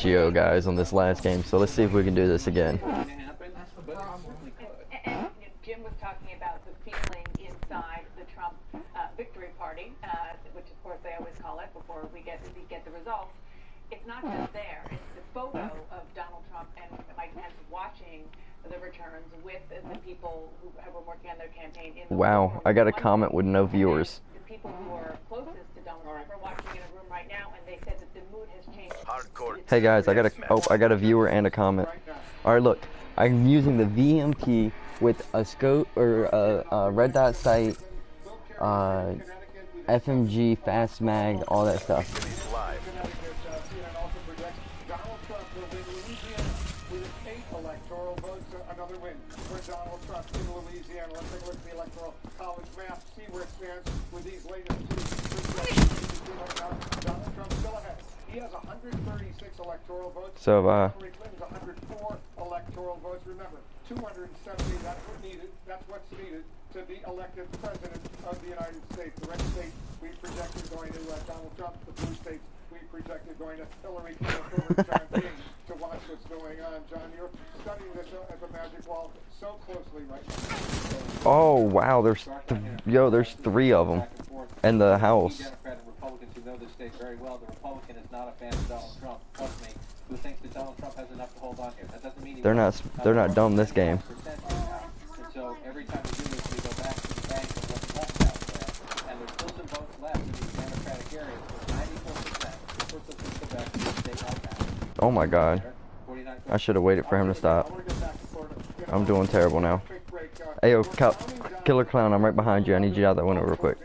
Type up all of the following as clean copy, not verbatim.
ratio, guys, on this last game. So let's see if we can do this again. And Jim was talking about the feeling inside the Trump victory party, which of course they always call it before we get the results. It's not just there. It's the photo of Donald Trump and Mike Pence watching the returns with the people who were working on their campaign. Wow, I got a comment with no viewers. The people who are closest to Donald Trump are watching in a room right now, and they said that the mood has changed. Hey guys, I got a viewer and a comment. All right, look, I'm using the VMP with a scope or a red dot sight, FMG, fast mag, all that stuff. Another win for Donald Trump in Louisiana. Let's take a look at the electoral college map, see where it stands with these latest two. Donald Trump still ahead. He has 136 electoral votes. So, Hillary Clinton's 104 electoral votes. Remember, 270, that's what's needed to be elected president of the United States. The red states we projected going to Donald Trump. The blue states we projected going to Hillary Clinton. John King to watch what's going on. John, you're studying this at the Magic Wall so closely right now. Oh wow, there's three of them in the House. Democrat and Republicans who know this state very well. The Republican is not a fan of Donald Trump. Trust me, who thinks that Donald Trump has enough to hold on here. That doesn't mean they're not dumb this game. And so every time we do this, we go back to the bank of what's left out there, and there's still some votes left in these Democratic areas. So 94%. First, let's go back to the state like that. Oh my God, I should have waited for him to stop. I'm doing terrible now. Hey yo, Killer Clown, I'm right behind you. I need you out that window real quick.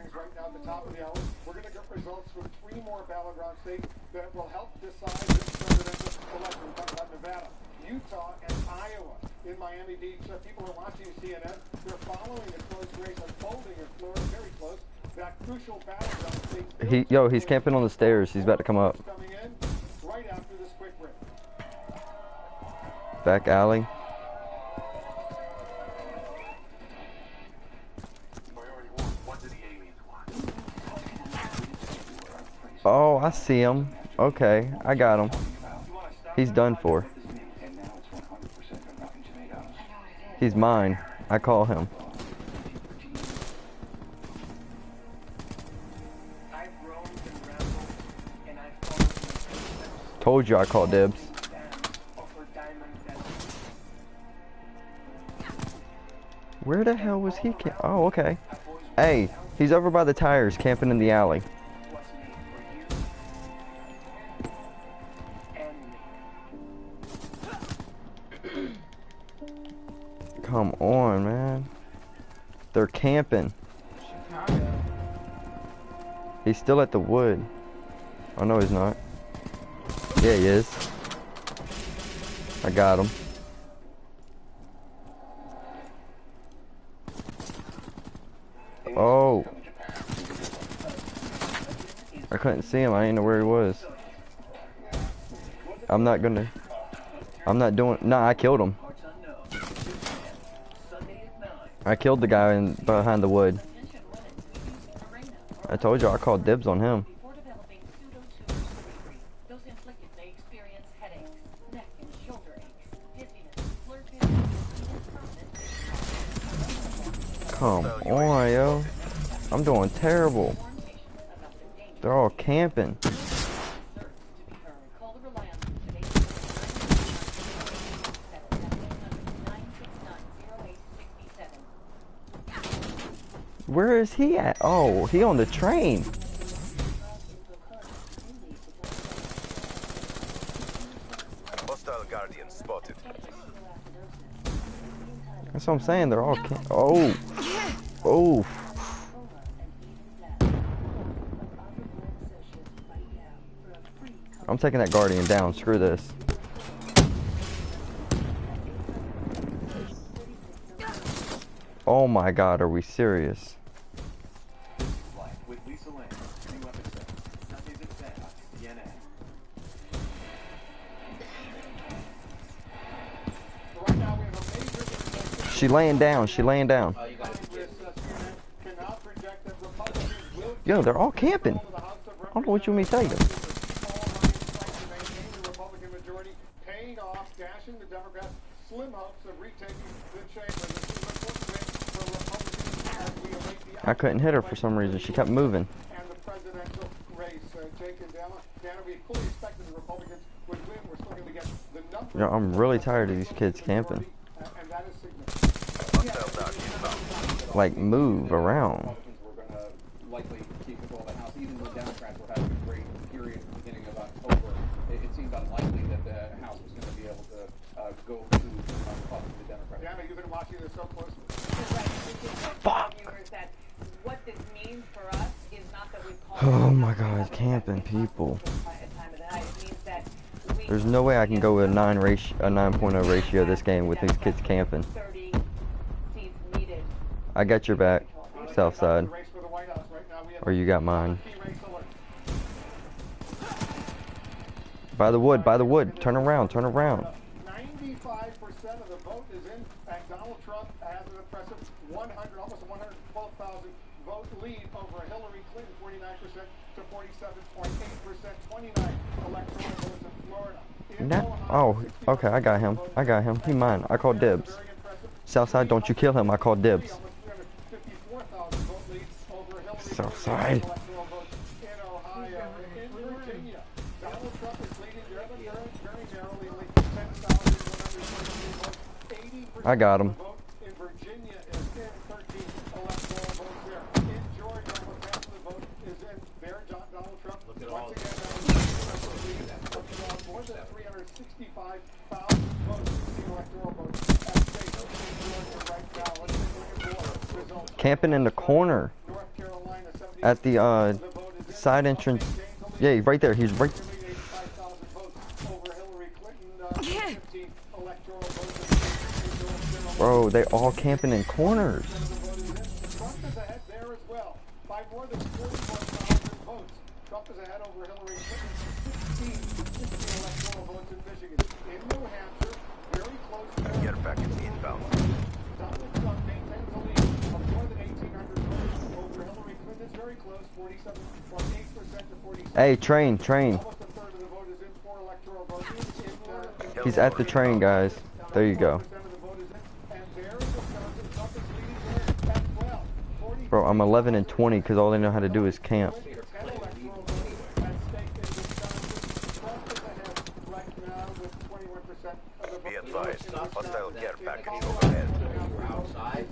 We're going to get results from 3 more battleground states that will help decide this presidential election. We're talking about Nevada, Utah, and Iowa. In Miami Beach, people are watching CNN. They're following a close race unfolding in Florida, very close. That crucial battleground state. He's camping on the stairs. He's about to come up. Coming in right after this quick break. Back alley. Oh, I see him. Okay, I got him. He's done for. He's mine. I call him. Told you I called dibs. Where the hell was he? Oh, okay. Hey, he's over by the tires, camping in the alley. Come on, man. They're camping. He's still at the wood. Oh, no, he's not. Yeah, he is. I got him. Oh. I couldn't see him. I didn't know where he was. I'm not doing. Nah, I killed him. I killed the guy behind the wood. I told you I called dibs on him. Come on, yo. I'm doing terrible. They're all camping. Where is he at? Oh, he on the train. Hostile Guardian spotted. That's what I'm saying. They're all oh. Oh. I'm taking that Guardian down. Screw this. Oh my God, are we serious? She laying down. She laying down. Yo, they're all camping. I don't know what you want me to tell you. majority paying off, dashing the Democrats, slim hopes of retaking the chamber. This is an important win for Republicans as we await the I couldn't hit her for some reason. She kept moving. and the presidential race. Jake and Dana, we fully expected the Republicans would win. We're still going to get the number. Yeah, I'm really tired of these kids camping. And that is significant. Hostile target inbound. Like, move around. Republicans were going to likely keep control of the House. Even the Democrats were having a great period at the beginning of October. It seemed unlikely that the House was going to be able to go to the Democrats. Dana, you've been watching this so closely. Fuck. That what this means for us is not that we've called Oh my God, camping people. at time of the night. It means that There's no way I can go with a 9.0 ratio this game with these kids camping. 30 seats needed. I got your back, south side. The race for the White House right now. We have Or you got mine. key race alert. By the wood. Turn around, turn around. 95% of the vote is in, and Donald Trump has an impressive 100, almost 112,000 vote lead over Hillary Clinton, 49% to 47.8%, 29 electoral votes in Florida. In Ohio, Oh, okay, I got him. He mine. I called dibs. very impressive. Southside, don't you kill him. I called dibs. Almost 354,000 vote lead over Hillary Southside. Clinton electoral votes in Ohio. In Virginia, Donald Trump is leading very narrowly, only 10,123 votes. 80% I got him. of the vote in Virginia is in 13 electoral votes there. In Georgia, almost half of the vote is in there. Donald Trump once again more than 365,000 votes in the electoral votes at state in Georgia right now. Let's take a look at more results. Camping in the corner North Carolina, 70 at the the vote is in. side entrance. Yeah, right there. He's right. 85,000 votes over Hillary Clinton. 15 electoral votes in North Carolina. Bro, they all camping in corners. Trump is ahead there as well by more than 44,000 votes. Trump is ahead over Hillary Clinton. 16 electoral votes in Michigan. In New Hampshire, very close to Care package inbound. Donald Trump maintains a lead of more than 1,800 votes over Hillary Clinton. It's very close, 47.8% to 47. Hey, train. Almost a third of the vote is in for electoral votes. He's at the train, guys. There you go. Bro, I'm 11 and 20 because all they know how to do is camp. Be advised. Hostile care package overhead. Outside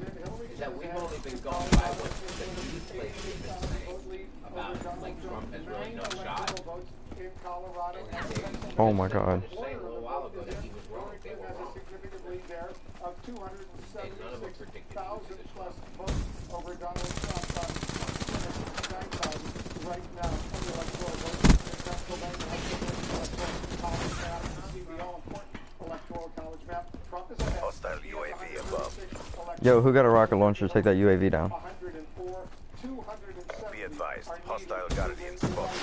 is that we've only been going by what the news places have been saying about like Trump has really no shot. Oh my God. Saying a little while ago that he was wrong. They were wrong. Of 276,000 plus votes over Donald Trump. 269,000 right now on the electoral vote in Pennsylvania. College map. See the all-important electoral college map. Trump is ahead. Hostile UAV above. Yo, who got a rocket launcher? Take that UAV down. 104, 270. Be advised. Hostile Guardian spotted.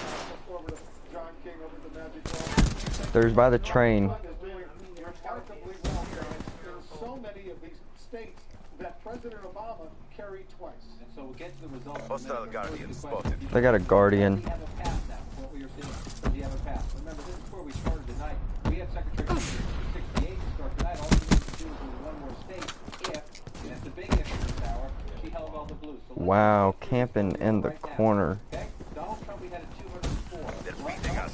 Over to John King over the Magic Wall. There's by the train. Is doing remarkably well here in so many of these states that President Obama carried twice. And so we'll get to the results. Hostile Guardian spotted. They got a guardian. Does he have a pass now? What we were saying, does he have a pass? Remember, this is where we started tonight. We had Secretary of State 68 to start tonight. All we need to do is do one more state if, and it's a big if this hour, she held all the blues. So Wow, camping in the corner. okay? Donald Trump, we had a 204. They're beating us.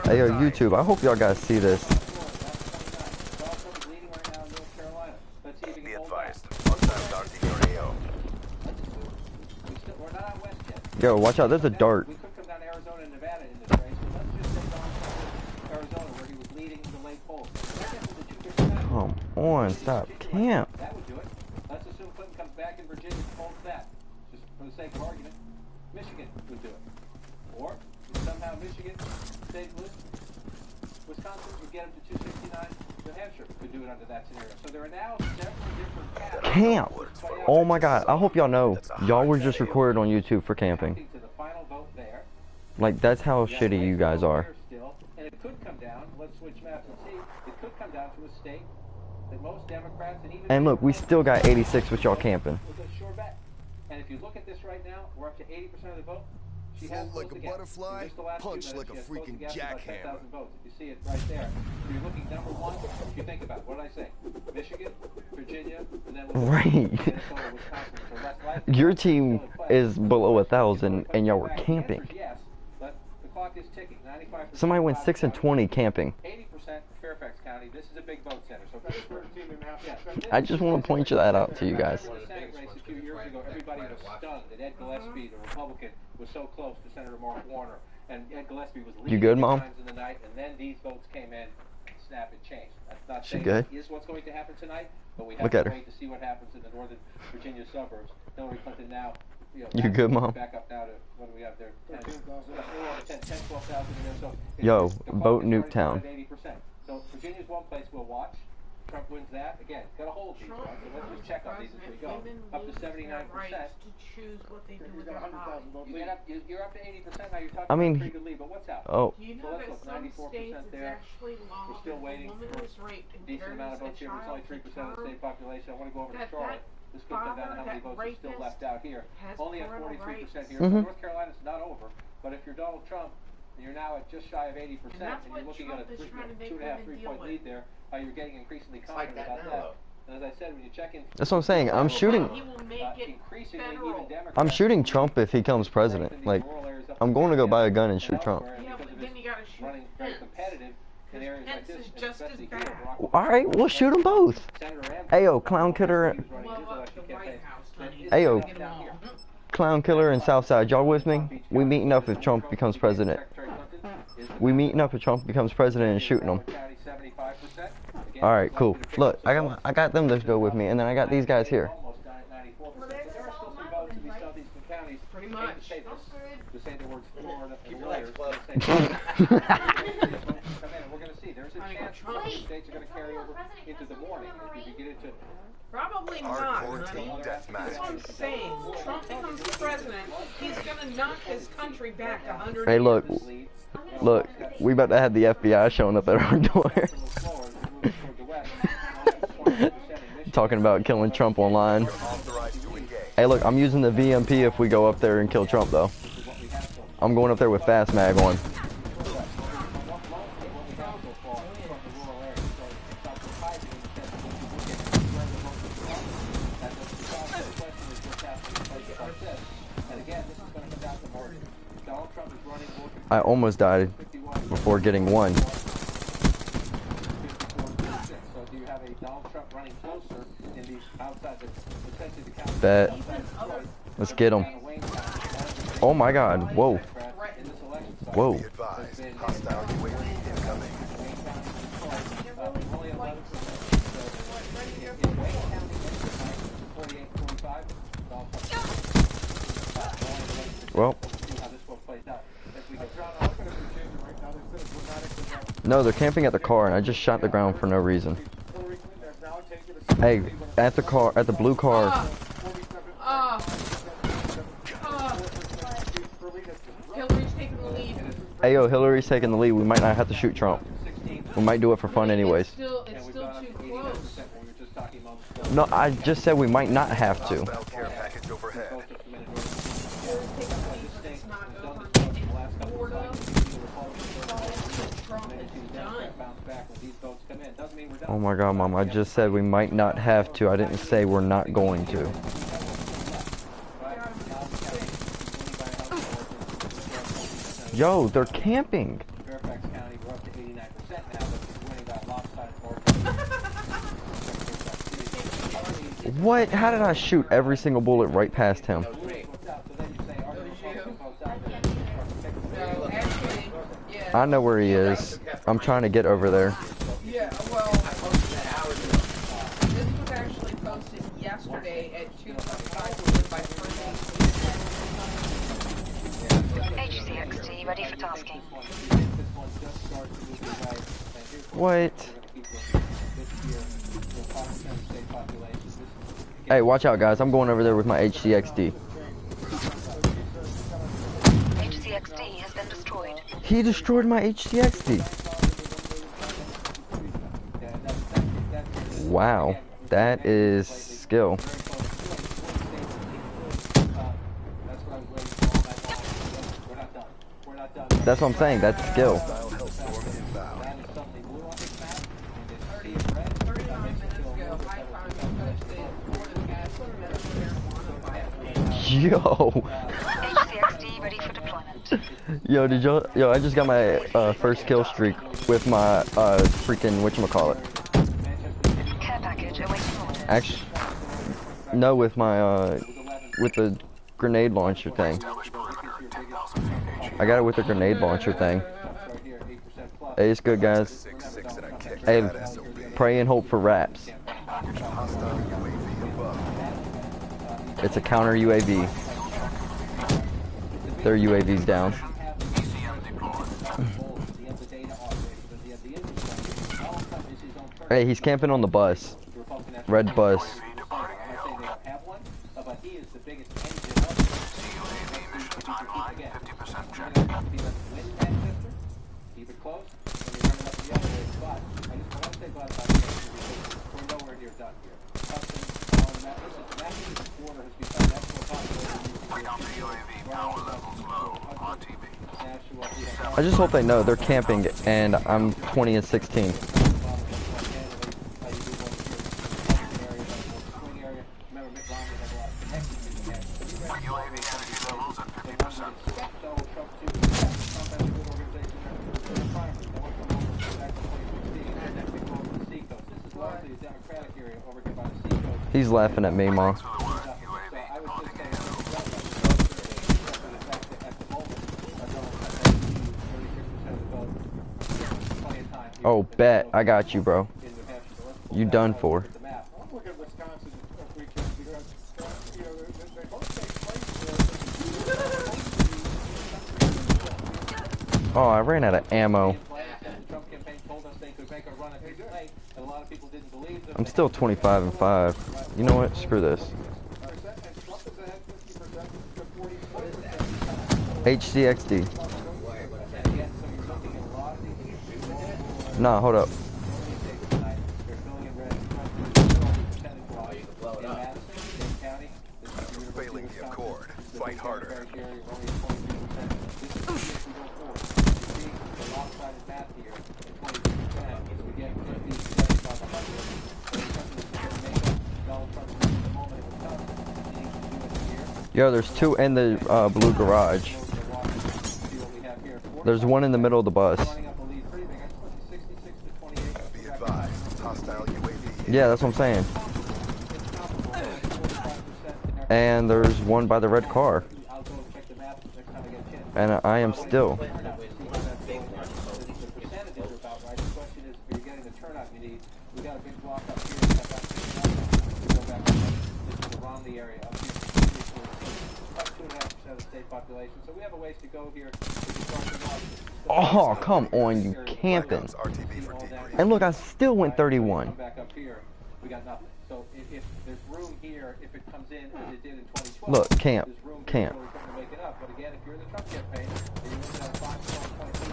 Hey, yo, YouTube, I hope y'all guys see this. Donald Trump is leading right now in North Carolina. Let's see if he Be can hold that. advised. Hostile darting your AO. We're not out west yet. Yo, watch out. There's a dart. We could come down to Arizona and Nevada in this race, but let's just say Donald Trump was Arizona, where he was leading the late polls. Let's get to the 259. Come on, stop camp. That would do it. Let's assume Clinton comes back in Virginia and holds that, just for the sake of argument. Michigan would do it. Or somehow Michigan stayed loose. Wisconsin would get him to 269. New Hampshire could do it under that scenario. So there are now several different paths. Camp. Oh my God. I hope y'all know. Y'all were just recorded on YouTube for camping. To the final vote there. Like, that's how shitty you guys are. Still, and it could come down, let's switch maps and see, it could come down to a state that most Democrats and even... And look, we still got 86 with y'all camping. Was a sure bet. And if you look at this right now, we're up to 80% of the vote. She has Float like votes a again. butterfly, In just the last few punch minutes, like a she has votes freaking against about jackhammer. 10,000 votes. If you see it right there, if you're looking number one, if you think about it, what did I say? Michigan, Virginia, and then Right. Minnesota, Wisconsin, which are less likely. Your team Still in play. is below 1,000 and y'all were The answer camping. is yes, but the clock is ticking. 95%. Somebody went 6 and 20 camping. 80% Fairfax County. This is a big vote center. So That's 13.5%. I just want to point that out to you guys. In the Senate race a few years ago, everybody was stunned that Ed Gillespie, the Republican, was so close to Senator Mark Warner, and Ed Gillespie was leading good, Mom? times in the night, and then these votes came in, and snap, it changed. That's not She saying good? that is what's going to happen tonight, but we have Look to at her. wait to see what happens in the Northern Virginia suburbs. Hillary Clinton now, You good, Mom? Back up now to what do we have there? 10, 12,000 in there. So Yo, the clock vote is starting to Nuketown. run at 80%. So Virginia's one place we'll watch. Trump wins that. Again, got to hold these, right? So let's just check on these as we go. Up to 79%. To choose what they do with their body. You get up, you're up to 80% now. You're talking I mean, about a pretty good lead, but what's out? Oh, Do you So know let's that look, some 94% states it's there. actually law We're still if waiting a woman for is raped and decent amount of carries votes a here. It's only child 3% to of the term, state population. I want to go over to that Charlotte. This could come down to how many father, votes are still that left out here. has Only at parental 43% rights. here. Mhm. So North Carolina's not over. But if you're Donald Trump, and you're now at just shy of 80%, And that's and you're what looking Trump at a is trying to make 2.5, women 3-point deal lead with. there, you're getting increasingly It's like confident that about now, that. though. And as I said, when you check in, that's what I'm saying. I'm shooting. He will make it increasingly federal. even Democrats I'm shooting Trump if he becomes president. Like, I'm going to go buy a gun and shoot Trump. Yeah, but then you gotta shoot running very competitive in Because areas like Pence this, is and just as especially bad. here, Barack Obama. All right, we'll shoot them both. Senator Ampton, Ayo, clown killer. he was running his blow up election the White campaign. House, And honey. it's Ayo. coming down here. Clown killer and Southside. Y'all with me? We meeting up if Trump becomes president. We meeting up if Trump becomes president and shooting them. All right, cool. Look, I got them to go with me, and then I got these guys here. Pretty much. To say the words Florida Keep and your legs lawyers, closed. come in, and we're going to see. There's a Honey, chance Trump- that the states are going to carry over into the morning. If you get into Probably not, Hardcore honey. team That's deathmatch. what I'm saying. Trump becomes president, he's gonna knock his country back 100 Hey, look, years. look, we about to have the FBI showing up at our door. Talking about killing Trump online. Authorized to engage. Hey, look, I'm using the VMP if we go up there and kill Trump, though. I'm going up there with fast mag on. I almost died before getting one. Bet. Let's get him. Oh my God. Whoa. Whoa. Be advised. Hostile UAV incoming. Well. No, they're camping at the car, and I just shot the ground for no reason. Hey, at the car, at the blue car. Hillary's taking the lead. Hey, yo, Hillary's taking the lead. We might not have to shoot Trump. We might do it for fun anyways. It's still too close. No, I just said we might not have to. Hostile care package overhead. Hillary's taking the lead, but it's not over. In Florida, Trump is done. Oh my God, Mom, I just said we might not have to. I didn't say we're not going to. Yo, they're camping. Fairfax County, we're up to 89% now, but it's winning by a lopsided margin. What? How did I shoot every single bullet right past him? No, actually, yeah. I know where he is. I'm trying to get over there. Yeah, well, this was actually posted yesterday at 2:45 by HCXT, ready for tasking. What? Hey, watch out, guys. I'm going over there with my HCXD. HCXD has been destroyed. He destroyed my HCXD. Wow. That is skill. That's what I'm saying. That's skill. Hostile Hellstorm inbound. That is suddenly blue on this map, and it's 30 is red. That makes it feel a little bit better. Yo. HCXD ready for deployment. Yo, yo, I just got my first kill streak with my freaking whatchamacallit. Care package awaiting orders. Actually, no, with my with the grenade launcher thing. I got it with the grenade launcher thing. Hey, it's good, guys. 6-6 and a kick to Hey, that SOB. pray and hope for wraps. Hostile UAV above. It's a counter UAV. Their UAV's down. Hey, he's camping on the bus. Red bus. I just hope they know they're camping and I'm 20 and 16. He's laughing at me, Ma. Oh, bet. I got you, bro. You done for. Look at Wisconsin if we can, because, you know, they both take place Oh, I ran out of ammo. I'm still 25 and 5. You know what? Screw this. HCXD. Nah, hold up. Failing the Accord. Fight harder. Yo, there's two in the blue garage. There's one in the middle of the bus. Be advised. Hostile UAV. Yeah, that's what I'm saying. And there's one by the red car. And I am still. Oh, come on, you camping. RTB for debrief. And look, I still went 31. Back up here, we got nothing. So if there's room here, if it comes in as it did in 2012, Look, camp, there's room camp. here to make it up. But again, if you're in the Trump campaign and you're looking at a 5.2 in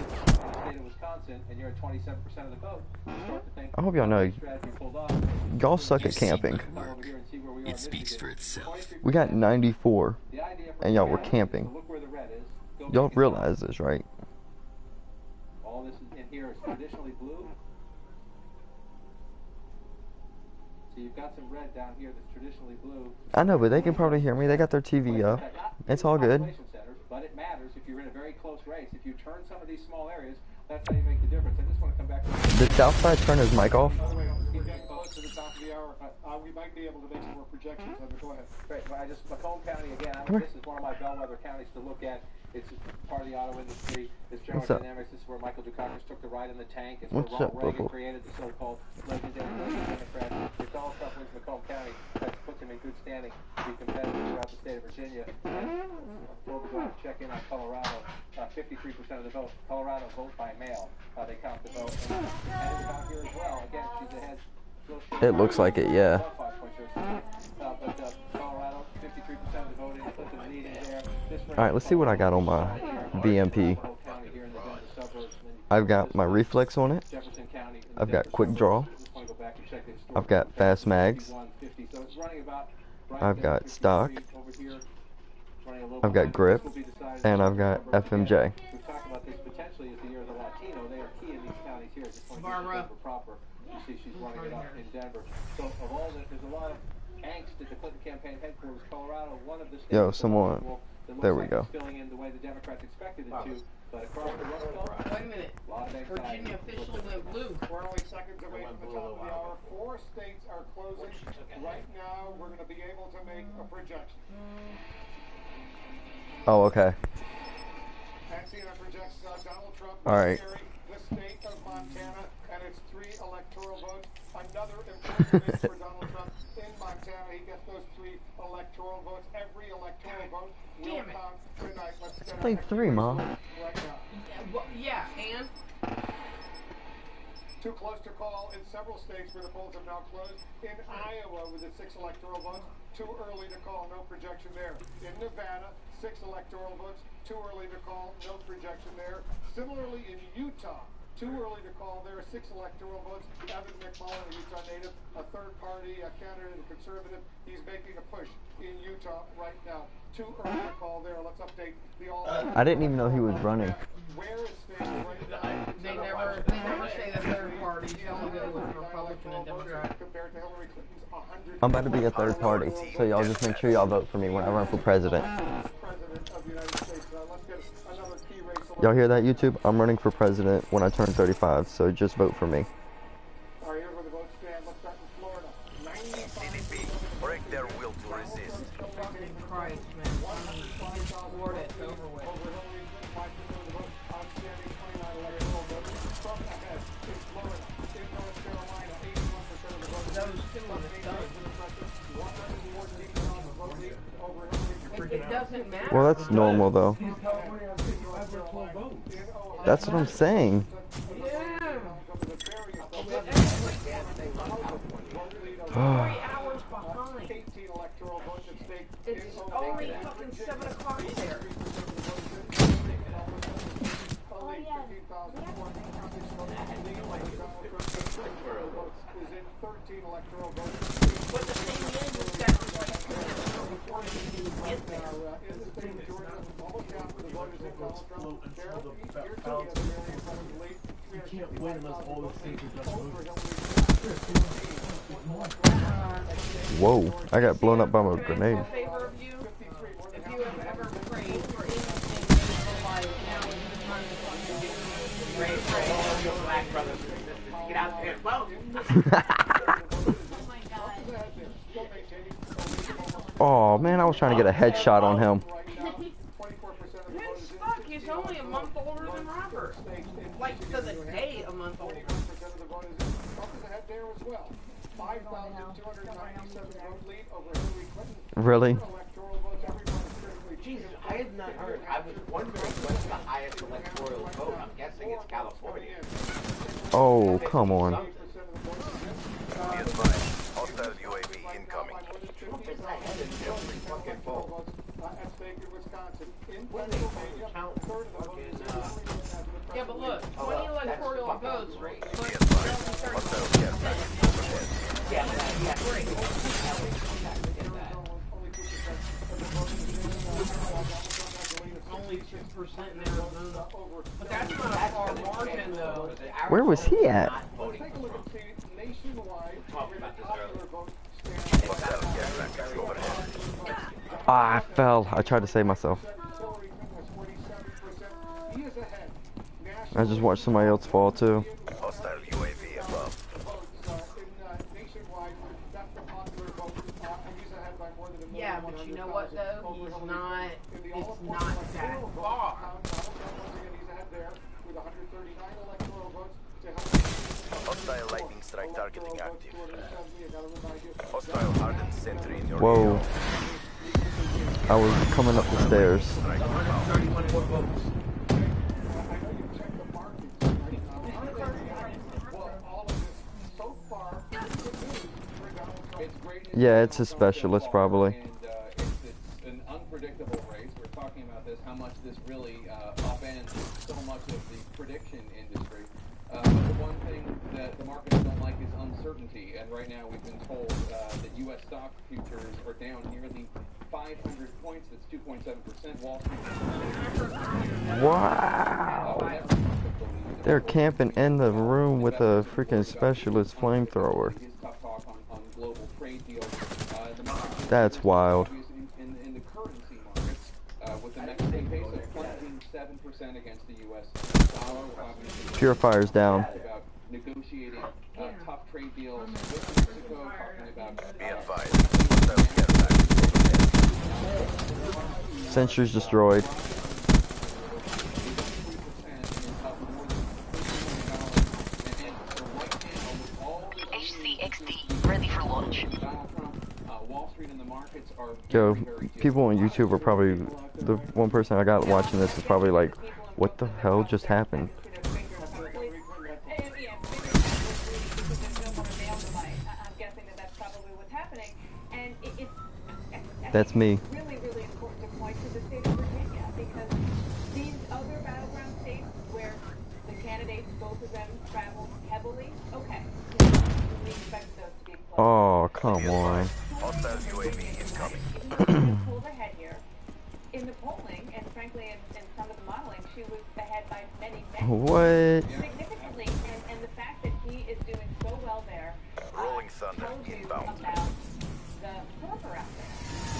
the state of Wisconsin and you're at 27% of the vote, you start to think, I hope y'all know, strategy pulled off. y'all suck at camping. Come over here and see where we are in It speaks Michigan. for itself. 23%. We got 94, The idea for and y'all were Wisconsin, camping. so look where the red is. Go Y'all make it realize this, right? all this in here is traditionally blue. So you've got some red down here that's traditionally blue. I know, but they can probably hear me. They got their TV up. It's all good. Population centers, but it matters if you're in a very close race. If you turn some of these small areas, that's how you make the difference. I just want to come back to Did Southside turn his mic off? By the way, we're getting close to the top of the hour. We might be able to make some more projections of it. Go ahead. Great. Well, Macomb County again. This is one of my bellwether counties to look at. It's part of the auto industry. It's General What's up? Dynamics. This is where Michael Dukakis took the ride in the tank. It's What's where up, Ronald Reagan Bubba? created the so-called legendary Democrat. It's all stuff with Macomb County that puts him in good standing to be competitive throughout the state of Virginia. And before we go and check in on Colorado, 53% of the vote. Colorado vote by mail. They count the vote. And Canada's out here as well. Again, she's ahead. It looks like it, yeah. Alright, let's see what I got on my VMP. I've got my reflex on it. I've got quick draw. I've got fast mags. I've got stock. I've got grip. And I've got FMJ. talk about this potentially as the year of the Latino. They are key in these counties here. Just want to Barbara. get Denver proper. You see she's running it up in Denver. So of all that, there's a lot of angst at the Clinton campaign headquarters. Colorado, one of the states. Yo, someone. There we go. Filling in the way the Democrats expected it to, but across the Rust Belt, Wait a minute. a lot of anxiety. Virginia officially went blue. We're only seconds away from the top of the hour. 4 states are closing. Right now, we're going to be able to make a projection. Oh, okay. And CNN projects Donald Trump All right. carry the state of Montana and its 3 electoral votes. Another important win for Donald Trump in Montana. He gets those 3 electoral votes. Every electoral vote will count tonight. Let's Play 3, Mom. right now. Yeah, and? Too close to call in several states where the polls have now closed. In Iowa with the 6 electoral votes, too early to call, no projection there. In Nevada, 6 electoral votes, too early to call, no projection there. Similarly in Utah, too early to call, there are 6 electoral votes. Evan McMullen, a Utah native, a third-party candidate, a conservative, he's making a push in Utah right now. Too early to call there. Let's update the all. I didn't even know he was running. Where is states right now? They never say the third party. They only go with Republican and Democrat. Compared to Hillary Clinton's 100. I'm about to be a third party, so y'all just make sure y'all vote for me when I run for president. President of the United States. Let's get another key race. Y'all hear that, YouTube? I'm running for president when I turn 35, so just vote for me. All right, here's where the votes stand. Let's start in Florida. 95. CDP, break their will to resist. Christ, man. It's Florida, it's over with. Over Hillary Clinton, 5% of the vote. Outstanding 29 electoral votes. Trump ahead in Florida. In North Carolina, 81% of the vote. Those two on the side. 114 on the vote lead over Hillary Clinton. It doesn't matter. Well, that's normal, though. That's what I'm saying. Yeah. 3 hours behind. 18 electoral votes at stake. It's only fucking 7 o'clock there. But the thing is that you can't win unless all the states are Whoa, I got blown up by my grenade. in favor of you, if you have ever prayed for anything in your life, now is the time to fucking do it. Pray for all of your black brothers and sisters. Get out there and vote. Oh man, I was trying to get a headshot on him. Vince, fuck, he's only a month older than Robert. Like, to the day a month older. Really? Jesus, I have not heard. I was wondering what's the highest electoral vote. I'm guessing it's California. Oh, come on. Be advised, hostile UAV incoming. Trump is ahead in every fucking vote. Yeah, but look, 20 electoral votes. Be advised, hostile care package overhead. Yeah, yeah, great. Only 6% in Arizona. But that's not a far margin, though. Where was he at? Hostile care package overhead. Ah, I fell. I tried to save myself. I just watched somebody else fall too. Hostile UAV above. Yeah, but you know what, though? He's not, it's not that far. Hostile lightning strike targeting active. Hostile hardened sentry in your Whoa. AO. I was coming up the stairs. Strike inbound. Yeah, it's a specialist probably. And it's an unpredictable race. We're talking about this, how much this really upends so much of the prediction industry. The one thing that the markets don't like is uncertainty. uncertainty, and right now we've been told that U.S. stock futures are down nearly 500 points. That's 2.7%. Wall Street. Wow. They're camping in the room with a freaking specialist flamethrower. That's wild. In the currency markets, with the Mexican peso plunging 7% against the U.S. dollar. Purifier's down. About negotiating tough trade deals with Mexico, talking about Be advised. Hostile care package. Sentry's destroyed. HCXD, ready for launch. Yo, people on YouTube are probably, the one person I got watching this is probably like, what the hell just happened? That's me. Really, really important to point to the state of Virginia, because these other battleground states where the candidates, both of them, travel heavily, okay, we expect those to be close. Oh, come on. Hostile UAV incoming. Pulled ahead here. In the polling, and frankly in some of the modeling, she was ahead by many, What? significantly, and the fact that he is doing so well there Rolling Thunder tells you inbound. about the former out there.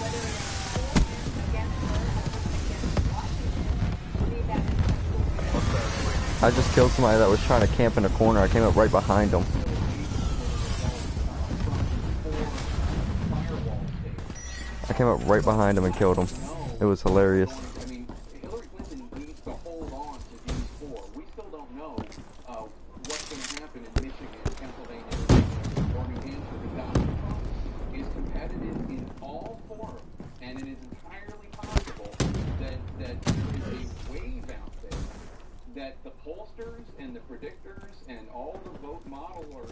Whether it's for him, against her, or against Washington, I believe that is Hostile UAV. I just killed somebody that was trying to camp in a corner. I came up right behind him. I came up right behind him and killed him. It was hilarious. I mean, Hillary Clinton needs to hold on to these four. We still don't know what's going to happen in Michigan, Pennsylvania, or New Hampshire. But Donald Trump is competitive in all four, and it is entirely possible that there is a wave out there that the pollsters and the predictors and all the vote modelers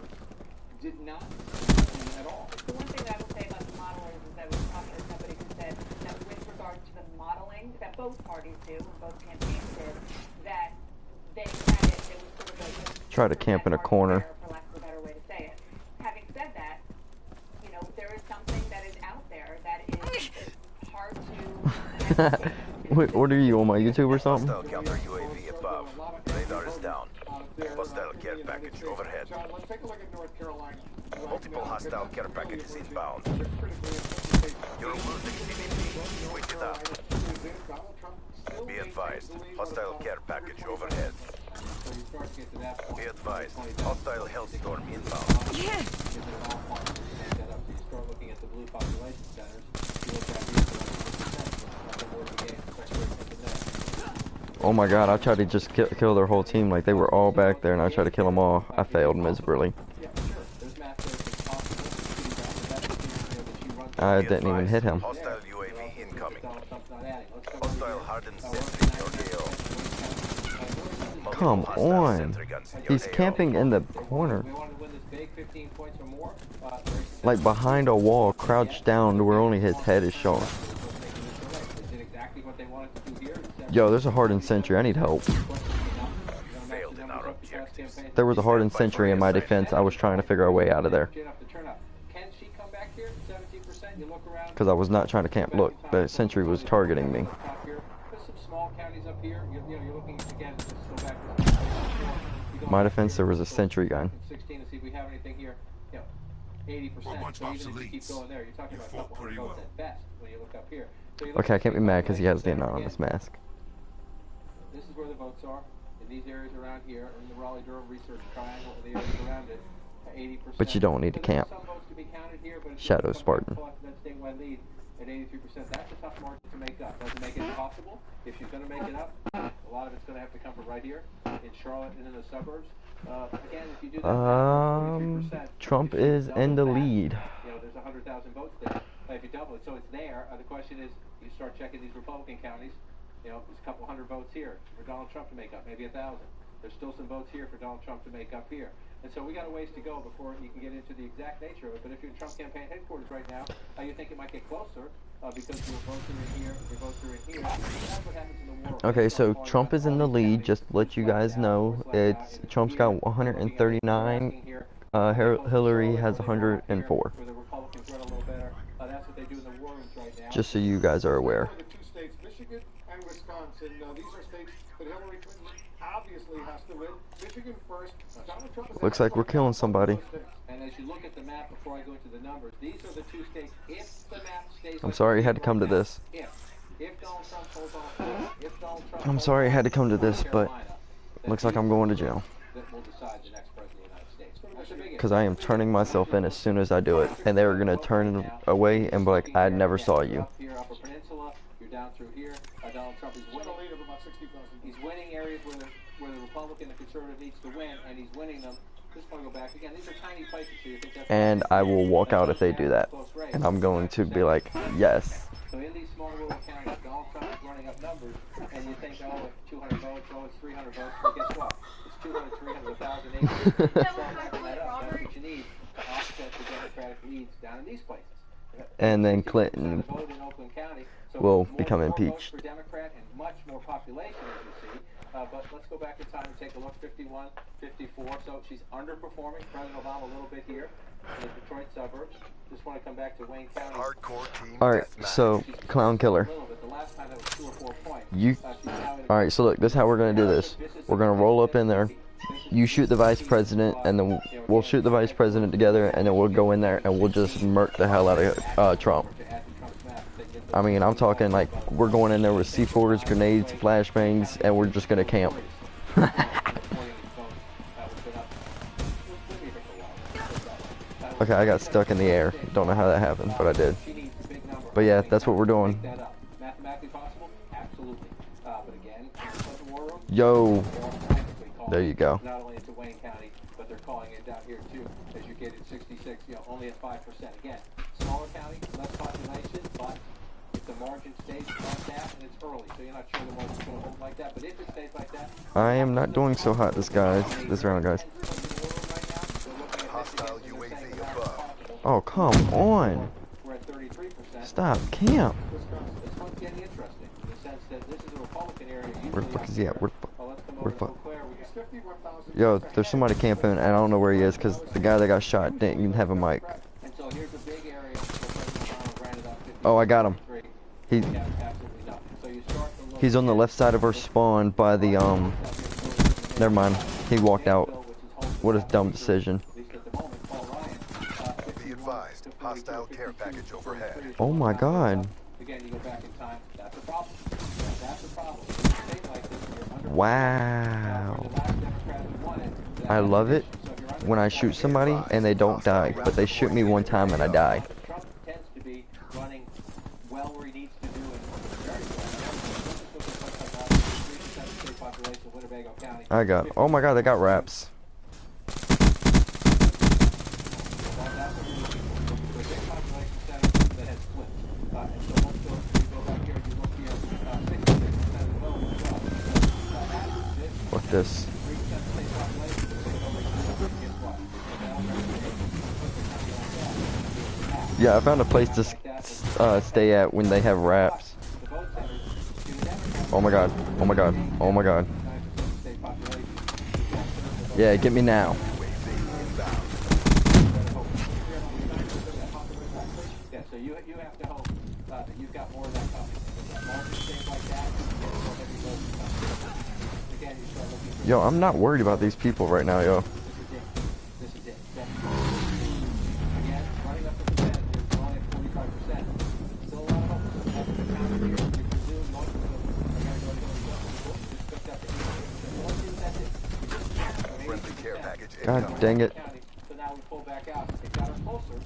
did not see at all. The one thing that I would say about the modelers is I was talking to somebody who said that with regard to the modeling that both parties do, and both campaigns did, that they had it was sort of a... Try to camp in a corner. For lack of a better way to say it. Having said that, you know, there is something that is out there that is hard to... Wait, what are you, on my YouTube or something? Hostile counter UAV above. Radar is down. Hostile care package overhead. John, let's take a look at North Carolina. Multiple hostile care packages inbound. You're losing CDP. Switch it up. Be advised. Hostile care package overhead. So you start to get to that point. Be advised. Hostile Hellstorm inbound. You start looking at the blue population centers. You look at Oh my god, I tried to just kill their whole team. Like, they were all back there and I tried to kill them all. I failed miserably. I didn't even hit him. Hostile UAV incoming. Hostile hardened sentry in your AO. Come on. He's camping in the corner. Like behind a wall, crouched down to where only his head is showing. Yo, there's a hardened sentry. I need help. Failed in our objectives. There was a hardened sentry in my defense. I was trying to figure a way out of there. Because I was not trying to camp. Look, the sentry was targeting me. My defense, there was a sentry gun. 16 to see if we have anything here. 80%. So even if you keep going there, you're talking about a couple hundred votes at best when you look up here. So Okay, I can't be mad because he has the anonymous mask. This is where the votes are. In these areas around here, in the Raleigh-Durham Research Triangle, the areas around it, 80%. But you don't need to camp. Some votes to be counted here, but Shadow Spartan. That statewide lead at 83%. That's a tough margin to make up. Doesn't make it impossible. If she's going to make it up, a lot of it's going to have to come from right here in Charlotte and in the suburbs. Again, if you do that, Trump is in the lead. You know, there's 100,000 votes there. If you double it, so it's there. The question is, you start checking these Republican counties. You know, there's a couple hundred votes here for Donald Trump to make up, maybe 1,000. There's still some votes here for Donald Trump to make up here. And so we got a ways to go before you can get into the exact nature of it. But if you're in Trump campaign headquarters right now, you think it might get closer because your votes are in here, your votes are in here. That's what happens in the world. Okay, so Trump is in the lead. Just to let you guys know, Trump's got 139 Hillary has 104. Where the Republicans run a little better. That's what they do in the war rooms right now. Just so you guys are aware. The two states, Michigan and Wisconsin, these are states that Hillary Clinton obviously has to win. Michigan first. Donald Trump is Looks like we're killing somebody. And as you look at the map, before I go into the numbers, these are the two states. If the map stays, I'm sorry I had to come to this. If Donald Trump holds on, if Donald Trump I'm sorry I had to come to this, but looks like I'm going to jail. that will decide the next president of the United States. That's a big Because I am turning myself in as soon as I do it. And they're going to turn away and be like, I never saw you. Here, Upper Peninsula, you're down through here. Donald Trump is winning. He's winning areas where the Republican and conservative needs to win, and he's winning them. Just want to go back again. These are tiny places, so you think that's And I will walk out if they do that. And I'm going to be like, yes. So in these small rural counties, Donald Trump is running up numbers, and you think, oh, it's 200 votes, oh, it's 300 votes. But guess what? It's 200, 300, 1,000, 800. That's what you need to offset the Democratic leads down in these places. And then Clinton will become impeached. For Democrat and much more population, as you see. But let's go back in time and take a look. 51, 54. So she's underperforming President Obama a little bit here in the Detroit suburbs. Just want to come back to Wayne County. Hardcore team. Alright, so, Clown Killer. You. Alright, so look, this is how we're going to do this. We're going to roll up in there. You shoot the vice president, and then we'll shoot the vice president together, and then we'll go in there and we'll just murk the hell out of Trump. I mean, I'm talking like we're going in there with C4s, grenades, flashbangs, and we're just gonna camp. Okay, I got stuck in the air. Don't know how that happened, but I did. But yeah, that's what we're doing. Yo. There you go. Not only into Wayne County, but they're calling it down here too, as you get at 66, only at 5%. Again, smaller county, less population, but if the margin stays like that, and it's early, so you're not sure the margin's going to hold like that, but if it stays like that... I am not doing so hot this round, guys. Hostile UAV above. Oh, come on. We're at 33%. Stop, camp. This one's getting interesting, in the sense that this is a Republican area. Where the fuck is he at? Where the fuck? Yo, there's somebody camping, and I don't know where he is, because the guy that got shot didn't even have a mic. And so here's a big area Oh, I got him. He's on the left side of our spawn by the, never mind. He walked out. What a dumb decision. Be advised, hostile care package overhead. Oh my god. Again, you go back in time, that's a problem. That's a problem. Wow. I love it when I shoot somebody and they don't die, but they shoot me one time and I die. Trump tends to be running well where he needs to do and I got, oh my god, they got wraps. What's this? Yeah, I found a place to stay at when they have wraps. Oh my god, oh my god, oh my god. Yeah, get me now. Yeah, so you have to hope that you've got more of that coming. That margin stays like that, again, you start looking. Yo, I'm not worried about these people right now, yo. This is it. Again, running up to the bed, there's only at 45%. Still a lot of hope. That's the counter here. We presume most of them are going to go to just picked up the Friendly care package God dang it. So now we pull back out. They got her closer.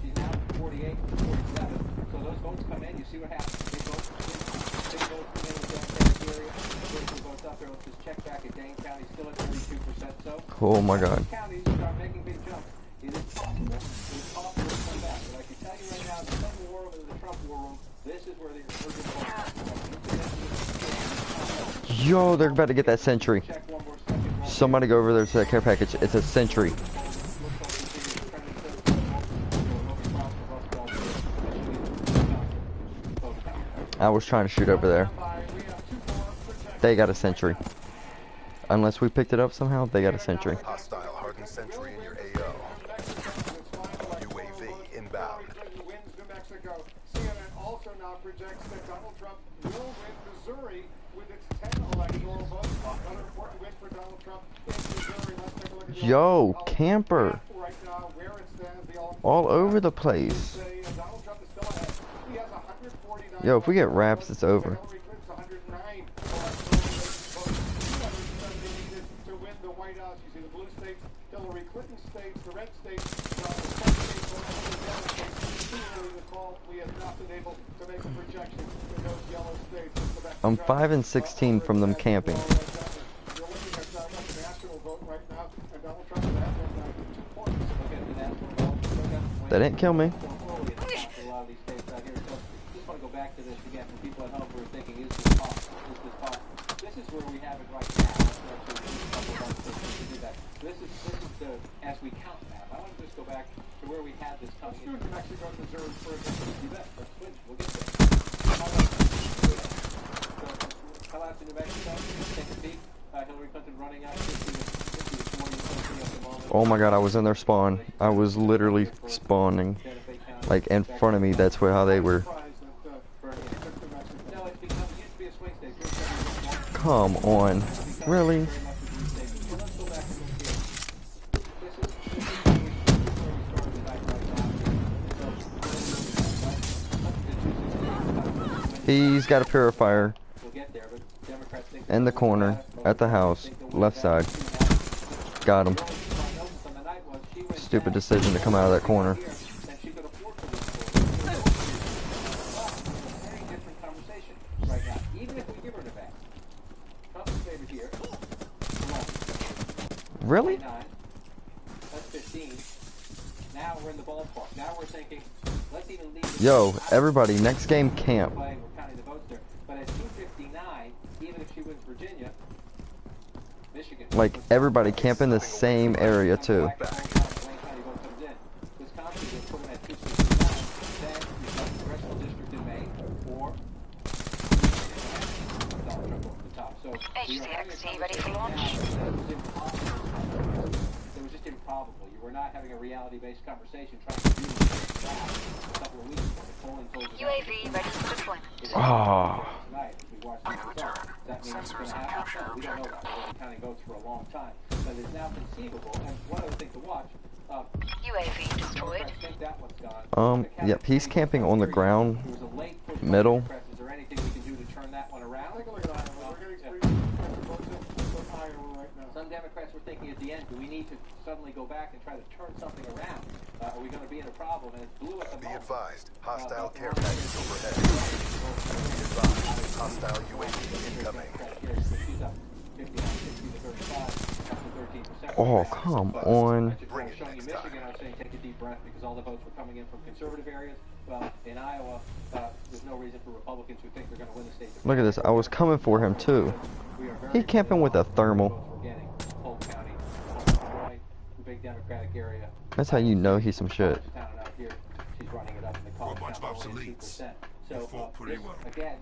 She's now 48, 47. So those votes come in. You see what happens. Big votes come in with that area. Big votes up there. Let's just check back at Dane County. Still at 32%. So Oh my god. counties start making big jumps. It is possible. It is possible to come back. But I can tell you right now, the Trump war room and the Trump war room, this is where the urgent votes. Yo, they're about to get that sentry. Check one more second. Somebody go over there to that care package. It's a sentry. I was trying to shoot over there. They got a sentry. Unless we picked it up somehow, they got a sentry. Hostile hardened sentry in your projects that Donald Trump will win Missouri with its 10 electoral votes. Another important win for Donald Trump in Missouri. Let's take a look at the Yo, camper. right now, where it stands, the All over the place. Donald Trump is still ahead. He has 149. Yo, if we get raps, it's over. Hillary Clinton's 109 electoral votes. 270 needed to win the White House. You see the blue states, Hillary Clinton states, the red states, Donald Trump states, all the yellow states. Clearly the call, we have not been able to make a projection in those yellow states. I'm 5 and 16 from them camping. You're looking at the national vote right now, and Donald Trump is ahead by 2 points. They didn't kill me. A lot of these states out here. So just want to go back to this again for people at home who are thinking, is this possible? Is this possible? This is where we have it right now. This is the as we count map. I want to just go back to where we had this coming in. Let's do New Mexico and Missouri first. You bet. Let's switch. We'll get there. How about to New Mexico? Take a peek. Hillary Clinton running out 50 to 40 at the moment. Oh my god, I was in their spawn. I was literally spawning. Like in front of me, that's where how they were. No, it's become, it used to be a swing state. Come on. Really? He's got a purifier in the corner at the house, left side. Got him. Stupid decision to come out of that corner. Really? That's 15. Now we're in the ballpark. Now we're thinking, let's even leave. Yo, everybody, next game camp. We're counting the votes there. But at 259, even if she wins Virginia, Michigan. Like everybody camp in the same area too. Wisconsin will put them at 269. Then you've got the congressional district in Maine, or Donald Trump over the top. So HCXD ready for launch. It was just improbable. You were not having a reality-based conversation trying to do this a couple of weeks ago. The polling told you UAV ready for deployment. Oh. tonight, as we watch the results. Does that mean it's going to happen? We don't know that. We've been counting votes for a long time. But it's now conceivable. And one other thing to watch. UAV destroyed. I think that one's gone. Yep, he's camping on the ground, middle. Is there anything we can do to turn that one around? Take a look at Iowa. We're getting 3 votes in Iowa right now. Some Democrats were thinking at the end, do we need to suddenly go back and try to turn something around? Are we going to be in a problem? And it's blue at the Be moment. advised, hostile care package overhead. Be advised, hostile UAV incoming. Oh, come on. Bring it Showing you next time. Michigan, I was saying take a deep breath because all the votes were coming in from conservative areas. Well, in Iowa, there's no reason for Republicans who think they're going to win the state. Look at this. I was coming for him too. He camping with a thermal. Polk County, Detroit, the big Democratic area. That's how you know he's some shit. Town out here, she's running it up in the college We're a bunch of town, only obsoletes. 2%. So, You fought pretty this, well. again,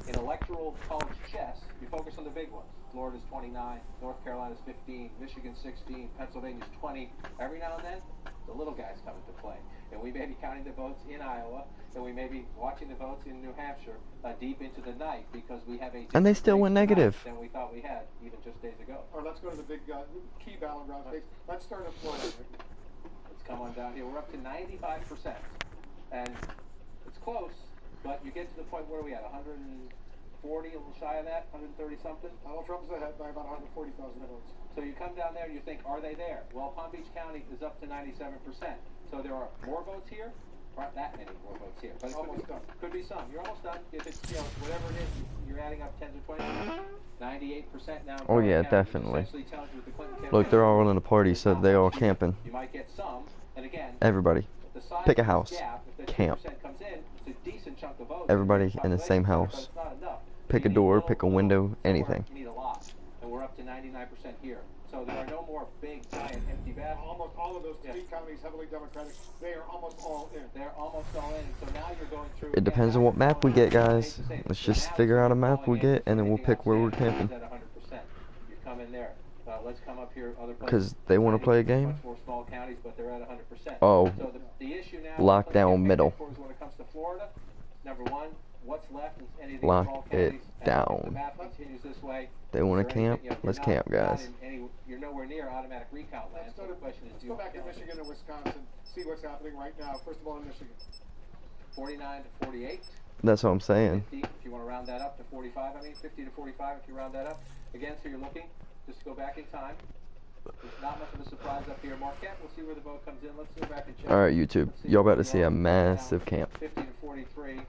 in electoral college chess, you focus on the big ones. Florida's 29, North Carolina's 15, Michigan's 16, Pennsylvania's 20. Every now and then, the little guys come into play. And we may be counting the votes in Iowa, and we may be watching the votes in New Hampshire deep into the night because we have a And they still went negative. than we thought we had even just days ago. Or let's go to the big key battleground states. Let's start at Florida. Let's come on down here. We're up to 95%. And it's close, but you get to the point where we at 140, a little shy of that, 130 something. Donald Trump's ahead by about 140,000 votes. So you come down there and you think, are they there? Well, Palm Beach County is up to 97%. So there are more votes here. Aren't that many more votes here, but it Almost done. could be some. You're almost done. If it's, whatever it is, you're adding up 10 to 20, 98% now. Oh yeah, County, definitely. essentially tells you what the Clinton Look, campaign they're all in a party, so they all camping. You might get some, and again, Everybody. the size Pick a of this house. gap, if that Camp. 2% comes in, it's a decent chunk of votes. Everybody in the same house. But it's not enough. Pick You a need door, low pick a votes window, somewhere. anything. You need a lot, and we're up to 99% here. So there are no more big, giant, empty baskets. Almost all of those Yeah. three counties, heavily Democratic, they are almost all in. They're almost all in. So now you're going through. It depends on what map we get, guys. Let's just figure out a map we get, and then we'll pick where we're camping. At 100%. You come in there. Let's come up here. Other places. 'Cause they wanna play a game? Much more small counties, but they're at 100%. Oh. So the issue now. Lockdown Clinton middle. campaign for is when it comes to Florida, number one, what's left in any of these Lock small it counties. And if the down. map continues this way, They want to is there camp? anything, Let's you're camp, not guys. in any, you're nowhere near automatic recount land. Let's So go the to, question is, let's do go you back in Michigan and Wisconsin, see what's happening right now. First of all, in Michigan. 49 to 48? That's what I'm saying. 50, if you want to round that up to 45, I mean 50 to 45 if you round that up. Again, so you're looking, just to go back in time. There's not much of a surprise up here. Marquette, we'll see where the vote comes in. Let's go back and check. Alright, YouTube. Let's see Y'all where about to we see are a massive now. camp. 50 to 43.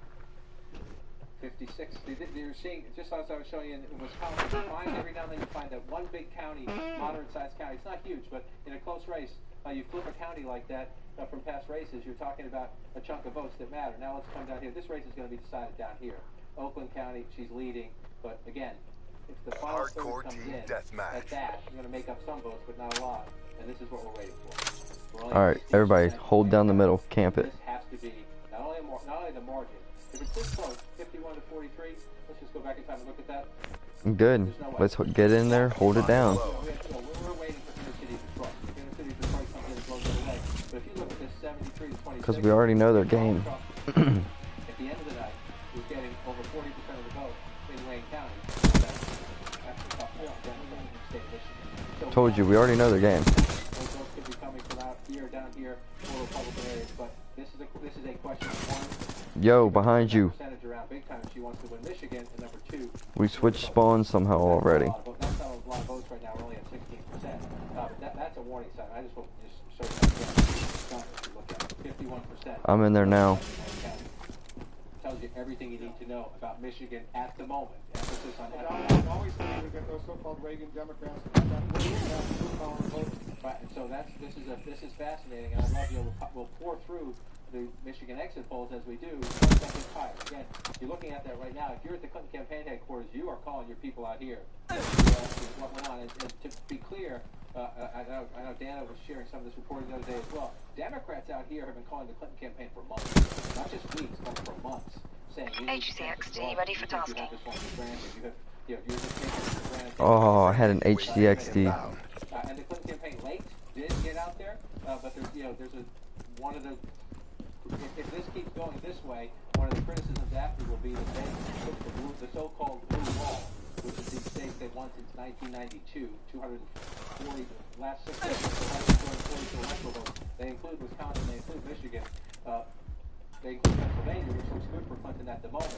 56. You're seeing, just as I was showing you in Wisconsin, you find every now and then you find that one big county, moderate-sized county. It's not huge, but in a close race, you flip a county like that from past races, you're talking about a chunk of votes that matter. Now let's come down here. This race is going to be decided down here. Oakland County, she's leading, but again, if the final Hardcore third comes team in, deathmatch. at that, you're going to make up some votes, but not a lot. And this is what we're waiting for. Alright, everybody, hold down the middle. Camp it. This has to be not only the margin. If it's this close, 51 to 43, let's just go back in time and look at that. Good. Let's get in there. Hold it down. We're waiting for Inner City Detroit. If Inner City Detroit comes in and blows it away. But if you look at this 73 to 26, Because we already know their game. at the end of the night, who's getting over 40% of the vote in Wayne County. That's the tough one. Democrat in the state of Michigan. So Told you, we already know their game. those votes could be coming from out here, down here, or Republican areas. But this is a question of one. Yo, behind you. Percentage around big time. She wants to win Michigan, and number two. We switched spawns somehow already. That's not a lot of votes right now. We're only at 16%. That's a warning sign. I just want to show you that. Look at it. 51%. I'm in there now. Tells you everything you need to know about Michigan at the moment. Emphasis on I'm always trying to get those so-called Reagan Democrats that blue collar vote. Right, and so this is fascinating, and I love you. We'll pour through the Michigan exit polls as we do. Again, you're looking at that right now. If you're at the Clinton campaign headquarters, you are calling your people out here. What went on, and to be clear, I know Dana was sharing some of this reporting the other day as well. Democrats out here have been calling the Clinton campaign for months, not just weeks, but for months, saying you need HCXD, ready for tasking. Oh, I had an HDXD. And the Clinton campaign late did get out there, but there's one of the. If this keeps going this way, one of the criticisms after will be that the so-called blue wall, which is the states they won since 1992, 240 last 6 years, 242 electoral votes. They include Wisconsin, they include Michigan, they include Pennsylvania, which looks good for Clinton at the moment.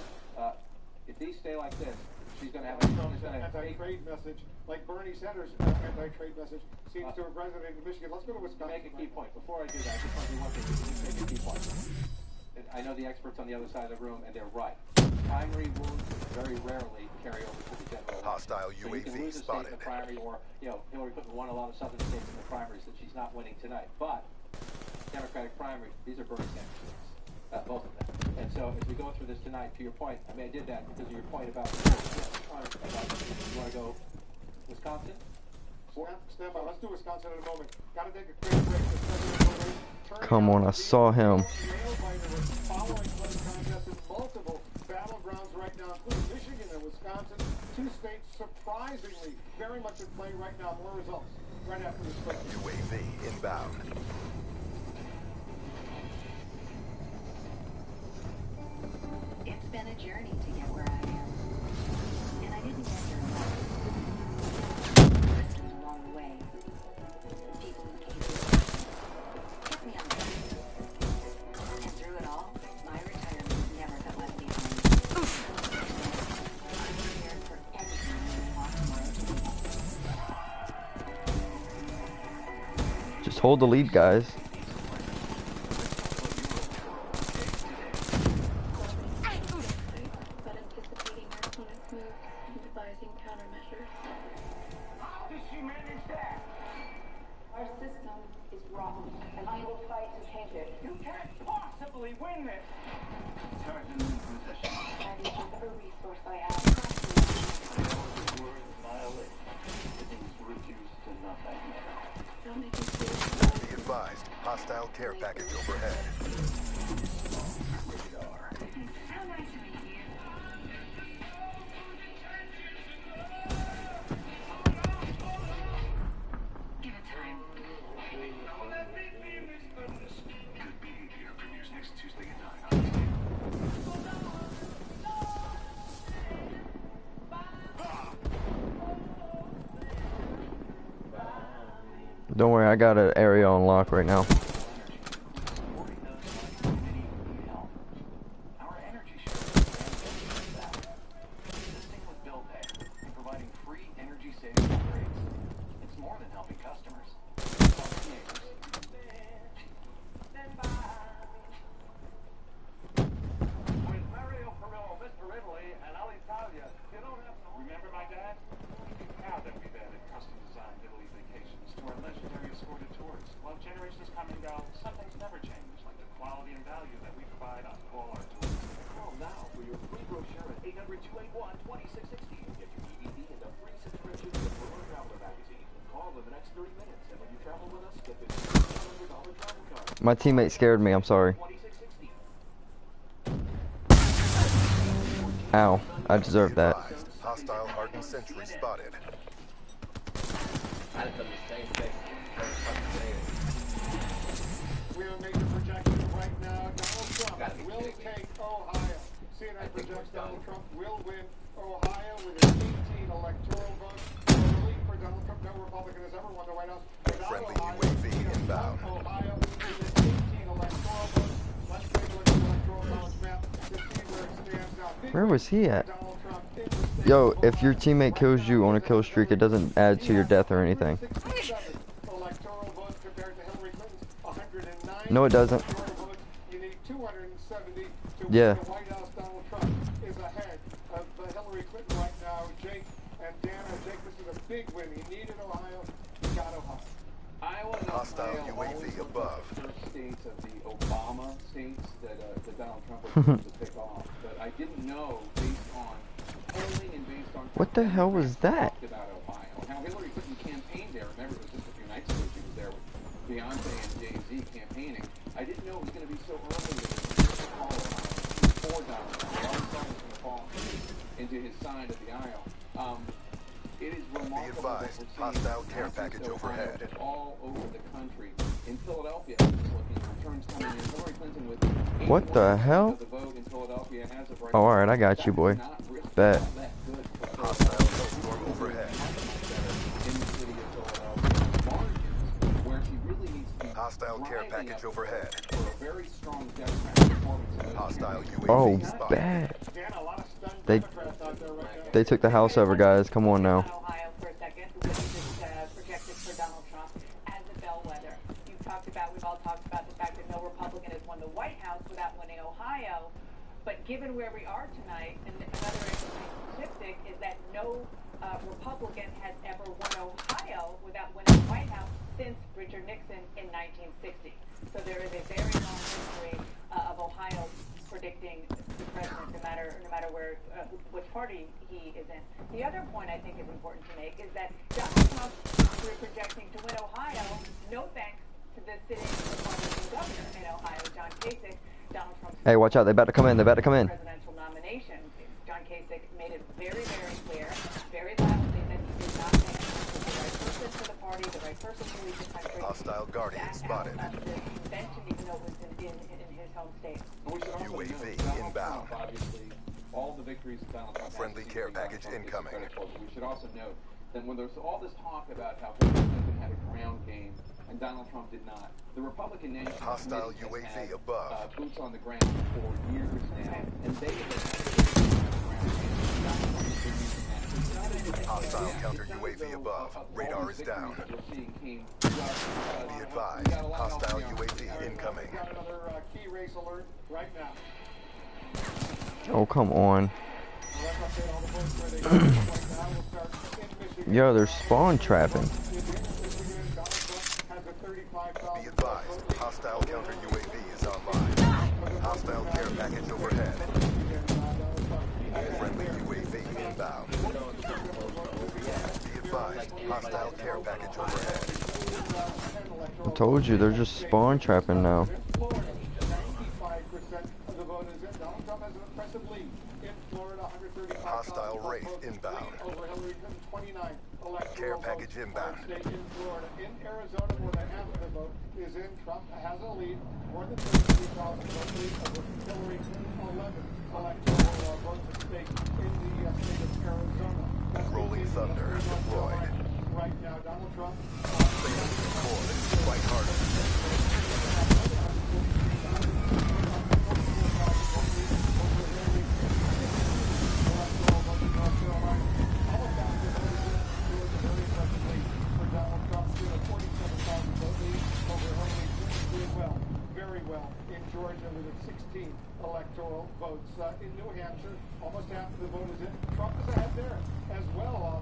If these stay like this, she's going to have a anti-trade message, like Bernie Sanders' anti-trade message seems to have resonated in Michigan. Let's go to Wisconsin. Make a key point. Before I do that, I just want to do one thing. Just make a key point. And I know the experts on the other side of the room, and they're right. Primary wounds very rarely carry over to the general. Hostile so you can UAV lose a state in spotted. the primary, or Hillary Clinton won a lot of southern states in the primaries that she's not winning tonight. But Democratic primary, these are Bernie Sanders states, both of them. And so as we go through this tonight, to your point, I mean I did that because of your point about you want to go Wisconsin? Stand by. Let's do Wisconsin in a moment. Gotta take a quick break. Come on, I saw him. Following close contests in multiple battlegrounds right now, including Michigan and Wisconsin. Two states surprisingly very much in play right now. More results right after this break. UAV inbound. It's been a journey to get where I am. And I didn't get here alone. Lessons along the way. People who keep me on track. And through it all, my retirement never got left behind. I'm prepared for anything you walk tomorrow. Just hold the lead, guys. Be advised, hostile care package overhead. Don't worry, I got an area on lock right now. Our energy share is that. Assisting with bill pay and providing free energy saving upgrades. It's more than helping customers. It's helping neighbors. With Mario Perillo, Mr. Italy, and Alitalia, you don't have to... Remember my dad? He'd be proud that we've added custom-designed Italy vacations to our legendary escorted tours. While generations come and go, some things never change, like the quality and value that we provide on all our tours. Call now for your free brochure at 800-281-2660. Get your EDD and a free subscription to the World Traveler magazine. Call in the next 30 minutes, and when you travel with us, get this $100 travel card. My teammate scared me, I'm sorry. Ow, I deserve that. Hostile hardened sentry spotted. I done the same thing. We are making a projection right now. Donald Trump will take Ohio. CNN projects Donald Trump will win Ohio with his 18 electoral votes. The lead for Donald Trump, no Republican has ever won the White House without Friendly Ohio. UAV inbound. Ohio with his 18 electoral votes. Let's take a look at the electoral college map to see where it stands now. Where was he at? Donald Trump in the state Yo, of if your Ohio. teammate kills you on a kill streak, it doesn't add to your death or anything. 67 electoral votes compared to Hillary Clinton's 109. No, it doesn't. Electoral votes. You need 270 to Yeah. win the White House. Donald Trump is ahead of Hillary Clinton right now. Jake and Dana. Jake, this is a big win. He needed Ohio. He got Ohio. Iowa and Hostile Ohio UAV always were above. the first states of the Obama states that Donald Trump was going to pick off. But I didn't know, based on polling and based on... What the hell was that? Talked about Ohio. How Hillary Clinton campaigned there. Remember, it was just a few nights ago she was there with Beyonce and Jay-Z campaigning. I didn't know it was going to be so early that it was going to fall for Donald Trump. A lot of stuff was going to fall into his side of the aisle. It is remarkable what we're advised, seeing. hostile care not just package Ohio, overhead. but all over the country. In Philadelphia, I was looking, returns coming in. Hillary Clinton with What the 81% hell? of the vote in Philadelphia as of right Oh, now. alright, I got you, boy. That's not really Bet. all that good for Hostile snowstorm overhead. in the city of Philadelphia. Margins, where she really needs to be Hostile care driving package up overhead. for a very strong Democratic performance in those Hostile areas. UAV Oh, spotted. bad. Dan, a lot of stunned They- Democrats out there right now. They took the house over, guys. Come on now. Ohio for a second, which is projected for Donald Trump as a bellwether. We've all talked about the fact that no Republican has won the White House without winning Ohio. But given where we are tonight, and another interesting statistic is that no Republican has ever won Ohio without winning the White House since Richard Nixon in 1960. So there is a very long history of Ohio predicting the president, no matter where which party he is in. The other point I think is important to make is that Donald Trump is projecting to win Ohio, no thanks to the sitting Republican governor in Ohio, John Kasich. Donald Trump's Hey, watch out. They about to come in. They about to come in. presidential nomination. John Kasich made it very, very clear, very loudly, that he did not think Trump was the right person for the party, the right person to lead the country. Hostile Guardian Back spotted. out of the convention, even though it was in his home state. And we should also UAV note, Donald inbound. Trump, obviously, all the victories that Donald Trump Friendly has, care Donald package Trump gets incoming. credit for. But we should also note that when there's all this talk about how Hillary Clinton had a ground game and Donald Trump did not, the Republican National Hostile Committee has UAV had, above. boots on the ground for years now, and they have had ground game. Donald Trump has been using that. It's not as if- Hostile yeah, counter it's not UAV as though, above. all Radar these is down. victories that we're seeing came just, Be we advised, got a lot of hostile help here. UAV incoming. We've got another key race alert right now. Oh, come on. Let's update all the votes where they go right now. We'll start in Michigan. Yo, they're spawn trapping. Donald Trump has a 35,000 Be advised, hostile counter UAV is online. Hostile care package overhead. Friendly UAV inbound. Be advised, hostile care package overhead. I told you, they're just spawn trapping now. In Florida, 95% of the vote is in. Donald Trump has an impressive lead. In Florida, 135,000 Hostile Wraith votes, inbound. lead over Hillary Clinton, 29 electoral Care votes. package inbound. State in Florida. In Arizona, more than half of the vote is in. Trump has a lead, more than 33,000 vote lead over Hillary Clinton, 11 electoral votes at stake in the state of Arizona. That's Rolling in Thunder North deployed. Carolina. right now. Donald Trump. Fight harder. Very well in Georgia with its 16 electoral votes. In New Hampshire, almost half of the vote is in. Trump is ahead there as well.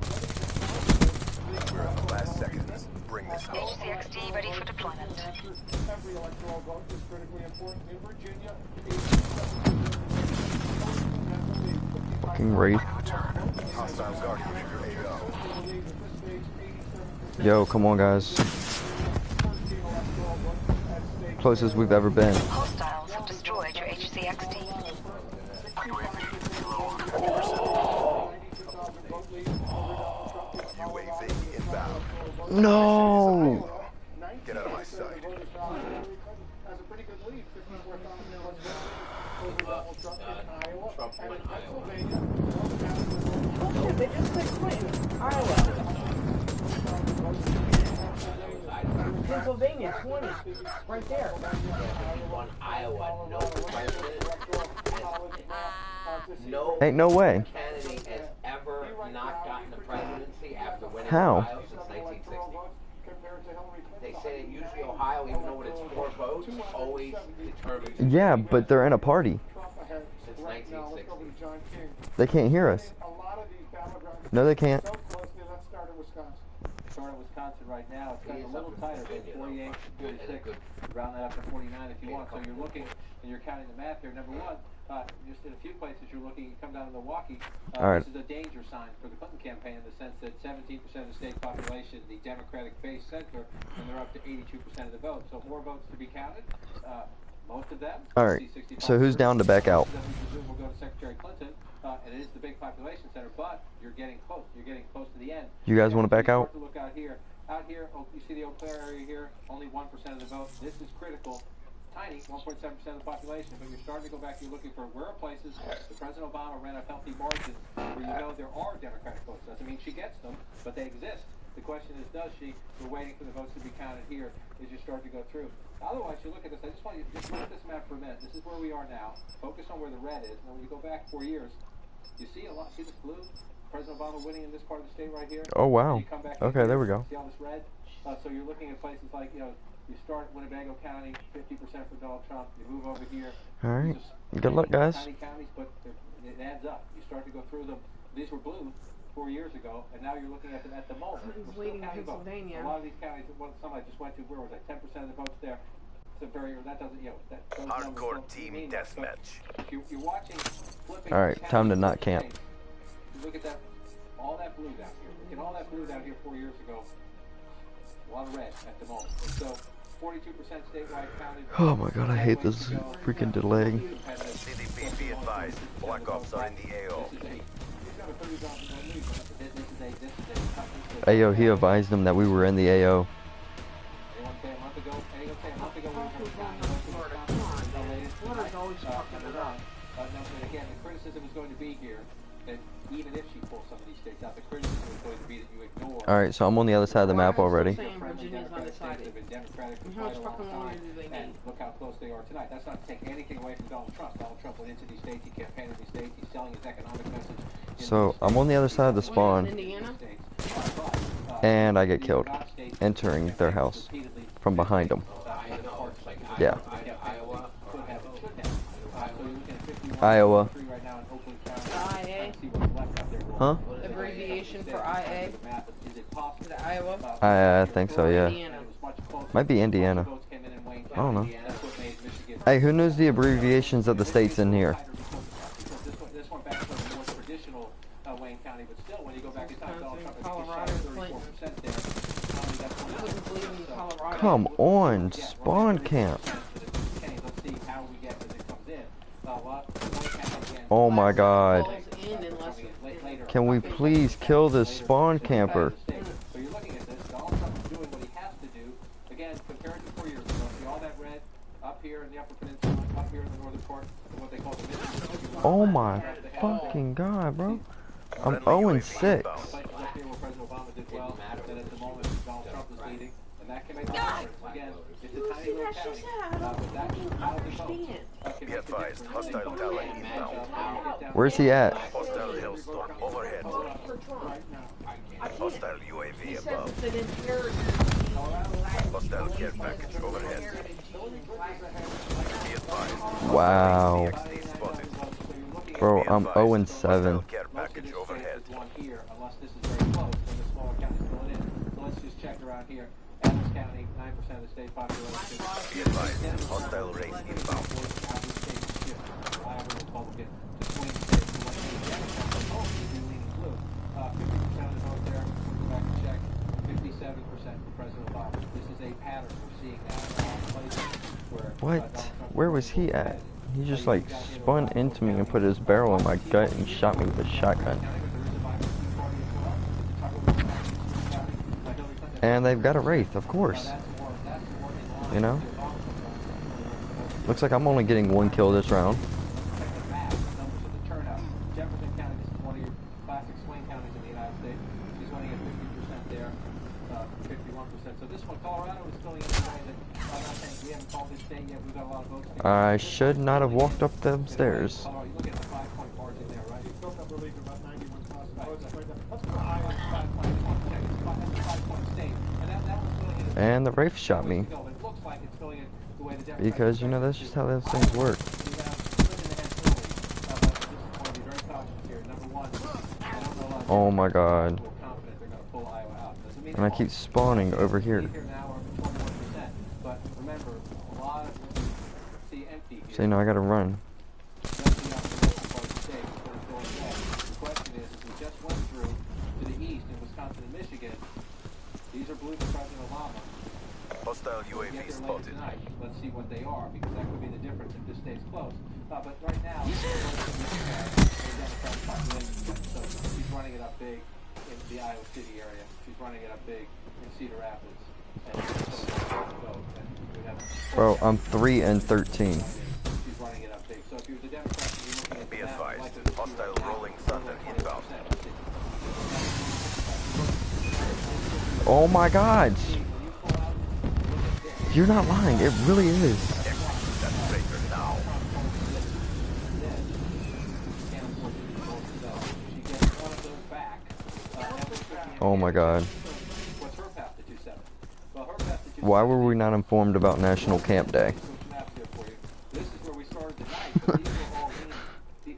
Last seconds. Bring this home. HCXD ready for deployment. Every electoral vote is critically important. In Virginia, Fucking raid. Hostiles guarding your AO. Yo, come on, guys. Closest we've ever been. Hostiles have destroyed your HCXD. UAV inbound. No! Get out of my sight. Has a pretty good lead, 54,000 Trump won Iowa. Bullshit, they just said Clinton. Iowa. Pennsylvania, 20. Right there. He won Iowa. No president. No Ain't no way. candidate has ever not gotten the presidency after winning How? Ohio since 1960. They say that usually Ohio, even though it's 4 votes, always determines. Yeah, but they're in a party. Since 1960. They can't hear us. No, they can't. Start in Wisconsin right now. It's gotten a little tighter, but 48, 46, round that up to 49 if you want. So you're looking, and you're counting the math here. Number one, just in a few places you're looking, you come down to Milwaukee. All right. This is a danger sign for the Clinton campaign in the sense that 17% of the state population, the Democratic-based center, and they're up to 82% of the vote. So more votes to be counted. Most of them. All right. So who's down to back out? That we presume will go to Secretary Clinton, and it is the big population center. But you're getting close. You're getting close to the end. You guys want to back out? To look out here. Out here, you see the Eau Claire area here. Only 1% of the vote. This is critical. Tiny, 1.7% of the population. But you're starting to go back. You're looking for where are places that President Obama ran a healthy margin where you know there are Democratic votes. Doesn't mean she gets them, but they exist. The question is, does she? We're waiting for the votes to be counted here as you start to go through. Otherwise, you look at this. I just want you to just look at this map for a minute. This is where we are now. Focus on where the red is. And when you go back 4 years, you see a lot. See this blue? President Obama winning in this part of the state right here. Oh, wow. You come back Okay, there we go. See all this red? So you're looking at places like, you start Winnebago County, 50% for Donald Trump. You move over here. All right. Good luck, guys. Tiny counties, but it adds up. You start to go through them. These were blue 4 years ago, and now you're looking at them at the moment. Clinton's We're leading still counting votes. Pennsylvania. A lot of these counties, some I just went to, where was I? 10% of the votes there. It's a very, that doesn't, that those numbers Hardcore don't team mean much. So deathmatch. you're watching flipping. All right, time to counties not in camp. states. You look at that, all that blue down here. Look at all that blue down here 4 years ago. A lot of red at the moment. And so 42% statewide counted. Oh my god, I hate this freaking delay. CDP, be advised. Black Ops are in the AO. Ayo, he advised them that we were in the AO. Florida's always talking about. Again, the criticism is going to be here that even if she pulls some of these states out, the criticism is going to be that you ignore. Alright, so I'm on the other side of the map already. Saying Virginia's undecided. How much fucking longer do they need? Look how close they are tonight. That's not to take anything away from Donald Trump. Donald Trump went into these states, he campaigned in these states, he's selling his economic message. So I'm on the other side of the spawn, Indiana? and I get killed entering their house from behind them. Yeah. Iowa. IA? Huh? Abbreviation for IA? Is it Iowa? I think so, yeah. Indiana. Might be Indiana. I don't know. Hey, who knows the abbreviations of the states in here? This one back to the more traditional Wayne County, but still, when you go back in time, Donald Trump Colorado, Clinton. 34% there. I wouldn't believe in Colorado. Come on, spawn camp. Let's see how we get as it comes in. Oh my god. Falls in unless Can we please kill this spawn camper? So you're looking at this. Donald Trump is doing what he has to do. Again, compared to 4 years ago, see all that red up here in the Upper Peninsula, up here in the northern part, what they call the Midwest. Oh my fucking god, bro. I'm 0-6. Places up here where President Obama did well, then at the meeting, and that can make a difference. Again, it's a tiny little county, but that how the votes Be advised, hostile talent inbound. Where's he at? Hostile hailstorm overhead. Hostile UAV above. Hostile care package overhead. Be advised. Wow. CXD spotted. Bro, Be I'm advised, 0 and 7. hostile care package overhead. one here, unless this is very close, then the smaller counties fill it in. So let's just check around here. Adams County, 9% of the state population. Be advised, hostile race inbound. Iowa Republican to swing states. So let's say Democrats are hopefully leaning blue. 50% of the vote there. Go back and check. 57% for President Obama. This is a pattern we're seeing now in all places where What? Donald Trump Where was he at? He just like spun into me and put his barrel in my gut and shot me with a shotgun. And they've got a Wraith, of course. You know? Looks like I'm only getting 1 kill this round. Jefferson County, this is one of your classic swing counties in the United States. She's running at 50% there, 51%. So this one, Colorado, is filling in the way that I'm not saying we haven't called this state yet. We've got a lot of votes. I should not have walked up them stairs. Colorado, you look at the 5-point margin there, right? He's built up a lead about 91,000 votes right now. Let's go Iowa. 5-point state. And that was filling in. And the Wraith shot me. It looks like it's filling in the way the Democrats. Because, you know, that's just how those things work. Oh my god. And I keep spawning over here. So, you know, I gotta run. These are blue for President Obama. Hostile UAV spotted. Let's see what they are, because that could be the difference if this stays close. But right now, so she's running it up big in the Iowa City area. She's running it up big in Cedar Rapids. Bro, I'm 3 and 13. She's running it up big. So if you're the Democrat, you're looking at Be advised, hostile rolling thunder inbound. Oh my god. You're not lying, it really is. Now. Oh my god. Why were we not informed about National Camp Day? This is where we started the night,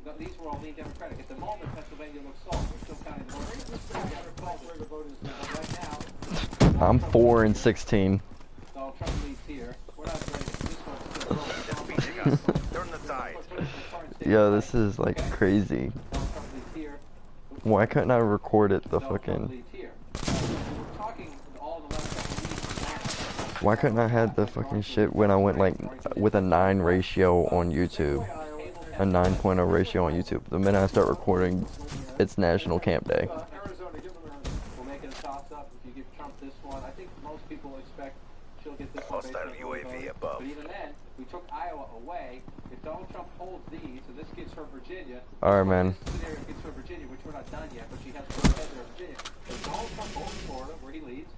but these were all lean Democratic. At the moment, Pennsylvania looks soft. We're still counting the votes. Right now, I'm 4 and 16. Donald Trump leads here. We're not ready. This one's Beating us. Turn the tide. Yo, this is like crazy. Donald Trump leads here. Why couldn't I record it the Donald Trump fucking... leads here. We're talking all the left. Why couldn't I have the fucking shit when I went like with a 9 ratio on YouTube? A 9.0 ratio on YouTube. The minute I start recording, it's National Camp Day. We'll make it a toss-up if you give Trump this one. I think most people expect she'll get this one. Hostile UAV above. But even then, we took Iowa away. If Donald Trump holds these, so this gives her Virginia. Alright, man. This scenario gives her Virginia, which we're not done yet, but she has to go ahead there Virginia. If Donald Trump holds Florida, where he leads,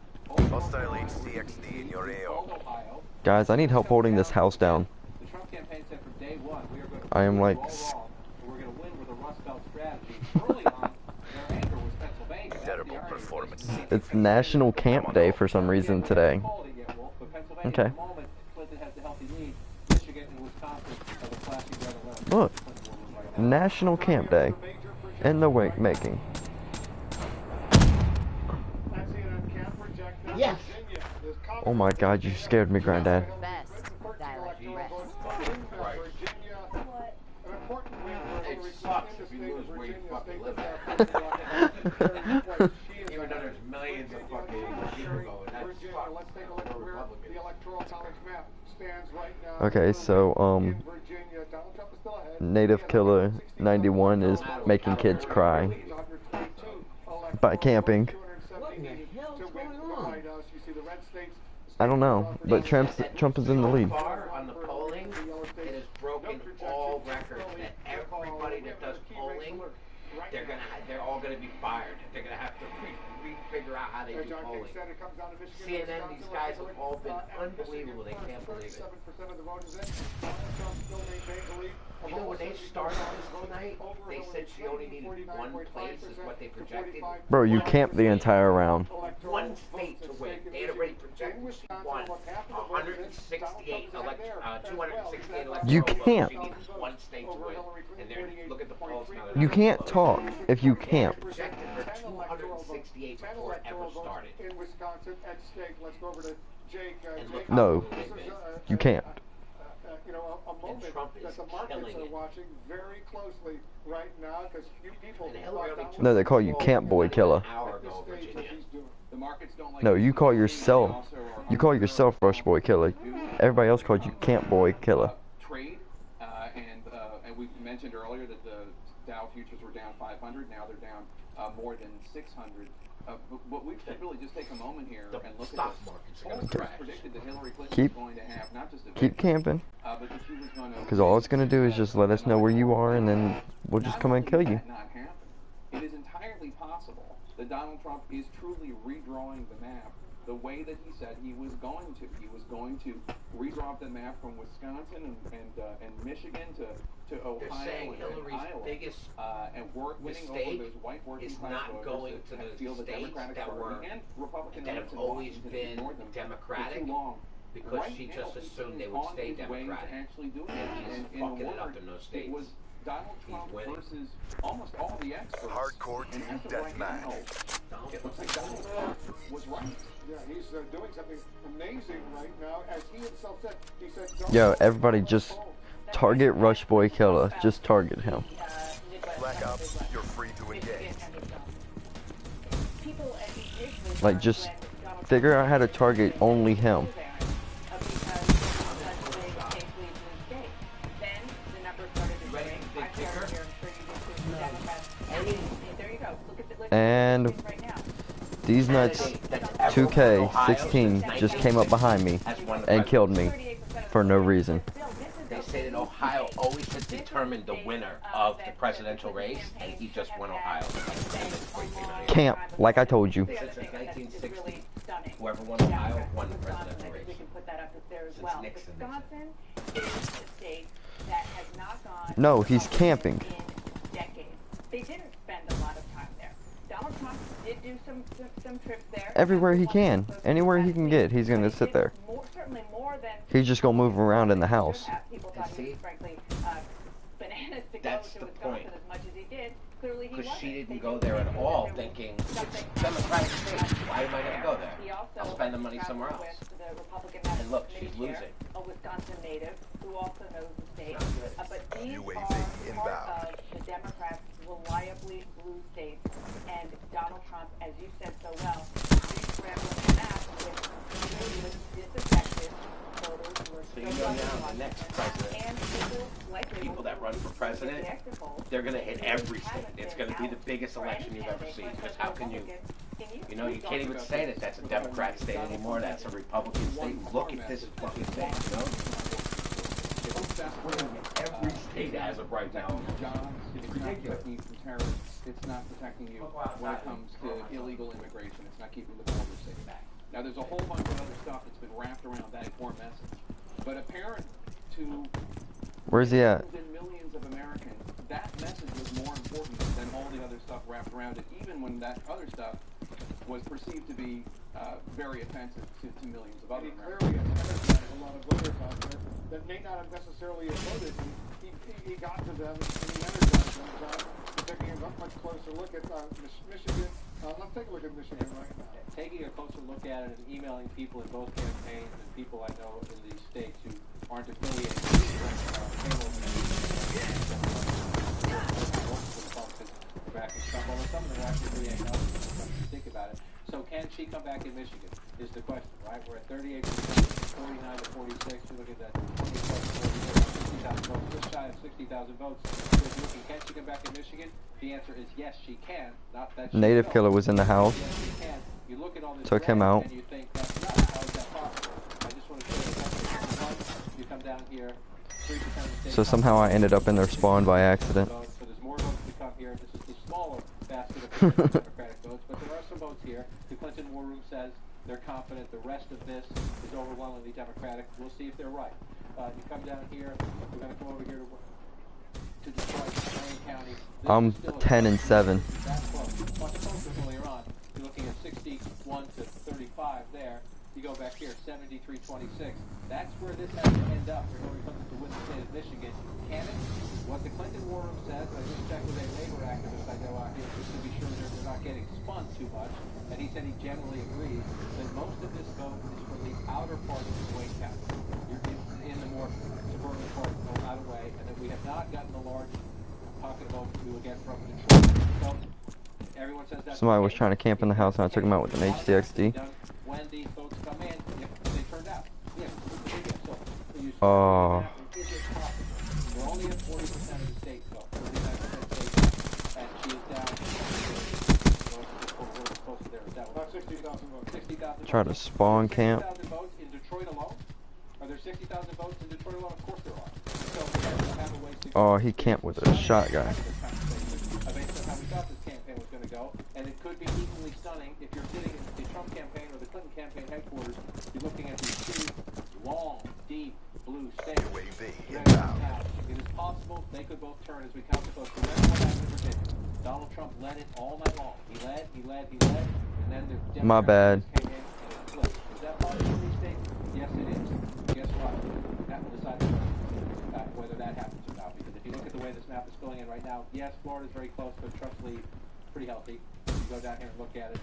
Hostile HCXD in your AO. Ohio, Guys, I need help holding this house down. the Trump campaign said from day one, we are going to I am like... all wrong, and we're going to win with a Rust Belt strategy. Early on, their anchor was Pennsylvania. Terrible performance. It's National Camp Day for some reason today. Okay. Look. National Camp Day. In the wake making. Yes. Oh my god, you scared me, Granddad. Best. Dialect rest. It sucks if you lose where you fucking live at. Even though there's millions of fucking people going, that sucks. For Republicans. Okay, so, Native Killer 91 is making kids cry by camping. I don't know, but Trump is in the lead. So far on the polling, it has broken all records that everybody that does polling they're all gonna be fired. They're gonna have to figure out how they do John polling. King said it comes down to Michigan. CNN, these guys have all been unbelievable. They can't believe it. 37% of the vote is in. Donald Trump still maintains the lead. You know, when they started this tonight, they said she only needed one place, is what they projected. Bro, you camped the entire round. One state to win. They had already projected she won 268 electoral You votes. can't. She needed one state to win. And there, look at the polls now. You can't talk if you camp. They projected her 268 before it ever started. In Wisconsin at stake. Let's go over to Jake. Jake, No, this is, you can't. You know, a moment Trump is that the markets killing are it. watching very closely right now because few people And Hillary only took No, they call you Camp Boy Killer. an hour at this ago, stage that Virginia. he's doing. The markets don't like No, you call yourself Rush Boy Killer. Everybody else called you Camp Boy Killer. trade, and we mentioned earlier that the Dow futures were down 500. Now they're down more than 600. But we should really just take a moment here The and look stock at markets this. are going to Polls crash. predicted that Hillary Clinton Keep- was going to have not just a Keep victory, camping. but that she was going to. Because all it's going to do is just let us know where you are and then we'll just come and kill you. Not happen. It is entirely possible that Donald Trump is truly redrawing the map the way that he said he was going to. He was going to redraw the map from Wisconsin and Michigan to Ohio They're saying and Hillary's Iowa, biggest and winning over mistake those white working is class not voters going that to the feel the states Democratic that Party were- and Republican that have elites in always Washington been ignored them for Democratic, too long. because Right she now, just he's assumed they on would stay his way to Democratic. actually doing it. And he's in a fucking it up word, in those It states. was Donald Trump winning. versus almost all the experts. Hardcore And team as of right deathmatch. now, it looks like Donald Trump was right. Yeah, he's doing something amazing right now. As he himself said, he said, Yo, everybody just target Rush Boy Killer. Just target him. Black Ops, you're free to engage. Like, just figure out how to target only him. And these nuts, 2K16, just came up behind me and killed me for no reason. They say that Ohio always has determined the winner of the presidential race, and he just won Ohio. Camp, like I told you. Since 1960, whoever won Ohio won the presidential race. Since Nixon. Wisconsin is a state that has not gone No, he's camping. in decades. They didn't spend a lot of time there. Donald Trump did do some trips there. Everywhere he can. Anywhere he can get, he's going to sit there. Certainly more than He's just going to move around in the house. people thought he was, frankly, bananas to go That's to the Wisconsin point. as much as he did. Clearly he Because wasn't. she They didn't go just there at knew all, that there was thinking something it's Democratic state. Why am I going to go there? He also I'll spend the money somewhere traveled else. with the Republican And look, National she's Committee chair, losing. a Wisconsin native who also knows the state. Not good. But these UAV are part inbound. of the Democrats' reliably blue states. And Donald Trump, as you said so well, re-scrambling the map with disaffected voters who are So still you know running now the next president, and people that run for president, they're going to hit every state. It's going to be the biggest election you've ever seen. Because how can you, you can't even say that that's a Democrat state anymore. That's a Republican state. Look at this fucking state, you know? It's winning in every state as of right now. John, it's not protecting you from terrorists. It's not protecting you when it comes to illegal immigration. It's not keeping the border safe. Now, there's a whole bunch of other stuff that's been wrapped around that core message. But apparent to Where's he at? millions and millions of Americans, that message was more important than all the other stuff wrapped around it, even when that other stuff was perceived to be very offensive to millions of other He Americans. clearly has energized a lot of voters out there that may not have necessarily have voted. He got to them and he energized them. We're taking a much closer look at Michigan. Let's take a look at Michigan right now. Taking a closer look at it and emailing people in both campaigns and people I know in these states who aren't affiliated with backing Trump, although some of them are actually pretty agnostic when you think about it. So can she come back in Michigan is the question, right? We're at 38%, 49 to 46. You look at that 60,000 votes, just shy of 60,000 votes. So if you're looking, can she come back in Michigan? The answer is yes, she can. Not that she Native will. Killer was in the house. Yes, she can. You look at all this Took him red out. and you think that's nuts. How is that possible? I just want to show you something. You come down here, 3% of the state. So somehow I ended up in their spawn by accident. So there's more votes to come here. This is the smaller basket of Democratic votes, but there are some votes here. The Clinton War Room says they're confident the rest of this is overwhelmingly Democratic. We'll see if they're right. You come down here. We're going to come over here to Detroit, Wayne County. I'm 10 and 7. That's close. Much closer earlier on. You're looking at 61 to 35 there. You go back here, 73-26. That's where this has to end up for Hillary Clinton to win the state of Michigan. Can it? What the Clinton War Room says, I just checked with a labor activist I know out here just to be sure they're not getting spun too much, and he said he generally agrees that most of this vote is from the outer part of Wayne County. You're in the more suburban part, out of way, and that we have not gotten the large pocket of votes we will get from Detroit. So everyone says that's Somebody was trying to camp in the house and I took him out with an HCXD. when these votes come in, if they turned out. Yeah, so you Oh. is it possible? We're only at 40% of the states vote, 39% states, and she is down. We're close to there. About 60,000 votes. 60,000. Try to spawn camp. 60,000 votes in Detroit alone. Are there 60,000 votes in Detroit alone? Of course there are. So we'll have a way to. Oh, he camped with a shot guy. Based on how we thought this campaign was going to go, and it could be equally stunning if you're sitting in the Trump campaign or the Clinton campaign headquarters. You're looking at these two long, deep blue states. UAV Now, inbound. it is possible they could both turn as we count the votes. Remember what happened in Virginia? Donald Trump led it all night long. He led, and then the Democrats My bad. came in and it flipped. Is that possible in these states? Yes, it is. Guess what? That will decide whether that happens or not. Because if you look at the way this map is filling in right now, yes, Florida's very close, but Trump's lead pretty healthy. You go down here and look at it.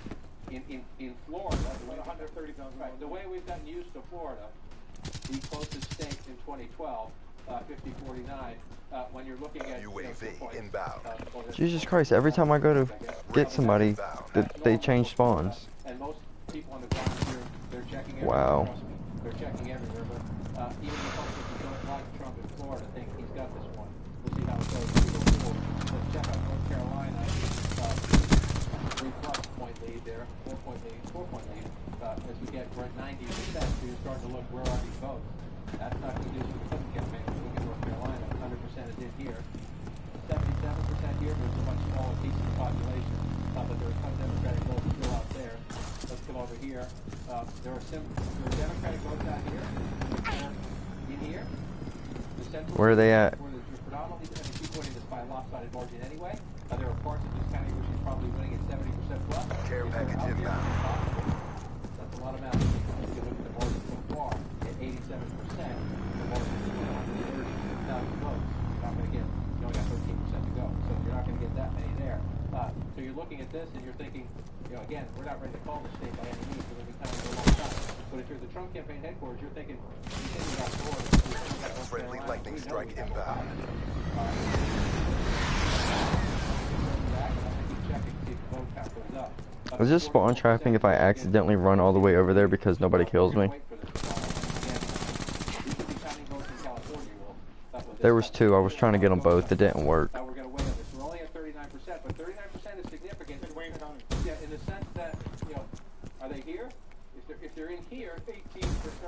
In Florida, the way 130,000 right, the way we've gotten used to Florida, the closest state in 2012, 50-49. When you're looking at UAV inbound. Jesus Christ, every time I go to get somebody, they change spawns. And most people on the ground here, they're checking everywhere. Wow. Trust me, they're checking everywhere. But even the folks that don't like Trump in Florida think he's got this one. We'll see how it goes. Let's check out North Carolina. 3+ point lead there, 4-point lead. As we get, we're at 90%. So you're starting to look, where are these votes? That's not going to do for the Clinton campaign. Look at North Carolina, 100% is in here. 77% here. There's a much smaller piece of the population, but there are some Democratic votes still out there. Let's come over here. There are Democratic votes out here. In here. The central Where are they at? where there's predominantly, I mean, she's winning this by a lopsided margin anyway. There are parts of this county where she's probably winning at 70% plus. Care If they're package out here, inbound. it's possible. That's a lot of math. If you look at the margin so far, at 87%, the margin is 130,000 votes. You're not going to get, you only got 13% to go. So you're not going to get that many there. So you're looking at this and you're thinking, again, we're not ready to call this state by any means. We're going to be counting for a long time. But if you're the Trump campaign headquarters, you're thinking about Florida, you're thinking about North Friendly Carolina. lightning We know strike we got inbound. Is this spawn trapping if I accidentally run all the way over there because nobody kills me? There was two. I was trying to get them both. It didn't work. We're going to wait on this. We're only at 39%, but 39% is significant. Yeah, in the sense that, are they here? If they're in here, 18%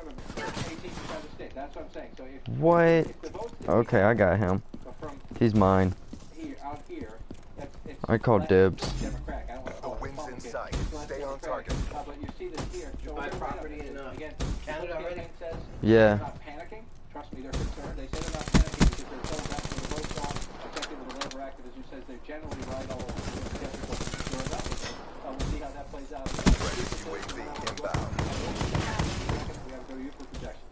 of the state. That's what I'm saying. So if What? if the votes Okay, I got him. from He's mine. here out here, it's I call less dibs. Democratic. I don't want to call it The wind's in Republican. sight. It's less Stay on Democratic. target. But you see this here. So buy we're gonna property wait on in, this. Again, Canada the already? campaign says Yeah. they're not panicking. Trust me, they're concerned. They say they're not panicking because they're told that's where the votes are. I checked in with a labor activist who says they're generally right all over the skeptical. Sure enough, we'll see how that plays out. Friendly UAV inbound. We have to go to you for projection.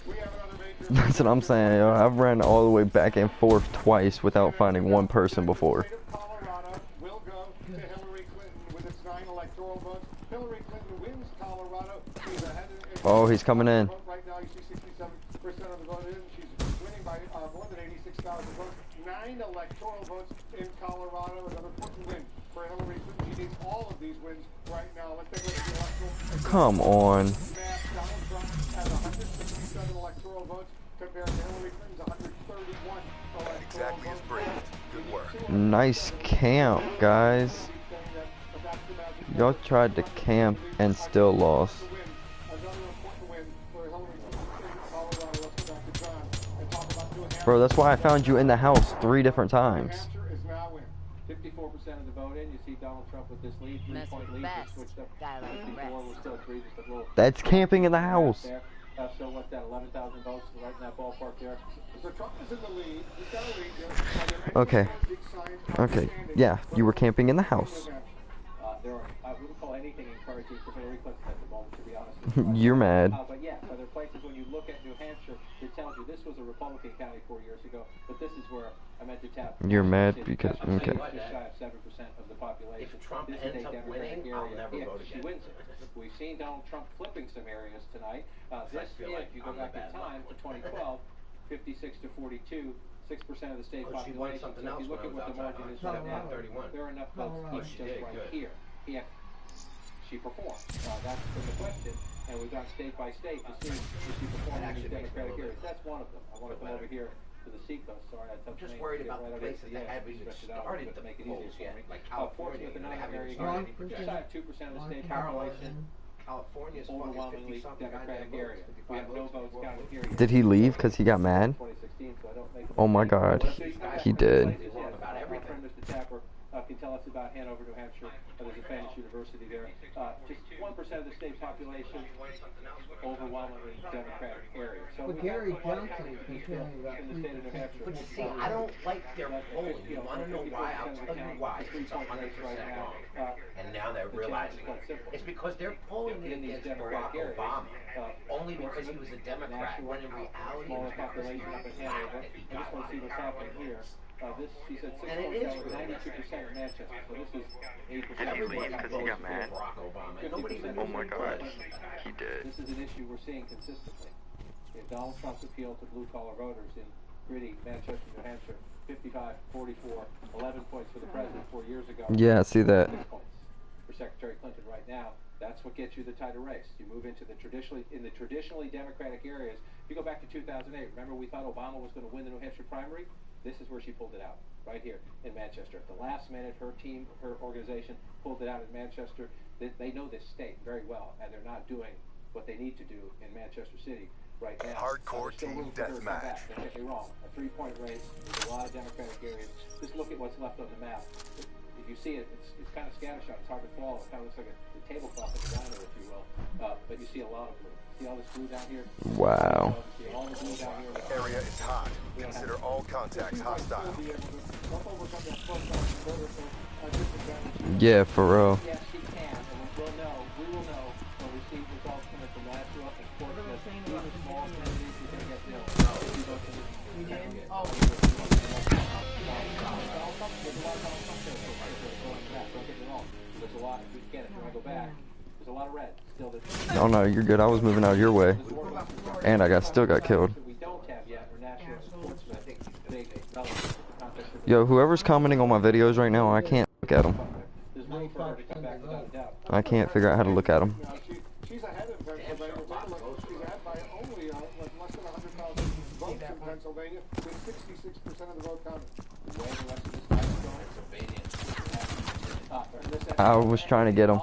We have another major. That's what I'm saying, yo. I've ran all the way back and forth twice without finding one person before. The state of Colorado will go to Hillary Clinton with its 9 electoral votes. Hillary Clinton wins Colorado. She's ahead in Oh, he's coming in. Right now, you see 67% of the vote in. She's winning by more than 86,000 votes. 9 electoral votes in Colorado. Another important win for Hillary Clinton. She needs all of these wins right now. Let's take a look at the electoral. Come on. Map, Donald Trump has 167 electoral votes compared to Hillary Clinton's 131 electoral Exactly as votes. brilliant. Good work. Nice camp, guys. Y'all tried to camp and still lost. Bro, that's why I found you in the house 3 different times. Hampshire is now in. Did 54% of the vote in. You see Donald Trump with this lead, Mess 3-point with lead. best. Switched up. Guy like Before rest. was still 3, just a little. That's camping in the house. There. So what's that? 11,000 votes right in that ballpark there. So Trump is in the lead. He's got a lead there. Okay. Okay. Yeah, you were camping in the house. There are, I wouldn't call anything encouraging for Hillary Clinton at the moment, to be honest with you. You're mad. But yeah, so there are places when you look at New Hampshire, it tells you this was a Republican county 4 years ago, but this is where I meant to tap. You're mad It's because okay. just shy of 7% of the population. If Trump This is ends a up Democratic winning, I'll area. never If vote she again. wins it. We've seen Donald Trump flipping some areas tonight. This, feel if like you go I'm back the in bad time to luck. 2012, 56 to 42. 6% of the state Oh, she won population. something So if else you look when at I what was the outside margin is on right now, 31. there are enough votes Oh, just she did right good. here. If she performed, that's been the question, and we've gone state by state to see if she performed in these Democratic areas. That's one of them. I want to come over here to the seacoast. Sorry, I touched Just Maine. worried Get about right the out places into that the haven't edge, even stretch it out started to the make it polls easier yet, for me. like California, Portsmouth and they other haven't areas, even started any just shy of 2% of the state Carolina, population. California's fucking Overwhelmingly 50 something Democratic area. We have no votes counted here yet. Did he leave because he got mad? 2016, so I don't make Oh my God, he did. About everything. Our friend Mr. Tapper can tell us about Hanover, New Hampshire. There's a famous university there. Just 1% of the state population, overwhelmingly Democratic area. So But Gary Johnson is telling me in the state of New Hampshire. But see, I don't like their polling. You want to know why? I'll tell you why. It's 100% wrong. And now they're realizing it. It's because they're polling it against Barack Obama. Only because he was a Democrat, when in reality it was because he was a Democrat that he I just got want to see what's happening here. This, she said, 6 And it votes is out of really 92% in Manchester. So this is 8%. Did he leave because he got mad? Barack Obama. 50% Nobody even Oh my God, he did. This is an issue we're seeing consistently. If Donald Trump's appeal to blue-collar voters in gritty Manchester, New Hampshire, 55, 44, 11 points for the president 4 years ago. Yeah, I see that. 6 points for Secretary Clinton right now. That's what gets you the tighter race. You move into the traditionally Democratic areas. If you go back to 2008, remember we thought Obama was going to win the New Hampshire primary? This is where she pulled it out, right here in Manchester. At the last minute, her team, her organization pulled it out in Manchester. They know this state very well, and they're not doing what they need to do in Manchester City right now. Hardcore There's still room team for her to come deathmatch. back. Don't get me wrong. A 3-point race. There's a lot of Democratic areas. Just look at what's left on the map. If you see it, it's kind of scattershot. It's hard to follow. It kind of looks like a tablecloth in the diner, if you will. But you see a lot of blue. See all this blue down here? Wow. You see all the blue down here. Area is hot. Consider all contacts hostile. Yeah, for real. Yes, she can, and we'll know. We will know when we see results from it from last year up in Portsmouth. These small communities are going to get ill. If you go to the- We did? Oh. There's a lot, if we get it, when I go back, there's a lot of red still that's Oh no, you're good. I was moving out your way, and I still got killed. we don't have yet are national sportsmen, big developments in the context of the Yo, whoever's commenting on my videos right now, I can't look at them. there's room for her to come back without a doubt. I can't figure out how to look at them. She's ahead of Pennsylvania. She's ahead by only less than 100,000 votes in Pennsylvania, with 66% of the vote counted. The way the rest of this time is going, I was trying to get him.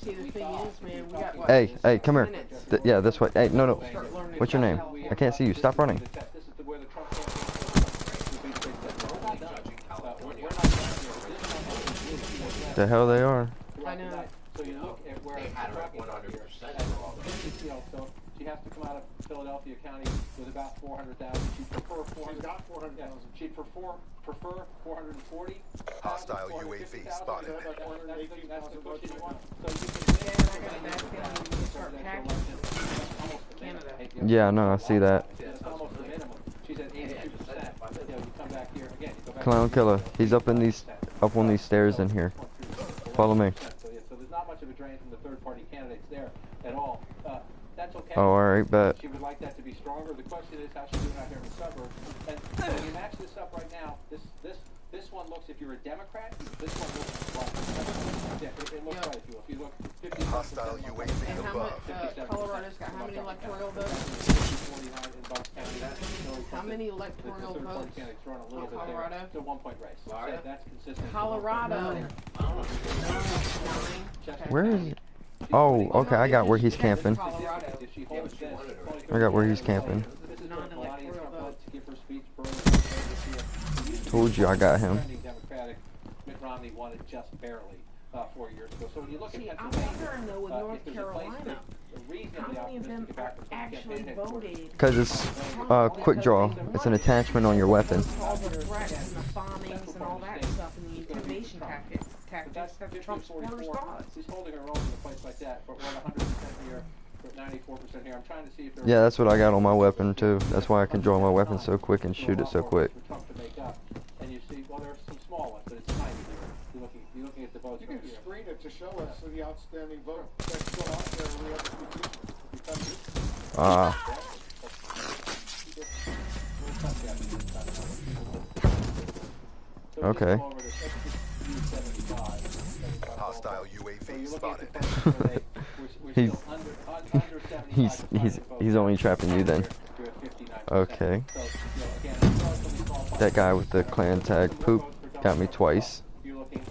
See, the thing is, man, we got what? Hey, hey, come here. Yeah, this way. Hey, no, no. Start learning What's your name? I can't see you. Stop running. This is the where the Trump campaign The hell they are. I know. So you look at where They had her at 100%. So she has to come out of Philadelphia County with about 400,000. She'd prefer 400. She's got 400,000. She'd prefer 440. Hostile UAV spotted. That's the question you want. So Yeah, we're gonna back down and start taxing Canada. Yeah, no, I see that. It's almost the minimum. She's at 82%. You know, you come back here again. You go back Clown killer. He's up in these, up on these stairs in here. Follow me. So there's not much of a drain from the third-party candidates there at all. That's okay. Oh, alright, bet. She would like that to be stronger. The question is how she's doing out here in the suburbs. And when you match this up right now, this one looks, if you're a Democrat, this one looks like yeah, it looks right if you will. If you look 50 Hostile UAV And how much, above. Colorado's got how many electoral votes? 49 in Bucks County. How many electoral the third-party votes candidate's throwing a little in bit there. Colorado? It's a 1-point race. Florida? That's consistent. Colorado. Where is he? Oh, okay, I got where he's camping. Colorado. If she holds this, I got where he's camping. this is Non-electoral Melania Trump vote. led to give her speech earlier this year. Told you I got him. Democratic Mitch Mitt Romney won it just barely 4 years ago. So when you look See, at I'm Pennsylvania, wondering though with North if there's a place Carolina, that reasonably how many of them optimistic about are the Clinton actually campaign headquarters. voted? Because it's quick draw. It's an attachment on your weapon. All the threats and the bombings and all that stuff and the intimidation tactics that the Trump supporters got. She's holding her own in a place like that, but we're at 100% here, we're at 94% here. I'm trying to see if Yeah, that's what I got on my weapon too. That's why I can draw my weapon so quick and shoot it so quick. for Trump to make up. And you see, well, there's some small ones, but it's tiny here. You're looking at the votes You from can here. screen it to show us the outstanding vote that's still out there. We have to be Okay. Hostile UAV spotted. He's only trapping you then. Okay. That guy with the clan tag poop got me twice. You're looking,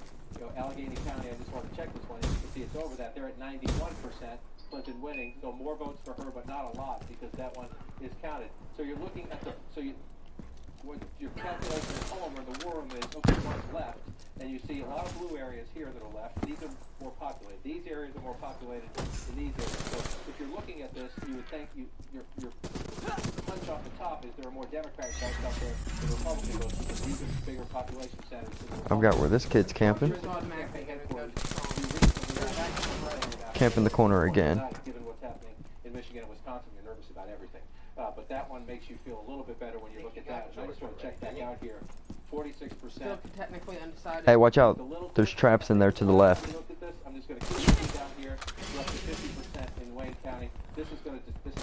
Allegheny County, I just want to check this one. You can see it's over that. They're at 91%. Clinton winning, so more votes for her, but not a lot because that one is counted. So you're looking at what your calculation at home or the war room is, okay, what's left, and you see a lot of blue areas here that are left. These are more populated. These areas are more populated than these areas. So if you're looking at this, you would think your punch off the top is there are more Democratic votes out there than Republican votes because these are bigger population centers. I've got where this kid's camping. Camp in the corner again. Given what's happening in Michigan and Wisconsin, you're nervous about everything. But that one makes you feel a little bit better when you look at that. And I just want to check back out here. 46%. Still technically undecided. Hey, watch out. There's traps in there to the left. Look at this. I'm just going to keep looking down here. We're up to 50% in Wayne County. This is going to Let's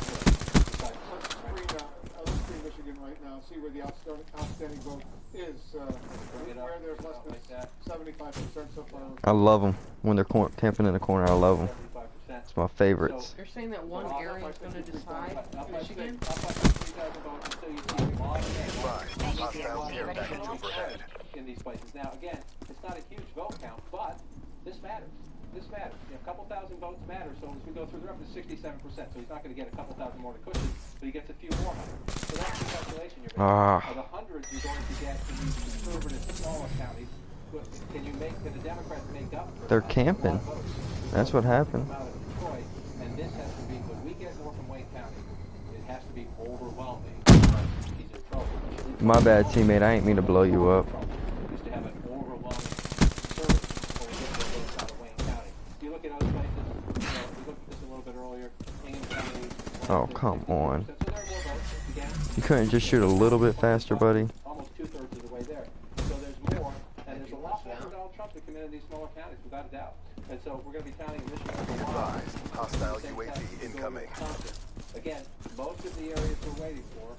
screen Michigan right now. See where the outstanding vote is. Where there's less than 75% so far. I love them when they're camping in the corner. I love them. It's my favorites. You're saying that one area is going to decide Michigan? Hostile care package overhead. In these places. Now, again, it's not a huge vote count, but this matters. This matters. A couple thousand votes matter, so as we go through, they're up to 67%, so he's not going to get a couple thousand more to Cushing, but he gets a few more hundred. So that's the calculation you're making. The hundreds you're going to get in these conservative, smaller counties. Can the Democrats make up for They're camping. That's what happened. And this has to be, when we get more from Wayne County, it has to be overwhelming. He's in trouble. My bad, teammate. I ain't mean to blow you up. Used to have an overwhelming surge when we get the votes out of Wayne County. If you look at other places, we looked at this a little bit earlier. Hingham County. Oh, come on. So there are more votes. Again, You couldn't just shoot a little bit faster, buddy? almost 2/3 of the way there. So there's more, and there's a lot more for Donald Trump to come in these smaller counties, without a doubt. And so we're going to be counting in Michigan for a while. Hostile UAV incoming. Again, most of the areas we're waiting for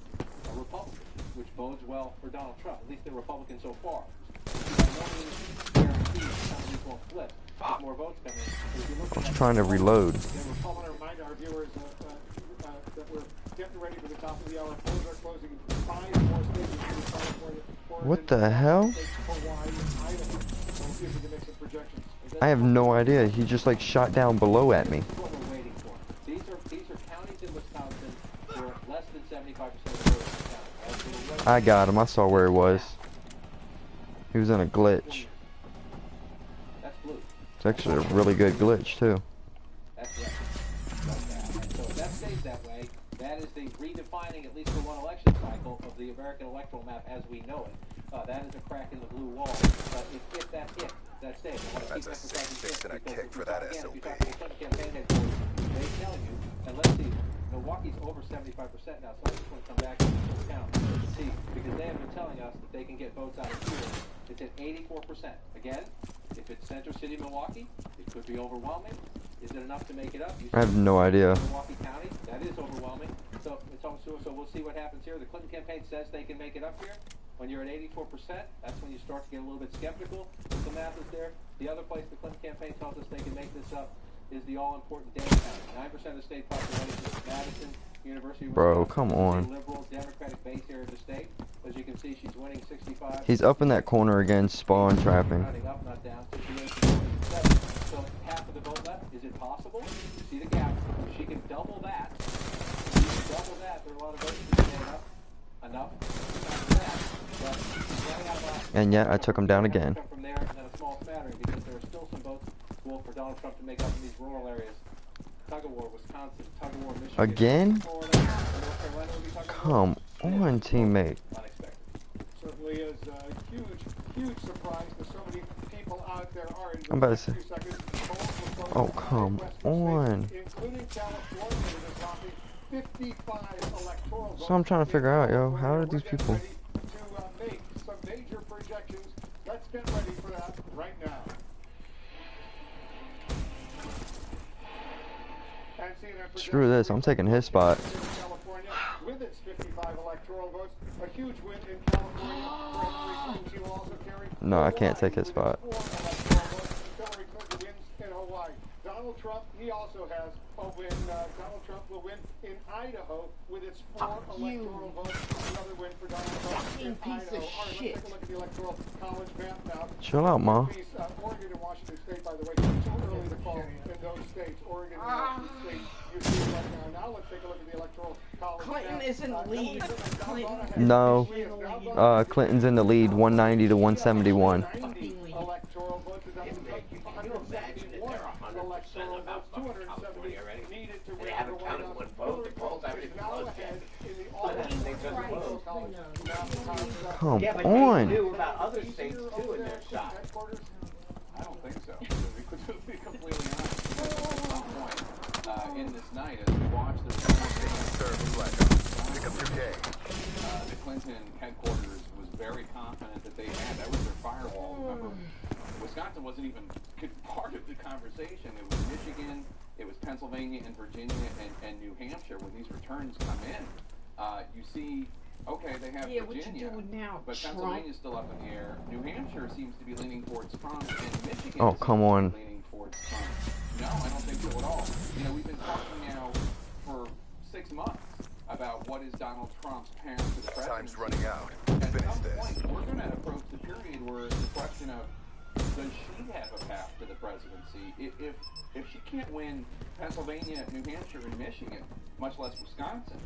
are Republicans, which bodes well for Donald Trump. At least they're Republicans so far. By no means guaranteed some of these won't flip. There's more votes coming in. But if you look I was at trying to reload. I want to remind our viewers that we're getting ready for the top of the hour. Polls are closing in 5 more states in California. What the hell? Hawaii and Idaho. We'll see if we can make some projections. I have no idea. He just like shot down below at me. What we're waiting for. These are counties in Wisconsin where less than 75% of the voters are counted. I got him. I saw where he was. He was in a glitch. That's blue. It's actually a really good glitch too. That's right. Like that. And so if that stays that way, that is the redefining, at least for one election cycle, of the American electoral map as we know it. That is a crack in the blue wall. But if that hit, that stays. That's a safe fix and a kick for that SOB. If you talk to the Clinton campaign headquarters, they tell you, and let's see, Milwaukee's over 75% now, so I just want to come back and count. See, because they have been telling us that they can get votes out of here. It's at 84%. Again, if it's Center City, Milwaukee, it could be overwhelming. Is it enough to make it up? I have no idea. Milwaukee County, that is overwhelming. So it's also, so we'll see what happens here. The Clinton campaign says they can make it up here. When you're at 84%, that's when you start to get a little bit skeptical. If the math is there. The other place the Clinton campaign tells us they can make this up is the all-important Dane County. 9% of the state population, Madison, University of Bro, Wisconsin, come on. liberal, Democratic base area of the state. As you can see, she's winning 65. He's up in that corner again, spawn trapping. Running up, not down. Situation 47. So half of the vote left. Is it possible? You see the gap. If she can double that. If she can double that, there are a lot of votes to be made up. Enough. Not that. But running out of And yeah, I took him down again. from there, and then a Donald Trump to make up in these rural areas. Tug of war, Wisconsin, tug of war, Michigan, Again? Florida, North Carolina will be tug of war. Come on, teammate. Unexpected. Certainly is a huge surprise to so many people out there. Are in I'm about to say. few seconds. Oh, come on. Including California, that is knocking 55 electoral votes. So I'm trying to figure out, yo, how did these people... To make some major projections. Let's get ready for that right now. And CNN Screw this, I'm taking his spot. California with its 55 electoral votes, a huge win in California. For Hillary Clinton, she will also carry No, I can't take his spot. 4 electoral votes. Hillary Clinton wins in Hawaii. Donald Trump, he also has a win. Donald Trump will win in Idaho with its 4 electoral votes. Another win for Donald Trump in Idaho. All right, let's take a look at the electoral college map now. Chill out, Ma. Oregon and Washington State, by the way, too early to call in those states. Oregon and Washington State, you see it right now. Now let's take a look at the electoral college Clinton map. is in the lead. Clinton. No. Clinton's in the lead, 190 to 171. 90 electoral votes. Is that Can you imagine that they're 100% about fucking California already? Needed to And win they haven't the counted White one House. vote. The polls haven't Is even now closed ahead yet. in the But they just all-electoral vote. college. Now the House, Come Yeah, but on. they knew about other states too in their shot. headquarters. I don't think so. To be completely honest, at some point in this night, as we watch the Serve the flag up. Pick up your game. the Clinton headquarters was very confident that they had. That was their firewall. Remember, Wisconsin wasn't even part of the conversation. It was Michigan, it was Pennsylvania and Virginia and New Hampshire. When these returns come in, you see, okay, they have Yeah, what you Virginia, doing now, but Trump? Pennsylvania's still up in the air. New Hampshire seems to be leaning towards Trump, and Michigan Oh, seems come to on. be leaning towards Trump. No, I don't think so at all. You know, we've been talking now for 6 months about what is Donald Trump's path to the presidency. Time's running out. At Finish some this. point, we're going to approach the period where it's a question of, does she have a path to the presidency? If she can't win Pennsylvania, New Hampshire, and Michigan, much less Wisconsin,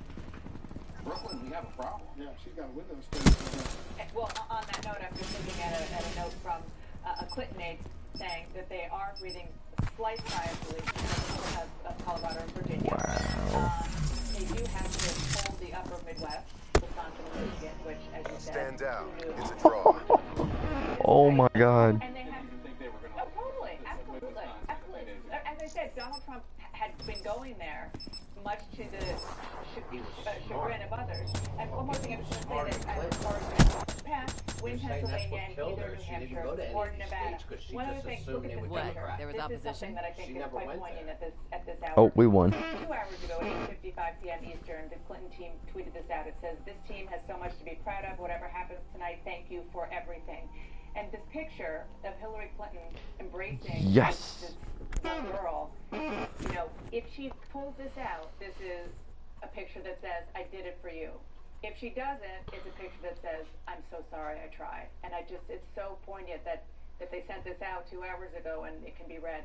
Brooklyn, we have a problem. Yeah, she's got to win those states. Well, on that note, I'm just looking at a note from a Clinton aide saying that they are breathing a slight sigh of relief because of Colorado and Virginia. Wow. They do have to hold the upper Midwest, Wisconsin and Michigan, which, as you said, Stand down. who knew? It's a draw. Oh my god. And they have oh, totally, absolutely, absolutely. As I said, Donald Trump had been going there, much to the chagrin of others. And one more thing I was going to say that as far as the past, win Pennsylvania and either New Hampshire or Nevada. One other thing, look at this picture. There was This is opposition? something that I think is quite poignant at this hour. Oh, we won. 2 hours ago at 8:55 p.m. Eastern, the Clinton team tweeted this out. It says, "This team has so much to be proud of. Whatever happens tonight, thank you for everything." And this picture of Hillary Clinton embracing Yes. this young girl, you know, if she pulls this out, this is a picture that says, "I did it for you." If she doesn't, it's a picture that says, "I'm so sorry, I tried." And it's so poignant that they sent this out 2 hours ago, and it can be read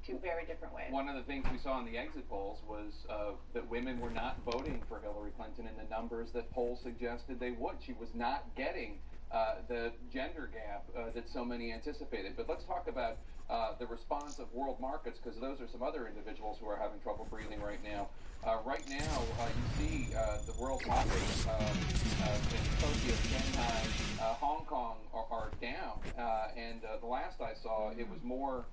2 very different ways. One of the things we saw in the exit polls was that women were not voting for Hillary Clinton in the numbers that polls suggested they would. She was not getting the gender gap that so many anticipated. But let's talk about the response of world markets, because those are some other individuals who are having trouble breathing right now. Right now, you see the world markets in Tokyo, Shanghai, Hong Kong are down. And the last I saw, it was more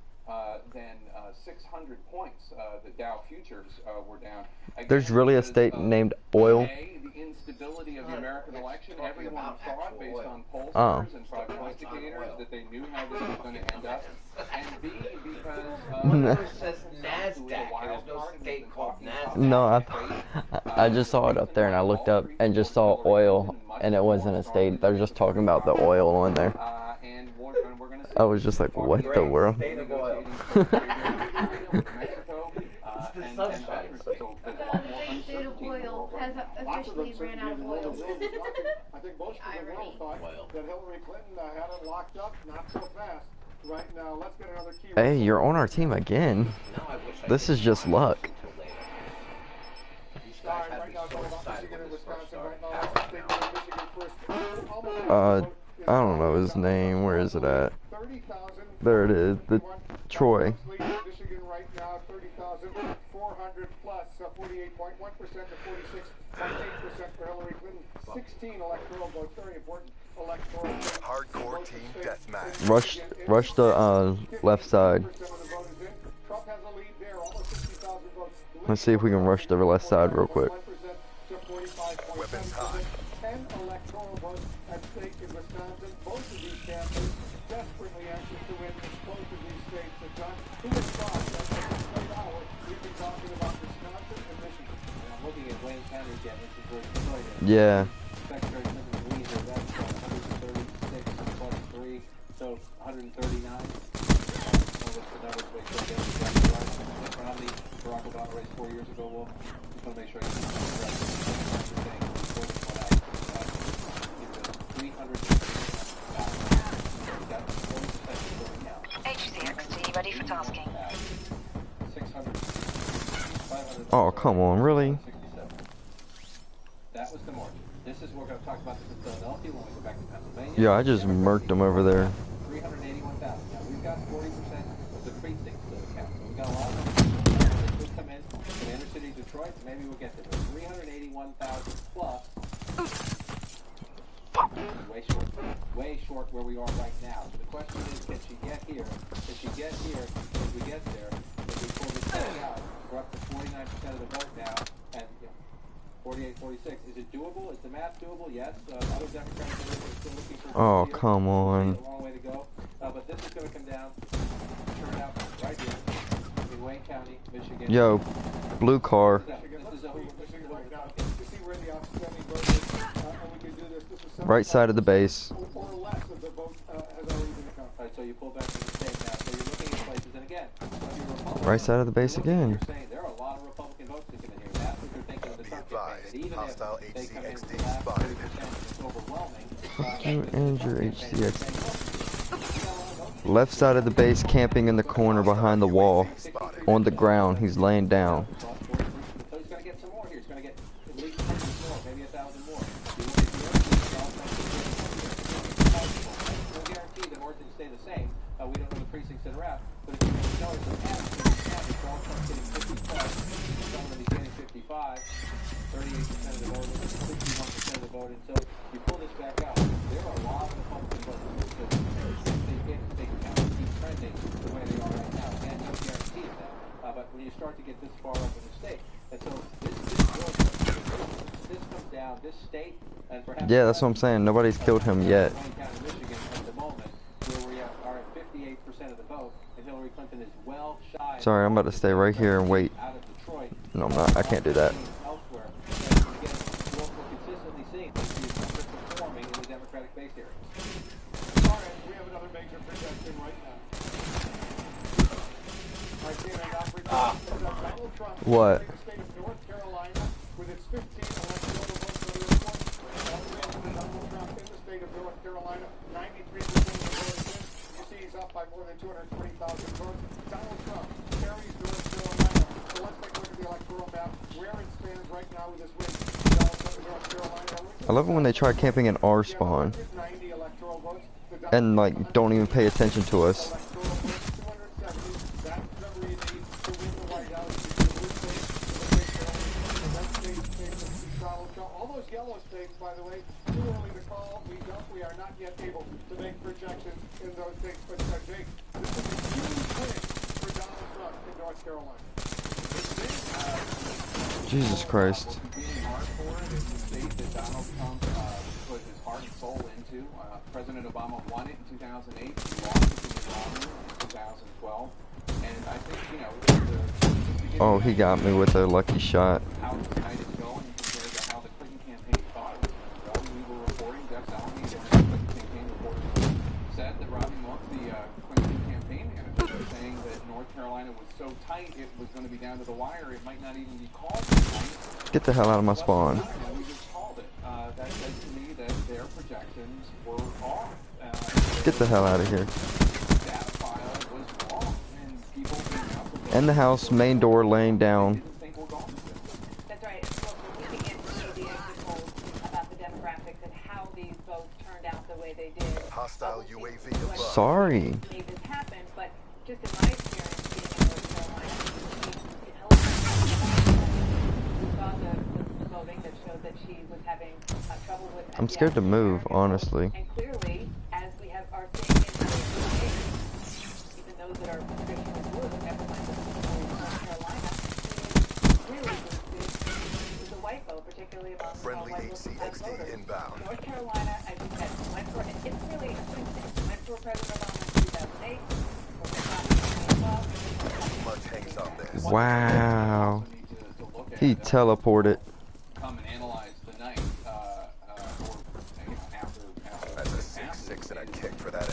than 600 points. The Dow futures were down. Again, There's really a state named Oil. A, the instability of the American election. Everyone thought, based on pollsters Oh. and prognosticators, that they knew how this was going to end up. And B, because It says NASDAQ. There's no state called NASDAQ. No, I just saw it up there and I looked up and just saw oil and it wasn't a state. They're just talking about the oil on there. and we're going to I was just like, what the world? State of oil. State of oil has officially ran out of oil. I think most of the world thought that Hillary Clinton had it locked up. Not so fast. Right now, let's get another key. Hey, you're on our team again. This is just luck. I don't know his name. Where is it at? There it is. The Troy. to 46.8% for Hillary Clinton. 16 electoral votes, very important electoral votes. Hardcore team deathmatch. Rush the left side. Trump has a lead there, almost 60,000 votes. Let's see if we can rush the left side real quick. Weapons high. 10 electoral votes at stake in Wisconsin. Both of these candidates desperately anxious to win both of these states. So John, who would thought that for this late hour we've been talking about Wisconsin and Michigan? And I'm looking at Wayne County again, which is where Detroit is. Yeah. Secretary Clinton's lead here, that's 136 plus 3, so 139. Romney, Barack Obama raised 4 years ago. Well, just want to make sure you get HCXT ready for tasking. 600, 500. Oh, come on, really? 67. That was the margin. This is what we're going to talk about this in Philadelphia when we go back to Pennsylvania. Yeah, I just murked him over there. 381,000. Now we've got 40% of the precincts still to count. So we've got a lot of them that could come in from inner city Detroit. Maybe we'll get there. 381,000 plus. Way short where we are right now. So the question is, can she get here? Can she get here? If we get there, if we pull this thing out, we're up to 49% of the vote now, and 48, 46. Is it doable? Is the math doable? Yes. Other Democrats are still looking for. Oh, come on. A long way to go. But this is going to come down. Turn out right here in Wayne County, Michigan. Yo, blue car. Right side of the base. So you pull back to the state now. So you're looking at places, and again, right side of the base again. there are a lot of Republican votes that come in here. That's what they're thinking of the Trump campaign. That even Hostile if they come in HCXD with the last spotted. 30%, it's overwhelming. You and your HCX. Left side of the base, camping in the corner behind the wall. On the ground, he's laying down. So he's going to get some more here. He's going to get at least 100 more, maybe 1,000 more. We'll guarantee the margins stay the same. We don't know the precincts that are out. But if you notice, the past it's all Trump's getting 50 plus. Some of them he's getting 55. 38% of the vote, 61% of the vote. And so you pull this back out. There are a lot of Republican voters that they can keep trending the way they are right now. And no guarantee of that. But when you start to get this far up in the state, and so this comes down, this state, and perhaps Yeah, that's what I'm saying. Nobody's killed him yet. Wayne County, Michigan, at the moment, where we are at 58% of the vote, and Hillary Clinton is well shy. Sorry, I'm about to stay right here and wait. Out of Detroit. No, I'm not. I can't do that. Elsewhere, and again, we're consistently seeing that she's underperforming in the Democratic base area. All right, we have another major projection right now. Donald Trump, What? the state of North Carolina, with its 15 electoral votes for the report, Donald Trump in the state of North Carolina, 93% of the vote is in. You see he's up by more than 220,000 votes. Donald Trump carries North Carolina. So let's take a look at the electoral map, where it stands right now with this win. Donald Trump in North Carolina. I love it when they try camping in our spawn. 90 electoral votes. And, like, don't even pay attention to us. All those yellow states, by the way, too early to call. We are not yet able to make projections in those states. But Jake, this is a huge win for Donald Trump in North Carolina. Jesus Christ. Being hard for it is the state that Donald Trump put his heart and soul into. President Obama won it in 2008. He lost it to Romney in 2012. And I think, Oh, he got me with a lucky shot. how this night is going compared to how the Clinton campaign thought it was going to go. We were reporting, Jeff Salmi, the Clinton campaign reporters, said that Robbie Mook, the Clinton campaign manager, was saying that North Carolina was so tight it was going to be down to the wire. It might not even be called tonight. Get the hell out of my spawn. We just called it. That says to me that their projections were off. Get the hell out of here. That file was wrong, and people came out with In the house, main door laying down. didn't think we're going to. That's right. Well, we're looking into the exit polls about the demographics and how these votes turned out the way they did. Hostile UAV above. Sorry. Made this happen, but just in my experience being in North Carolina, voting that showed that she was having trouble with. I'm scared to move, honestly. And clearly, as we are seeing in other states, even those that are traditionally blue, never mind North Carolina, really boosted the white vote, particularly among Friendly white HCXD voters. inbound. North Carolina, as you said, went for it's really a swing state. Went for President Obama in 2008. Much hangs on this. Wow. He teleported. Come and analyze the night, after That's a 6-6 and a kick for that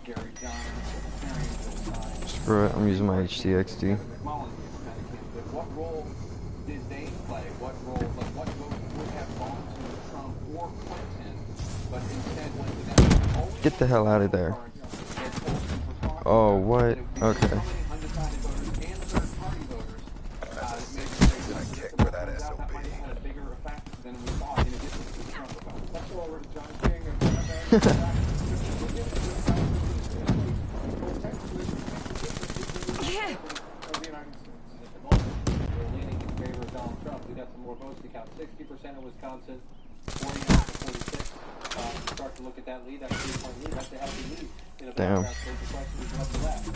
Gary Johnson, Screw it, I'm using my HCXD. what role did they play? What role, like what vote would have gone to Trump or Clinton, but instead went to them? Get the hell out of there. Oh, what? Okay. We got some more votes to count. 60% in Wisconsin, 49 to 46. Start to look at that lead. That 3-point lead. That's a healthy lead. Damn. The question is what's left.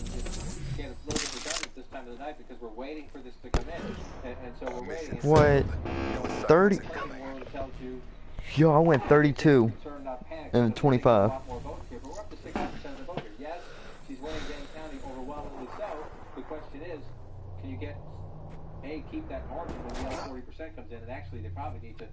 Again, it's a little bit redundant this time of the night because we're waiting for this to come in, and so we're waiting. What? 30? Yo, I went 32 and 25. We're up to 60% of the vote here. Yes, she's winning Dane County overwhelmingly so. The question is, can you get keep that margin when the other 40% comes in? And actually, they probably need to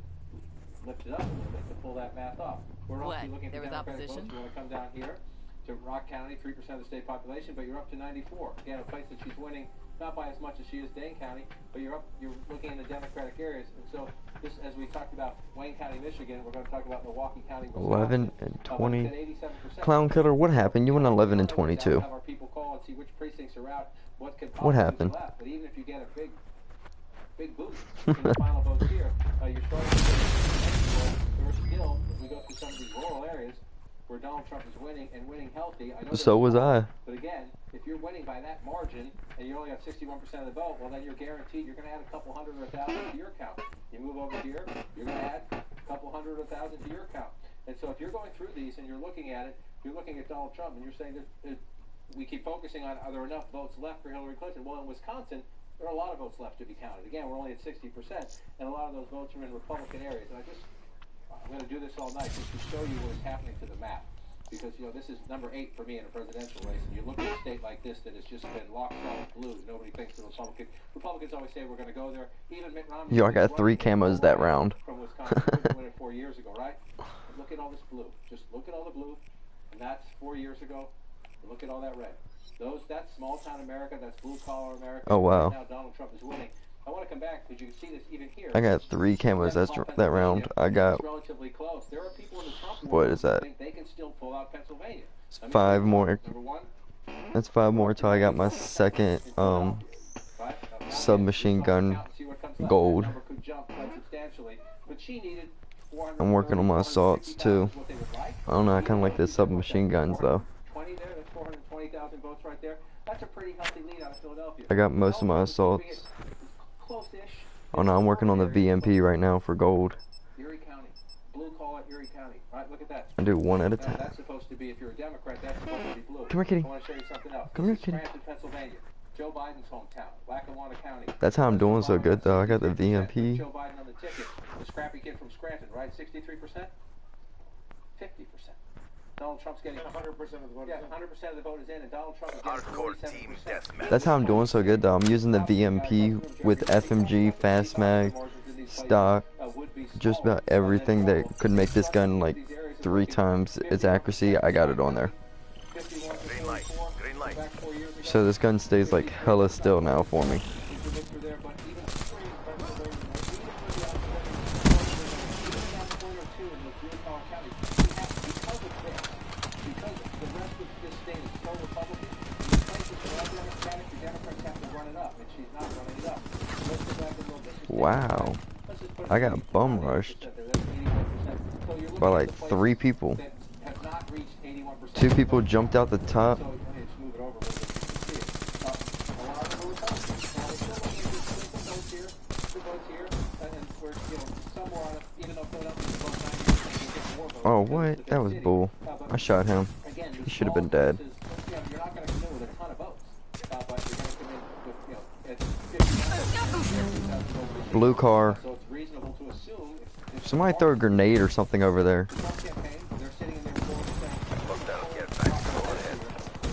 lift it up a little bit to pull that math off. We're also looking for Democratic votes. You want to come down here to Rock County, 3% of the state population, but you're up to 94. Again, a place that she's winning not by as much as she is Dane County, but you're looking in the Democratic areas. And so this, as we talked about Wayne County, Michigan, we're going to talk about Milwaukee County, Wisconsin. 11 and 20. Clown Killer, what happened? You went 11 and 22. Have our people call and see which precincts are out, What happened? But even if you get a big boost in the final votes here, you're starting to get there's still, if we go through some of these rural areas where Donald Trump is winning and winning healthy. I know So was I. But again, if you're winning by that margin and you only have 61% of the vote, well then you're guaranteed you're going to add a couple hundred or 1,000 to your count. You move over here, you're going to add a couple hundred or 1,000 to your count. And so if you're going through these and you're looking at it, you're looking at Donald Trump and you're saying that we keep focusing on, are there enough votes left for Hillary Clinton? Well, in Wisconsin, there are a lot of votes left to be counted. Again, we're only at 60%, and a lot of those votes are in Republican areas. And I'm going to do this all night just to show you what is happening to the map. Because, this is number 8 for me in a presidential race. And you look at a state like this that has just been locked down blue. Nobody thinks the Republicans always say we're going to go there. Even Mitt Romney. Yo, I got 3 camos that round. From Wisconsin, won it 4 years ago, right? And look at all this blue. Just look at all the blue. And that's 4 years ago. And look at all that red. That's small town America, that's blue collar America. Oh, wow. Now Donald Trump is winning. I want to come back because you can see this even here. I got 3 camos that round. I got, relatively close. There are people in the Trump what is that? Think they can still pull out Pennsylvania. It's 5 more. That's 5 more till I got my second submachine gun gold. I'm working on my assaults too. I don't know, I kind of like the submachine guns though. 20 there, that's 420,000 votes right there. That's a pretty healthy lead out of Philadelphia. I got most of my assaults. Oh no, I'm working on the VMP right now for gold. Erie County, blue collar Erie County. Right, look at that. I do 1 at a time. That's supposed to be, if you're a Democrat, that's supposed to be blue. Come here, kitty. I want to show you something else. Come here, kitty. Scranton, Pennsylvania. Joe Biden's hometown, Lackawanna County. That's how I'm doing so good though. I got the VMP. Joe Biden on the ticket. The scrappy kid from Scranton, right? 63%? 50%. Donald Trump's getting 100% of the vote. Yeah, 100% of the vote is in, and Donald Trump is getting 47%. That's how I'm doing so good though. I'm using the VMP with FMG, fast mag, stock, just about everything that could make this gun like 3 times its accuracy. I got it on there. Green light. Green light. So this gun stays like hella still now for me. Wow, I got bum rushed by like 3 people. 2 people jumped out the top. Oh, what? That was bull. I shot him. He should have been dead. You're not going to come in with a ton of votes, but you're going to come in with, at 50,000 Blue car. So it's reasonable to assume if Somebody throw a grenade or something over there. the Trump campaign, they're sitting in their forums saying, Hostile care package overhead.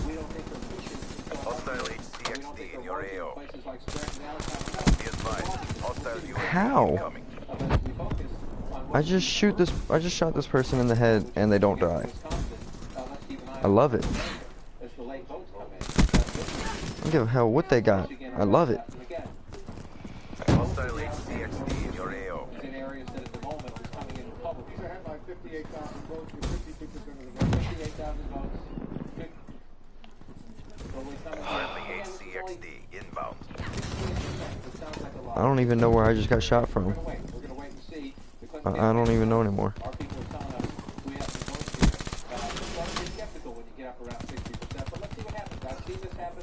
we don't think they're pushing until Hostile we don't HCXD think in they're your working AO. in places like Scranton, Allentown, Be advised. Hostile UAV How? incoming. but as we focus on I just shot this person in the head and they don't die. Wisconsin, let's keep an eye I love it. as the late votes come in. I don't give a hell what they got. I love it. And again, Hostile HCXD in your AO. it's in areas that at the moment is coming in Republican. He's ahead by 58,000 votes with 52% of the vote. 58,000 votes. Friendly HCXD inbound. I don't even know where I just got shot from. We're gonna wait and see. I don't even know anymore. Our people are telling us we have to vote here. It's going to be skeptical when you get up around 60%, but let's see what happens. I've seen this happen.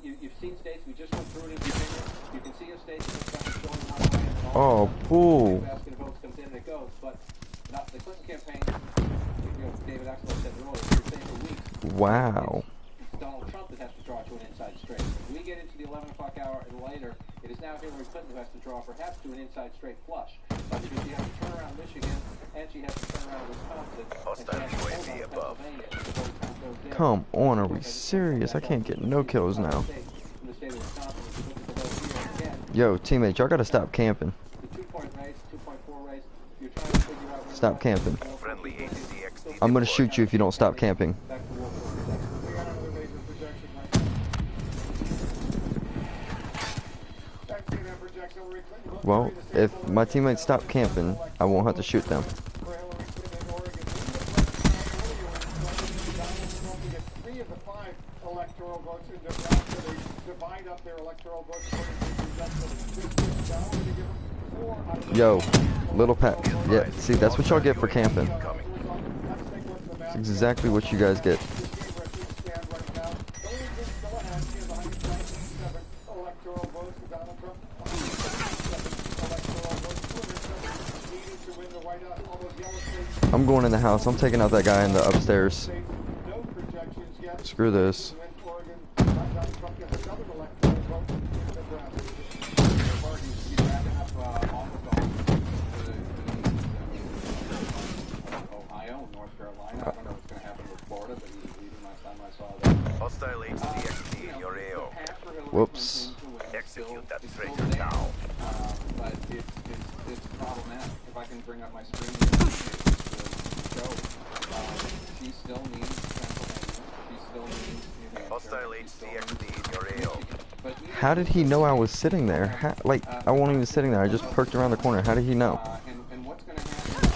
You've seen states, we just went through it in Virginia. You can see a state that's going one way and all Oh, bull. basket of votes comes in and it goes, but not the Clinton campaign, David Axel said earlier, we were saying for weeks, Wow. it's Donald Trump that has to draw to an inside straight. If we get into the 11 o'clock hour and later, it is now Hillary Clinton who has to draw perhaps to an inside straight flush. Because she has to turn around Michigan, and she has to turn around Wisconsin. Hostile UAV above. Come on, are we serious? I can't get no kills now. Yo, teammates, y'all gotta stop camping. Stop camping. Friendly HCXD. I'm gonna shoot you if you don't stop camping. We got another major projection right now. That CNN projects Hillary Clinton will Well, carry the state if my teammates stop camping, I won't have to shoot them. for Hillary Clinton in Oregon. Donald Trump to get 3 of the 5 electoral votes in Nebraska. They divide up their electoral votes according to the projection. Now we're going to give them 4 out of the Yo, little pack. Yeah, see, that's what y'all get for camping. Let's take a look at the map. That's exactly what you guys get. I'm going in the house. I'm taking out that guy in the upstairs. Screw this. Ohio, North Carolina. I don't know what's going to happen with Florida, but he was leading last time I saw that. Hostile HCXD in your AO. Whoops. Execute that traitor now. But it's problematic. If I can bring up my screen here, it's the show. She still needs Pennsylvania. She still needs New Hampshire. Hostile HCXD in your AO. But How did he know I was sitting there? How, like, I wasn't even sitting there. I just perked around the corner. How did he know? And what's going to happen is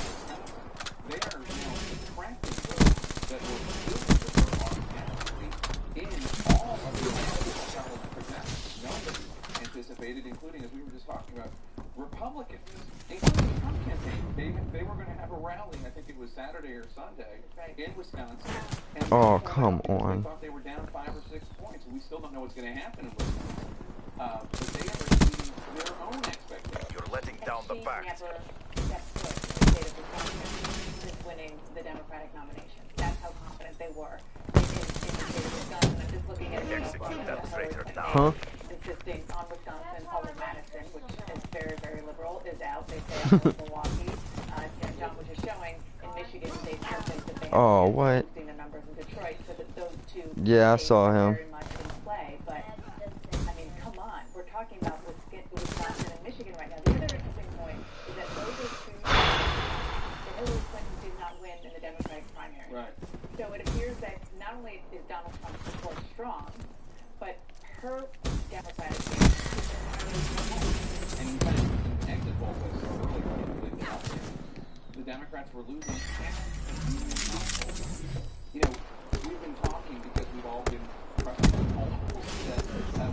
they are, subtracting those that were built for automatically in all of the electoral college projections. Nobody anticipated, including, as we were just talking about, Republicans, including the Trump campaign. They were going to have a rally, I think it was Saturday or Sunday, in Wisconsin. And Oh, they come on. thought they were down 5 or 6 points. We still don't know what's going to happen in Wisconsin. But they are exceeding their own expectations. You're letting down the She pact. never stepped foot in the state of Wisconsin since winning the Democratic nomination. That's how confident they were in the state of Wisconsin. I'm just looking at Execute that traitor now. Huh? insisting on Wisconsin. All of Madison, which is very, very liberal, is out. They say out of Milwaukee. John was just showing in Michigan, they still think that they have Oh, what? boosting the numbers in Detroit, so that those two Yeah, I states saw are him. very much in play. But I mean, come on, we're talking about Wisconsin and Michigan right now. The other interesting point is that those are two states that Hillary Clinton did not win in the Democratic primary. Right. So it appears that not only is Donald Trump's support strong, but her Democratic base is entirely And in fact, the exit poll was really relatively nothing. The Democrats were losing half of the union households. We've been talking because we've all been pressing the polls that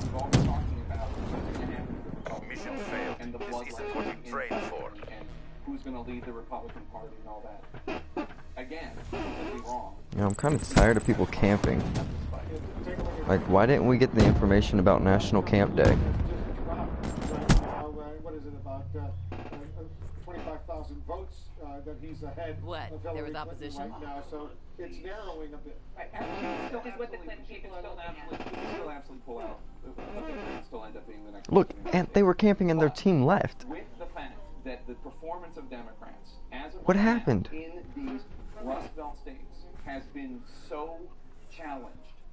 we've all been talking about what's going to happen with the Republican Mission Party failed. and the This bloodline isn't what you in trained for. and who's going to lead the Republican Party and all that. Again, completely wrong. Yeah, I'm kind of tired of people camping. Like, why didn't we get the information about National Camp Day? What is it, about 25,000 votes that he's ahead What, of there Hillary was Clinton opposition? right now, so it's narrowing a bit. Right, is what the Clinton people are looking at. We can still absolutely pull out, but the Clintons still end up being the next Look, president. and they were camping and their team left. With the fact that the performance of Democrats as of What right now happened? in these Rust Belt states has been so challenged,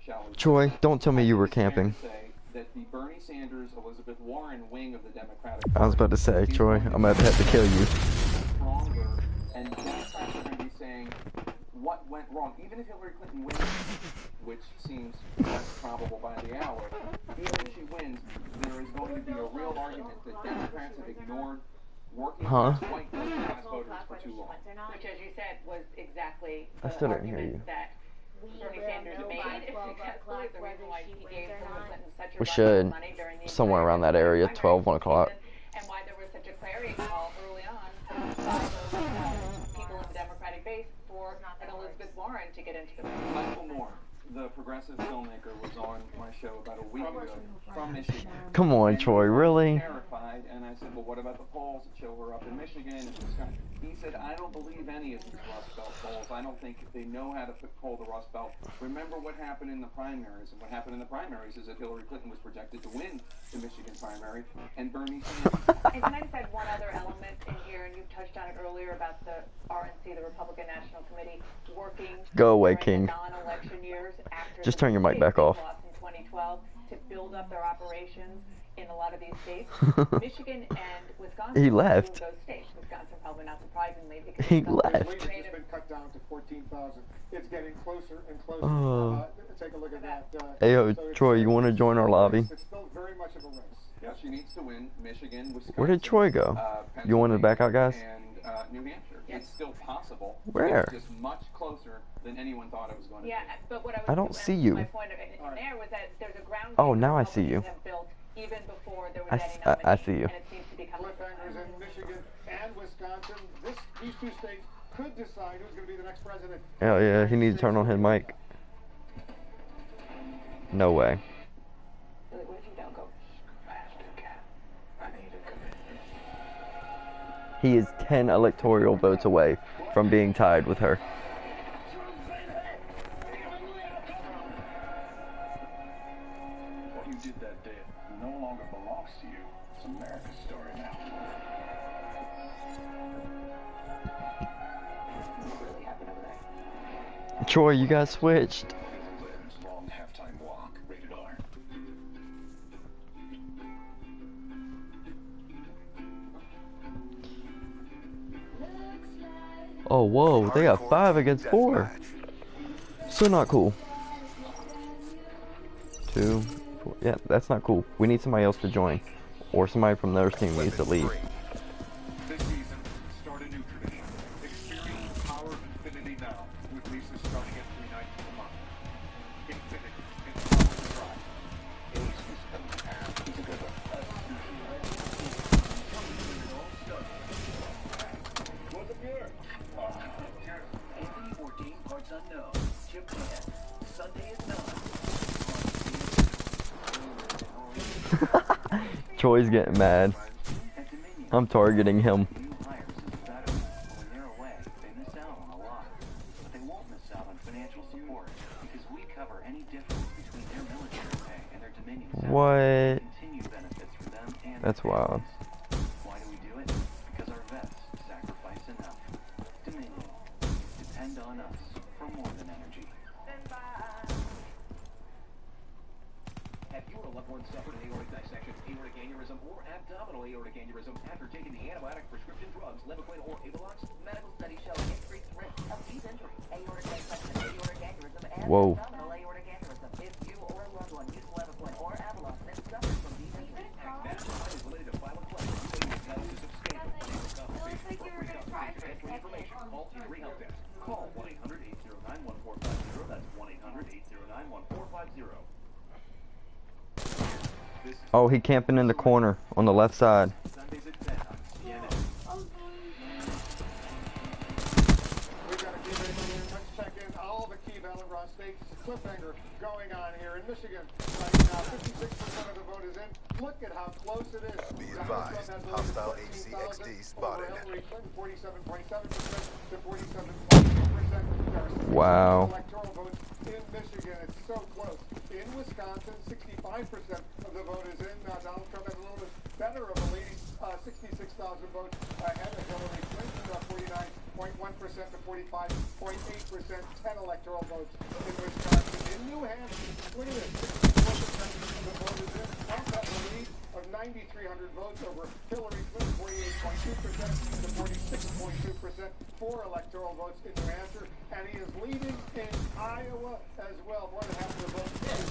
shall we say, Troy, don't tell me you were it's fair to camping. say that the Bernie Sanders, Elizabeth Warren wing of the Democratic I was about to say, Troy, I'm about to have to kill you. stronger, and Democrats are going to be saying what went wrong. Even if Hillary Clinton wins, which seems less probable by the hour, even if she wins, there is going to be a real argument that Democrats have ignored working class white middle class voters for too long. Which, as you said, was exactly I the still didn't hear argument you. that Bernie Sanders made. Successfully, the reason why he gave Hillary Clinton such a We run should, of money during the somewhere entire around that area, 12, 1 o'clock. and why there was such a clarion call early on by those people in the Democratic base for an Elizabeth Warren to get into the race. Michael Moore, the progressive filmmaker, was on my show about a week ago from Michigan. Come on, And Troy, he was really? terrified, and I said, well, what about the polls that show her up in Michigan and Wisconsin? He said, I don't believe any of these Rust Belt polls. I don't think they know how to poll the Rust Belt. Remember what happened in the primaries, and what happened in the primaries is that Hillary Clinton was projected to win the Michigan primary, and Bernie Sanders. And can I just add one other element in here, and you touched on it earlier about the RNC, the Republican National Committee, working Go away, during King. the non-election years after Just the turn your mic states back off. lost in 2012 to build up their operations in a lot of these states. Michigan and Wisconsin. He are left. two of those states. Wisconsin, probably not surprisingly, because He Wisconsin left. is It's been cut down to 14,000. It's getting closer and closer. Oh. Take a look at that. Hey, yo, So it's- Troy, you want to join our lobby? It's still very much of a race. Yeah, she needs to win Michigan, Wisconsin. Where did Troy go? You want to back out, guys? And New Hampshire. It's still possible. Where? It's just much closer than anyone thought it was going to Yeah, be. but what I was I don't see you. My point in there was that there's a ground Oh, game now I that see you. Republicans have built even before there was I any s- I nomination, see you. and it seems to be coming. Cliffhangers in Michigan and Wisconsin. These two states could decide who's going to be the next president. Hell yeah, he needs to turn on his mic. No way. What if you don't go? He is 10 electoral votes away from being tied with her. What you did that day no longer belongs to you. It's America's story now. What really happened over there? Troy, you guys switched. Long halftime walk. Rated R. Oh, whoa, they got 5 against 4. So not cool. 2, 4. Yeah, that's not cool. We need somebody else to join. Or somebody from their team needs to leave. This season, start a new tradition. Experience the power of Infinity now, with leases starting at $3.99 a month. Infinity, empower the drive. He's a good one. What's up here? Anthony Bourdain, parts unknown. Japan. Sunday at 9. Troy's getting mad. I'm targeting him. New hires is better. When they're away, they miss out on a lot. But they won't miss out on financial support because we cover any difference between their military pay and their Dominion salary. What? Continued benefits for them and That's their wild. families. Why do we do it? Because our vets sacrifice enough. Dominion. Depend on us for more than energy. Have you or a loved one suffered an aortic dissection, aortic aneurysm, or abdominal aortic aneurysm after taking the antibiotic prescription drugs Levaquin or Avelox? Medical studies show increased risk of these injuries, aortic dissection, aortic aneurysm, and Whoa. abdominal aortic aneurysm. If you or a loved one use Levaquin or Avelox and suffers from these injuries, That is related to filoquest. You may need diagnosis of scandal. For free consultation and for information, call T3 Help Desk. Call 1-800-809-1450. That's 1-800-809-1450. Oh, he camping in the corner on the left side. Sundays at 10 on CNN. We got a key back here. Let's check in all the key battleground states. Cliffhanger going on here in Michigan. Right now, 56% of the vote is in. Look at how close it is. Be Donald Trump advised, has hostile over 14,000 HCXD over spotted. Hillary Clinton, 47.7% to 47.2%. There are 60 Wow. electoral votes in Michigan. It's so close. In Wisconsin, 65% of the vote is in. Donald Trump has a little bit better of a lead. 66,000 votes ahead of Hillary Clinton, 49.1% to 45.8%, 10 electoral votes in Wisconsin. In New Hampshire, look at this, 64% of the vote is in. Trump has a lead of 9,300 votes over Hillary Clinton, 48.2% to 46.2%, 4 electoral votes in New Hampshire, and he is leading in Iowa as well. More than half of the votes is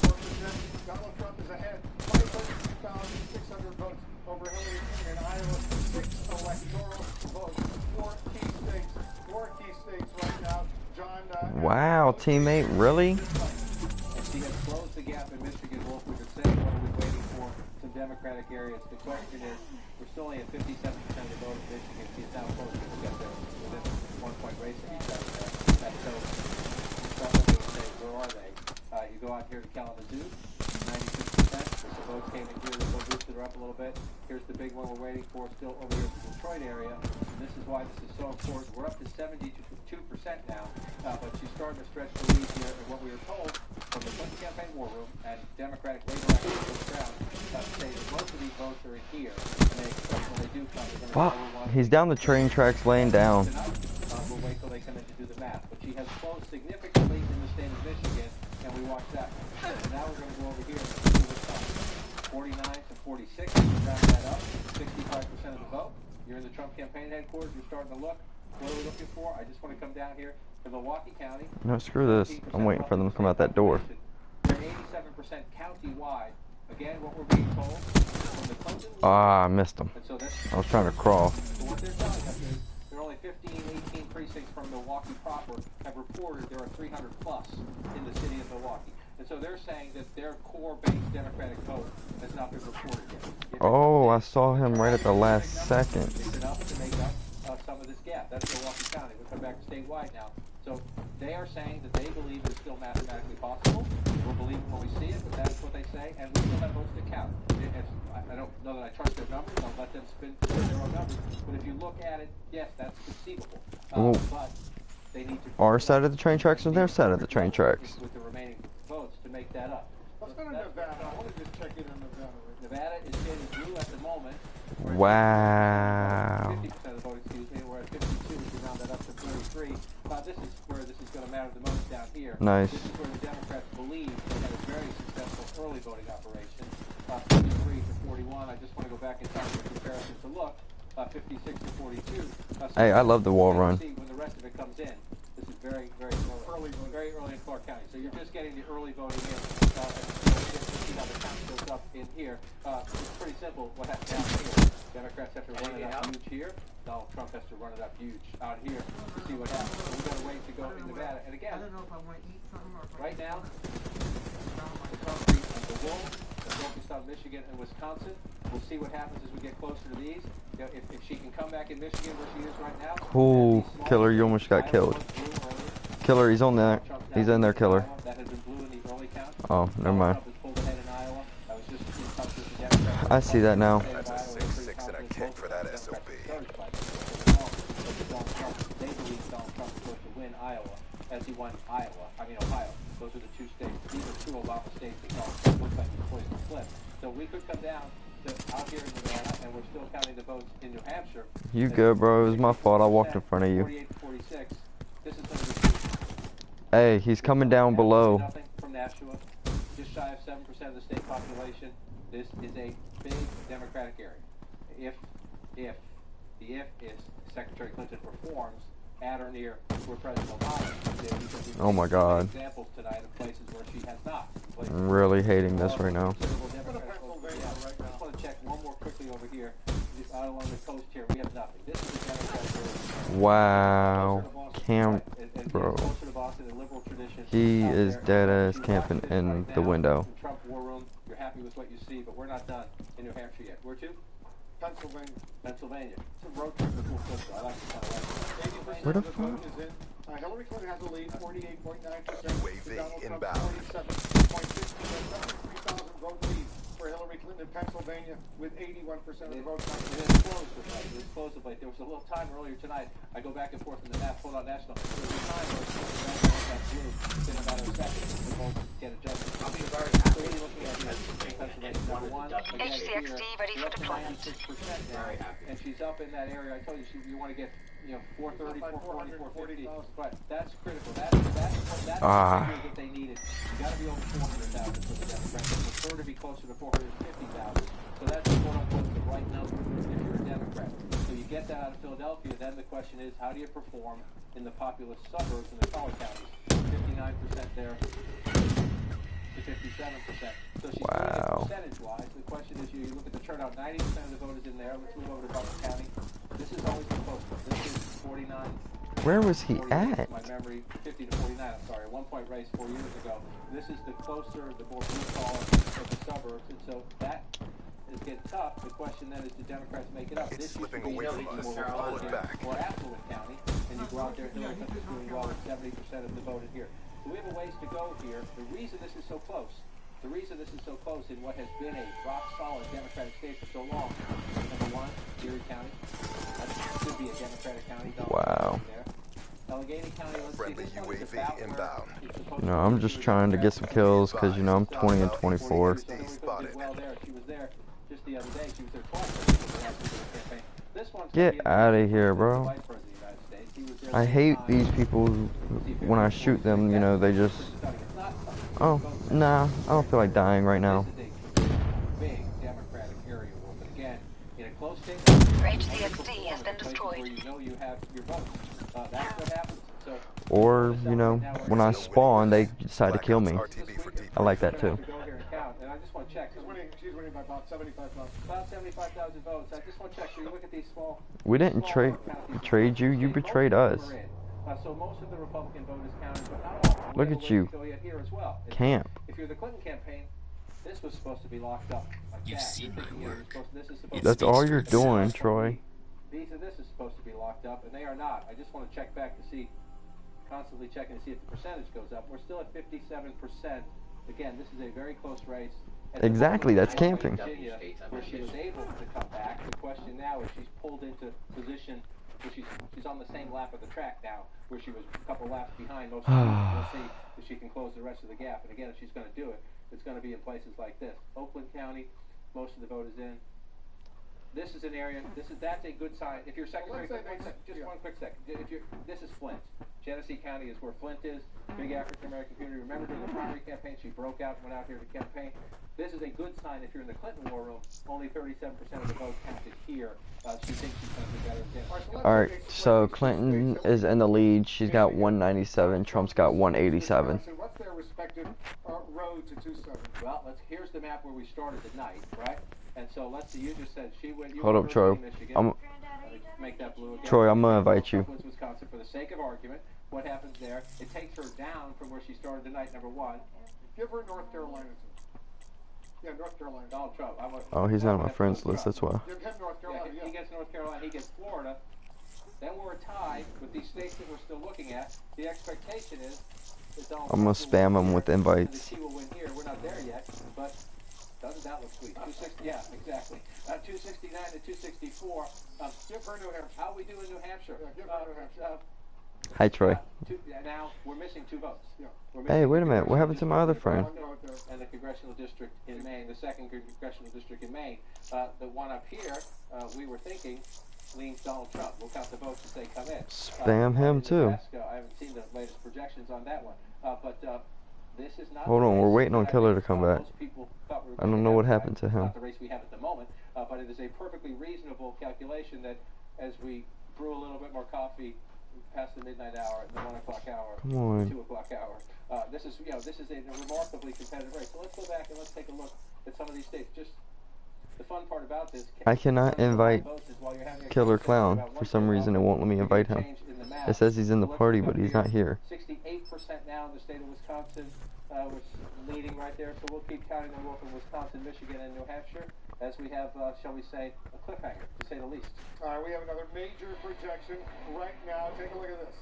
4%. Donald Trump is ahead, 5,600 votes over Hillary Clinton in Iowa. 6 electoral votes, 4 key states. 4 key states right now. John. Wow, teammate, really? And she has closed the gap in Michigan. Wolf, we've been saying what are we waiting for? Some Democratic areas. The question is, we're still only at 57% of the vote in Michigan. She's now close to get there within 1 point race of each other there. And so, start looking and say, where are they? You go out here to Kalamazoo, 96%. The votes came in here, the vote boosted her up a little bit. Here's the big one we're waiting for, still over here in the Detroit area. And this is why this is so important. We're up to 72% now, but she's starting to stretch the lead here. And what we were told from the Clinton campaign war room and Democratic labor activists on the ground, say that most of these votes are in here, and they expect when they do come, they're going to Fuck, he's down the train tracks laying down. We'll wait till they come in to do the math. But she has closed significantly in the state of Michigan, and we watch that. So now we're going to go over here and see what's up. 49 to 46, round that up, 65% of the vote. You're in the Trump campaign headquarters, you're starting to look. What are we looking for? I just want to come down here to Milwaukee County. No, screw this. I'm waiting for them to come out that door. They're 87% county-wide. Again, what we're being told from the Clinton. Ah, I missed them. I was trying to crawl. So what they're telling us is there are only 15, 18 precincts from Milwaukee proper have reported there are 300 plus in the city of Milwaukee. And so they're saying that their core-based Democratic vote has not been reported yet. Oh, I saw him right at the last second. It's enough to make up some of this gap. That's Milwaukee County. We'll come back to statewide now. So they are saying that they believe it's still mathematically possible. We'll believe it when we see it, but that's what they say. And we still have votes to count. I don't know that I trust their numbers. I'll let them spin their own numbers. But if you look at it, yes, that's conceivable. But they need to... Our side of the train tracks or their side of the train tracks? With the remaining votes to make that up. Let's go to Nevada. I want to just check in on Nevada. Nevada is shaded blue at the moment. Wow. 50% of the vote, excuse me. We're at 52. If you round that up to 43. This is where this is going to matter the most down here. Nice. This is where the Democrats believe they had a very successful early voting operation. 53 to 41. I just want to go back in time for comparison to look. 56 to 42. Hey, I love the wall run. See when the rest of it comes in. This is very, very early. Very early in Clark County. So you're just getting the early voting in. See how the count goes up in here. It's pretty simple what happens down here. Democrats have to run it up huge here. Donald Trump has to run it up huge out here to see what happens. So we've got a ways to go in Nevada. And again, right now, the concrete and the wool are focused on Michigan and Wisconsin. We'll see what happens as we get closer to these. You know, if she can come back in Michigan where she is right now. Cool. Killer, you almost got killed. Killer, he's on there. He's in there, Killer. Oh, never mind. I see that now. That's a 6-6 and a kick for that SOB. They believe Donald Trump is supposed to win Iowa as he won Ohio. Those are the two states. These are two Obama states that Donald Trump looks like he's poised to flip. So we could come down to out here in Nevada, and we're still counting the votes in New Hampshire. You good, bro. It was my fault. I walked in front of you. 48 to 46. This is going to be... Hey, he's coming down below. Nothing from Nashua. Just shy of 7% of the state population. This is a big Democratic area. If is Secretary Clinton performs at or near where President Obama did, because Oh my God. examples tonight of places where she has not. I'm really hating this right now. I just want to check one more quickly over here. Out along the coast here, we have nothing. This is a Democratic area. Wow. Camp, bro. He is dead ass camping in the window. Trump war room. You're happy with what you see, but we're not done in New Hampshire yet. Where to? Pennsylvania. It's a road trip with full football. I like it. Where the fuck? Hillary Clinton has a lead, 48.9%. UAV inbound. 47.6%. 73,000 vote lead for Hillary Clinton in Pennsylvania with 81% of the vote. It is close with light. It is close with light. There was a little time earlier tonight. I go back and forth in the map, pull out national. There was a time where it got blue. Within a matter of seconds, we both get adjusted. I'll be very happy. So what are you looking at here? Pennsylvania, number one. HCXD ready for deployment. 96% now, and she's up in that area. I told you you want to get 430, 440, 450. But that's critical. That's the figure that they needed. You got to be over 400,000 for the Democrats. They prefer to be closer to 450,000. So that's quote unquote the right number if you're a Democrat. So you get that out of Philadelphia. Then the question is, how do you perform in the populous suburbs in the taller counties? 59% there to 57%. So she's doing it percentage-wise. The question is, you look at the turnout. 90% of the vote is in there. Let's move over to Butler County. This is always the closest. This is 49. Where was he 48, at? My memory, 50 to 49. I'm sorry, a 1-point race 4 years ago. This is the closer, the more blue-collar of the suburbs, and so that is getting tough. The question then is, do Democrats make it up? It's this slipping used to be away from us. more Pull it back. or affluent county, and you go out there, Hillary Clinton's doing well with 70% of the vote in here. So we have a ways to go here. The reason this is so close, in what has been a rock-solid Democratic state for so long, number one, Erie County. That should be a Democratic county. Wow. Allegheny County, let's Friendly see, this one is UAV about where inbound. it's supposed No, to I'm be. just trying to get some kills because, you know, I'm 20 and 24. So Hillary Clinton did well there. She was there just the other day. She was there twice for the last week of the campaign. This one's gonna be Get out of here, bro. the Vice President of the United States. He was there I the hate time. these people who, when I shoot them, you know, they just... Oh, nah, I don't feel like dying right now. This is a big Democratic area, but again, in a close state, HCXD has been destroyed. where you know you have your vote. That's what happens. So, Or, you know, when I spawn, they decide to kill me. RTB for I like that too. go here and count, and I just want to check. She's winning by about 75,000. About 75,000 votes. I just want to check. So you look at these small. We didn't trade you. You betrayed us. So most of the Republican vote is counted, but not all. Look at you. Here as well. Camp. If you're the Clinton campaign, this was supposed to be locked up like that. This is supposed That's to all you're doing, Troy. This is supposed to be locked up, and they are not. I just want to check back to see, constantly checking to see if the percentage goes up. We're still at 57%. Again, this is a very close race. Exactly, that's camping. Virginia, where she was able to come back. The question now is she's pulled into position where she's on the same lap of the track now, where she was a couple laps behind most of the people. We'll see if she can close the rest of the gap. And again, if she's going to do it, it's going to be in places like this. Oakland County, most of the vote is in. This is an area. That's a good sign. If you're secondary, one quick second. This is Flint. Genesee County is where Flint is. Big African American community. Remember during the primary campaign, she broke out and went out here to campaign. This is a good sign if you're in the Clinton war room. Only 37% of the vote counted here. She thinks she's going to do better than Alright, so Clinton is in the lead. She's got 197. Trump's got 187. What's their respective road to 270? Well, here's the map where we started the night, right? And so let's see, you just said she went. Hold up, Troy. Make that blue again. Troy, I'm gonna invite you. Wisconsin, for the sake of argument, what happens there? It takes her down from where she started the night, number one. Give her North Carolina too. Yeah, North Carolina. Donald Trump. Oh, he's on my friends list, that's why. Give him North Carolina. He gets North Carolina, he gets Florida. Then we're tied with these states that we're still looking at. The expectation is that Donald I'm gonna spam him with invites. She will win here. We're not there yet, but doesn't that look sweet? 260, yeah, exactly. 269 to 264. Give her New Hampshire. How we do in New Hampshire? Yeah, give her New Hampshire. Hi, Troy. Now we're missing 2 votes. Yeah. Hey, wait a minute. What happened to my other friend? And the congressional district in Maine, the 2nd congressional district in Maine. The one up here, we were thinking, leans Donald Trump. We'll count the votes as they come in. Spam him too. I haven't seen the latest projections on that one, but this is not. Hold on, we're waiting on Killer to come back. I don't know what happened to him. Not the race we have at the moment, but it is a perfectly reasonable calculation that as we brew a little bit more coffee past the midnight hour, the 1 o'clock hour, come on. 2 o'clock hour. This is a remarkably competitive race. So let's go back and let's take a look at some of these states. Just the fun part about this. I cannot invite Killer Clown. For some reason, it won't let me invite him. It says he's in the party, but he's not here. 68% now in the state of Wisconsin, which is leading right there. So we'll keep counting them off in Wisconsin, Michigan, and New Hampshire as we have, shall we say, a cliffhanger, to say the least. All right, we have another major projection right now. Take a look at this.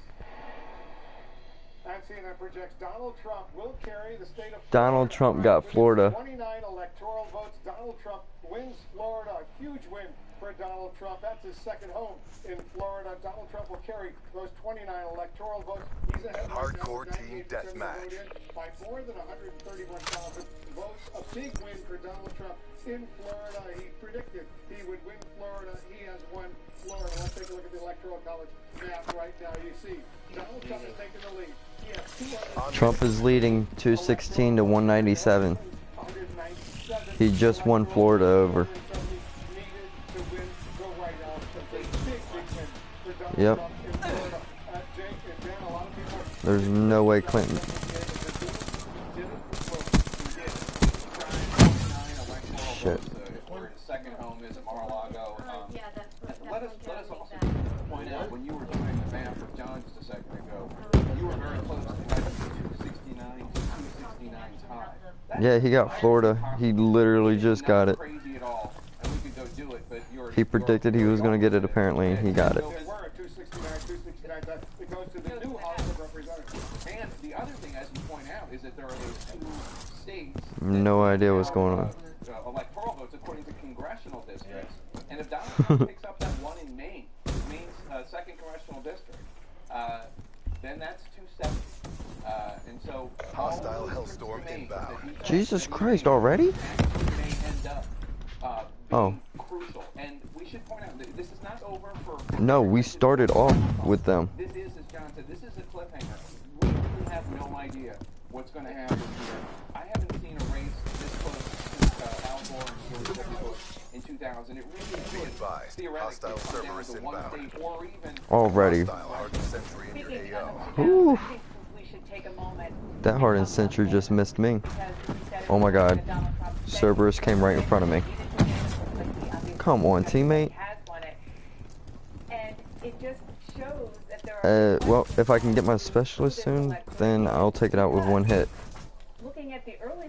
CNN projects Donald Trump will carry the state of Florida. Donald Trump got Florida. 29 electoral votes. Donald Trump wins Florida. A huge win for Donald Trump. That's his second home in Florida. Donald Trump will carry those 29 electoral votes. He's ahead Hardcore team deathmatch. by more than 131,000 votes. A big win for Donald Trump in Florida. He predicted he would win Florida. He has won Florida. Let's take a look at the Electoral College map right now. You see Donald Trump is taking the lead. He has 200. Trump is leading 216 to 197. He just won Florida over. Yep. There's no way Clinton. Shit. Where his second home is at Mar-a-Lago. Let us also point out, when you were doing the math with John just a second ago, you were very close to having 269 to 269's high. Yeah, he got Florida. He literally just got it. Crazy at all, and we could go do it, but He predicted he was going to get it apparently, and he got it. It goes to the new House of Representatives. And the other thing, as you point out, is that there are those two states. No idea what's going on. Electoral votes according to congressional districts. And if Donald Trump picks up that one in Maine's second congressional district, then that's 270. And so hostile hellstorm inbound. Jesus Christ, already? Oh. Crucial. And we should point out that this is not over for. No, we started off with them. This is, as John said, this is a cliffhanger. We really have no idea what's going to happen here. I haven't seen a race this close since Al Gore and George W. Bush in 2000. It really could theoretically come down to one state or even Already. Ooh. That hardened sentry just missed me. Oh my god. Cerberus came right in front of me. Come on, teammate. Well, if I can get my specialist soon, then I'll take it out with one hit. Looking at the early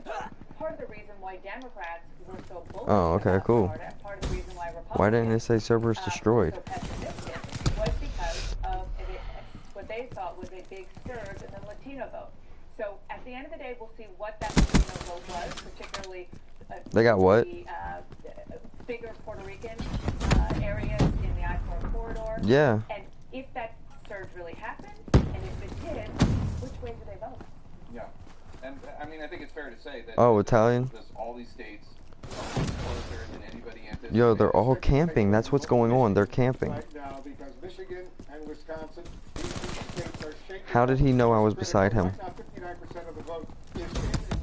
part of the reason why Democrats were so bullish Oh, okay, cool. part of the reason why Why didn't it say Cerberus destroyed? was because of what they thought was a big surge in the Latino vote. So at the end of the day, we'll see what that Latino vote was, particularly They got what? the bigger Puerto Rican areas in the I-4 corridor. Yeah. And if that surge really happened, and if it did, which way do they vote? Yeah. And I mean, I think it's fair to say that Oh, Italian? all these states are closer than anybody anticipated. Yo, they're all camping. That's what's going on. They're camping. Right now, because Michigan and Wisconsin, these two states are shaking. How did he know I was beside him? Right now, 59% of the vote is in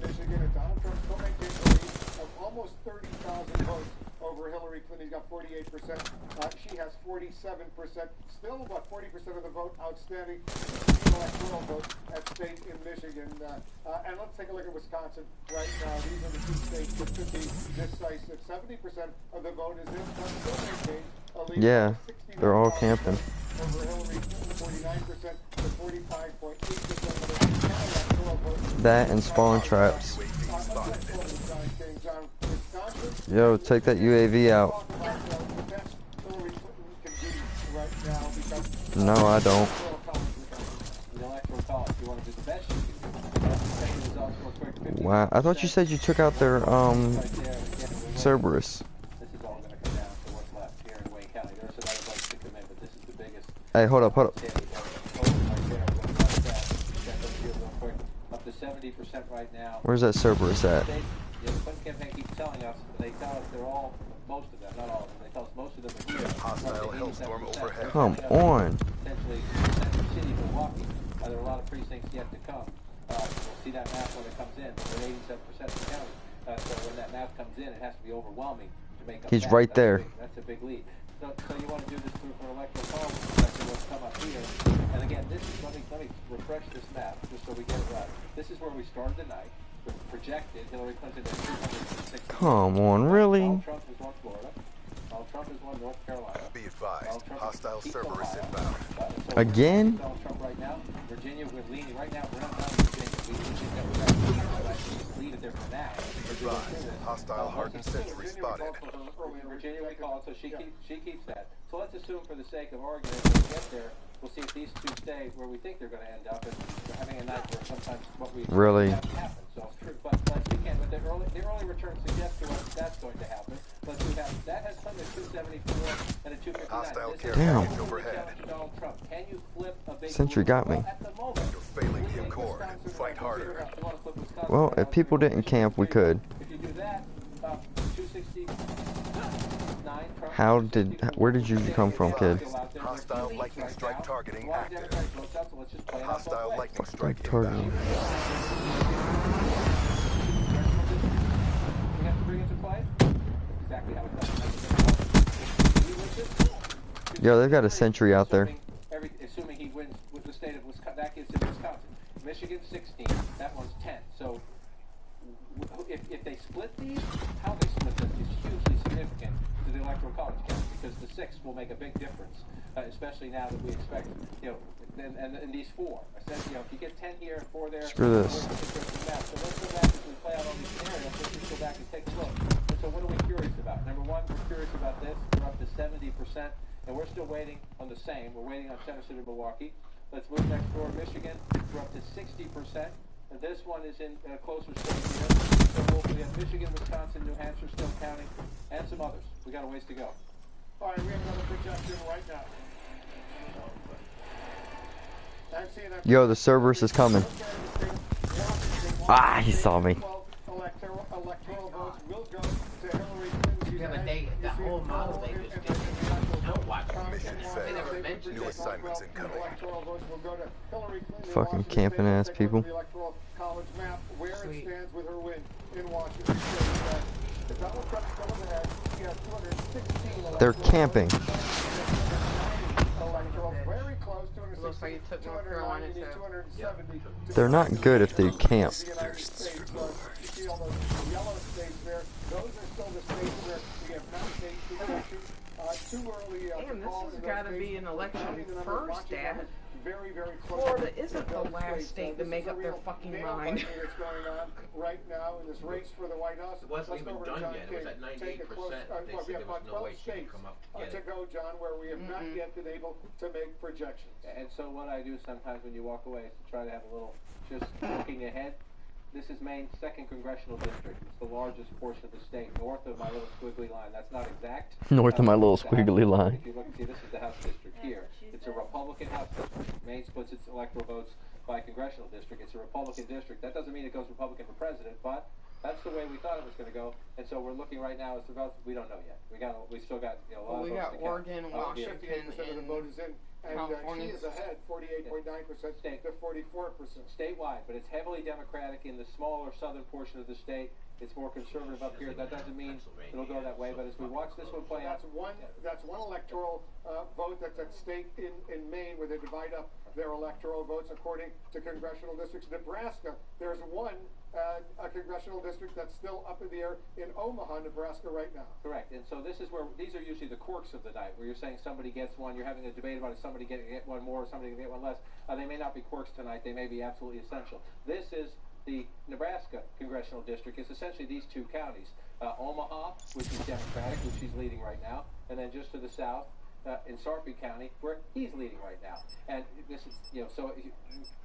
Michigan, and Donald Trump still maintains a lead of almost 30,000 votes over Hillary Clinton. He's got 48%. She has 47%. Still about 40% of the vote outstanding. Electoral vote at stake in Michigan. And let's take a look at Wisconsin right now. These are the two states that could be decisive. 70% of the vote is in. Trump still maintains a lead. Yeah, they're all camping. Over Hillary Clinton, 49% to 45.8%. That and spawn traps. Yo, take that UAV out. No, I don't. Wow, I thought you said you took out their Cerberus. Hey, hold up. Up to 70% right now. Where's that Cerberus at? The Clinton campaign keeps telling us, they tell us they're all, most of them, not all of them, they tell us most of them are here. Hostile hellstorm overhead. Come on. Essentially, Central City, Milwaukee, there are a lot of precincts yet to come. We'll see that map when it comes in, but we're 87% of the county. So when that map comes in, it has to be overwhelming to make up. He's right there. That's a big lead. So you want to do this through for electoral college perspective, what's come up here. And again, this is, let me refresh this map just so we get it right. This is where we started the night. We projected Hillary Clinton at 260. Come on, really? Donald Trump is one Florida. Donald Trump is one North Carolina. Be advised, hostile Cerberus inbound. Again? Donald Trump right now. Virginia, we're leaning right now. We're not Virginia. We think that we're going to lead it there for now. advised. Hostile hardened sentry spotted. Virginia, we call it, so she keeps that. So let's assume, for the sake of argument, when we get there, we'll see if these two stay where we think they're going to end up, and we're having a night where sometimes what we Really? have happens. So, but we can't. But the early return suggests to us that that's going to happen. Let's see that has come to 274 and a 259. Hostile care Damn. package overhead. Donald Trump. Can you flip a big Sentry got me. At the moment, You're failing the accord. Fight harder. Well, if people didn't camp, we could. If you do that, 269. Where did you come from, kid? Hostile lightning strike targeting active. Hostile lightning strike Targeting. We have to bring it to play. Exactly how it does. Yo, they've got a sentry out there. Assuming he wins with the state of Wisconsin, that gives him Wisconsin. Michigan 16, that one's 10. So if they split these, how they split them is hugely significant to the Electoral College count, because the 6 will make a big difference, especially now that we expect, and these 4. I said, if you get 10 here and 4 there. Screw this. So let's go back as we play out all these scenarios. Let's just go back and take a look. And so what are we curious about? Number one, we're curious about this. We're up to 70%, and we're still waiting on the same. We're waiting on Center City, Milwaukee. Let's move next door, Michigan. We're up to 60%. And this one is in a closer state here. So we have Michigan, Wisconsin, New Hampshire still counting, and some others. We got a ways to go. All right, we have another projection right now. Yo, the Cerberus is coming. Ah, he saw me. Electoral votes will go to Hillary Clinton. Yeah, but that whole model they just did. Don't watch Mission They never failed. mentioned New it. assignments incoming. Fucking camping ass people. The Electoral College map, where it stands with her win in Washington State. Donald Trump still ahead. He has 216. They're camping. Very close. Looks like he took North Carolina too. They're not good if they camp. Thirsts for more. You see all those yellow states there. Those are still the states where we have not made too early. Damn, this has got to be an election first, Dad. Very, very close. Florida isn't the last state to make up their fucking mind. That's going on right now in this race for the White House. It wasn't even Let's go over done to yet. John It was at King. Take a 98%. close- They we said there have was about no 12 way she could states come up to get to it. go, John, where we have not yet been able to make projections. And so what I do sometimes when you walk away is to try to have a little, just looking ahead. This is Maine's 2nd congressional district. It's the largest portion of the state, north of my little squiggly line. That's not exact. North of my little It's the House squiggly district. line. If you look and see, this is the House district here. It's a Republican House district. Maine splits its electoral votes by congressional district. It's a Republican district. That doesn't mean it goes Republican for president, but that's the way we thought it was going to go. And so we're looking right now as the votes. We don't know yet. We still got a lot We of votes got to count. Oregon, Washington, 58% of the vote is in, and California. she is ahead, 48.9% to 44%. Statewide, but it's heavily Democratic in the smaller southern portion of the state. It's more conservative up here. That doesn't mean it'll go that way, but as we watch this one play out, That's one electoral vote that's at stake in Maine, where they divide up their electoral votes according to congressional districts. Nebraska, there's one a congressional district that's still up in the air in Omaha, Nebraska right now. correct. And so this is where these are usually the quirks of the night, where you're saying somebody gets one, you're having a debate about if somebody get one more or somebody can get one less. They may not be quirks tonight. They may be absolutely essential. This is the Nebraska congressional district. It's essentially these two counties, Omaha, which is Democratic, which she's leading right now, and then just to the south, in Sarpy County, where he's leading right now. And this is, so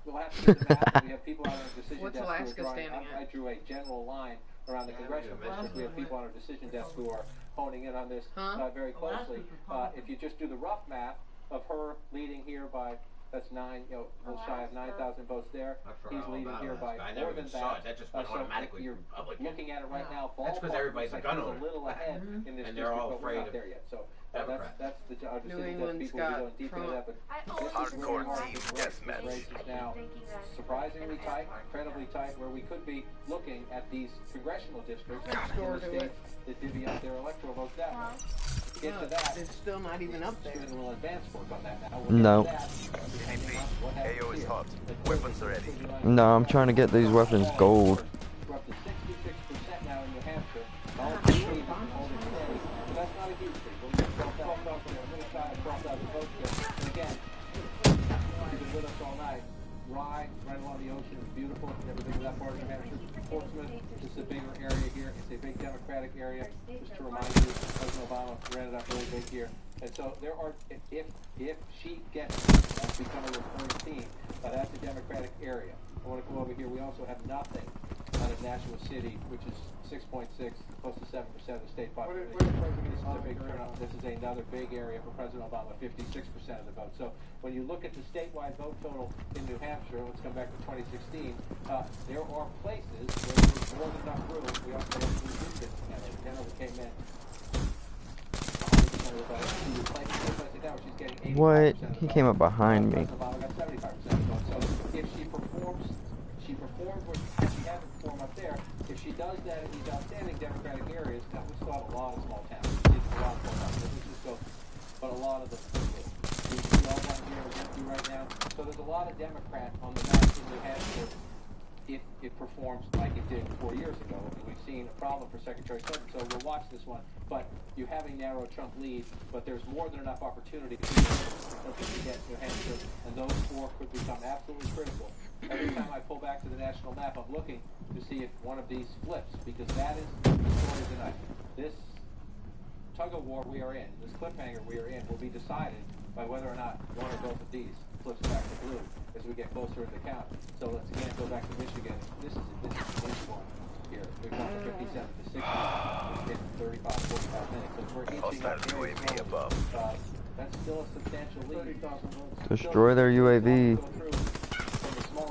we'll have to do the math. We have people on our decision What's desk Alaska who are drawing. standing I drew a general line around the congressional district. We have people on our decision desk who are honing in on this very closely. If you just do the rough math of her leading here by, that's 9, a little shy of 9,000 votes there. He's leading here by more than that. That just went So automatically you're Republican. looking at it right now. That's because everybody's a gun He's owner. a little ahead in this And they're all district, but we're afraid not of there yet. So Democrats. that's the our New decision England's desk people will be got going deep into that. But Hardcore team this deathmatch. race is now surprisingly tight, incredibly tight, where we could be looking at these congressional districts in the states that divvy up their electoral votes that way. Get to that. It's still not even up there. Doing a little advanced work on that now. No. AO is hot. Weapons ready. No, I'm trying to get these weapons gold. We're up to 66% now in New Hampshire. All the states are holding today. But that's not a huge thing. We'll get 12,000 votes there. A little shy of 12,000 votes there. And again, you've been with us all night. Rye, right along the ocean, is beautiful. Never been to that part of New Hampshire. Portsmouth, this is a bigger area here. It's a big Democratic area. Just to remind you, President Obama ran it up really big here. And so there are, if she gets becoming a recurring theme, that's a Democratic area. I want to come over here. We also have nothing out of Nashua City, which is 6.6, close to 7% of the state population. This is a big turnout. This is another big area for President Obama, 56% of the vote. So when you look at the statewide vote total in New Hampshire, let's come back to 2016, there are places where there's more than enough room. We also have three districts in Canada. Hanover came in. What? He came up behind me. So if she performs what she hasn't performed up there. If she does that in these outstanding Democratic areas, now we still have a lot of small towns. A lot of small towns. Let's just go, but a lot of them. We see all down here is empty right now. So there's a lot of Democrat on the map in New Hampshire. If it performs like it did 4 years ago, and we've seen a problem for Secretary Clinton, so we'll watch this one. But you have a narrow Trump lead, but there's more than enough opportunity to get New Hampshire, and those four could become absolutely critical. Every time I pull back to the national map, I'm looking to see if one of these flips, because that is the story tonight. This tug of war we are in, this cliffhanger we are in, will be decided by whether or not one or both of these flips back to blue as we get closer in the count. So let's again go back to Michigan. This is this one here. We've gone from 57 to 60 in 35, 45 minutes. So we're inching up very slowly. That's still a substantial lead. Destroy their UAV.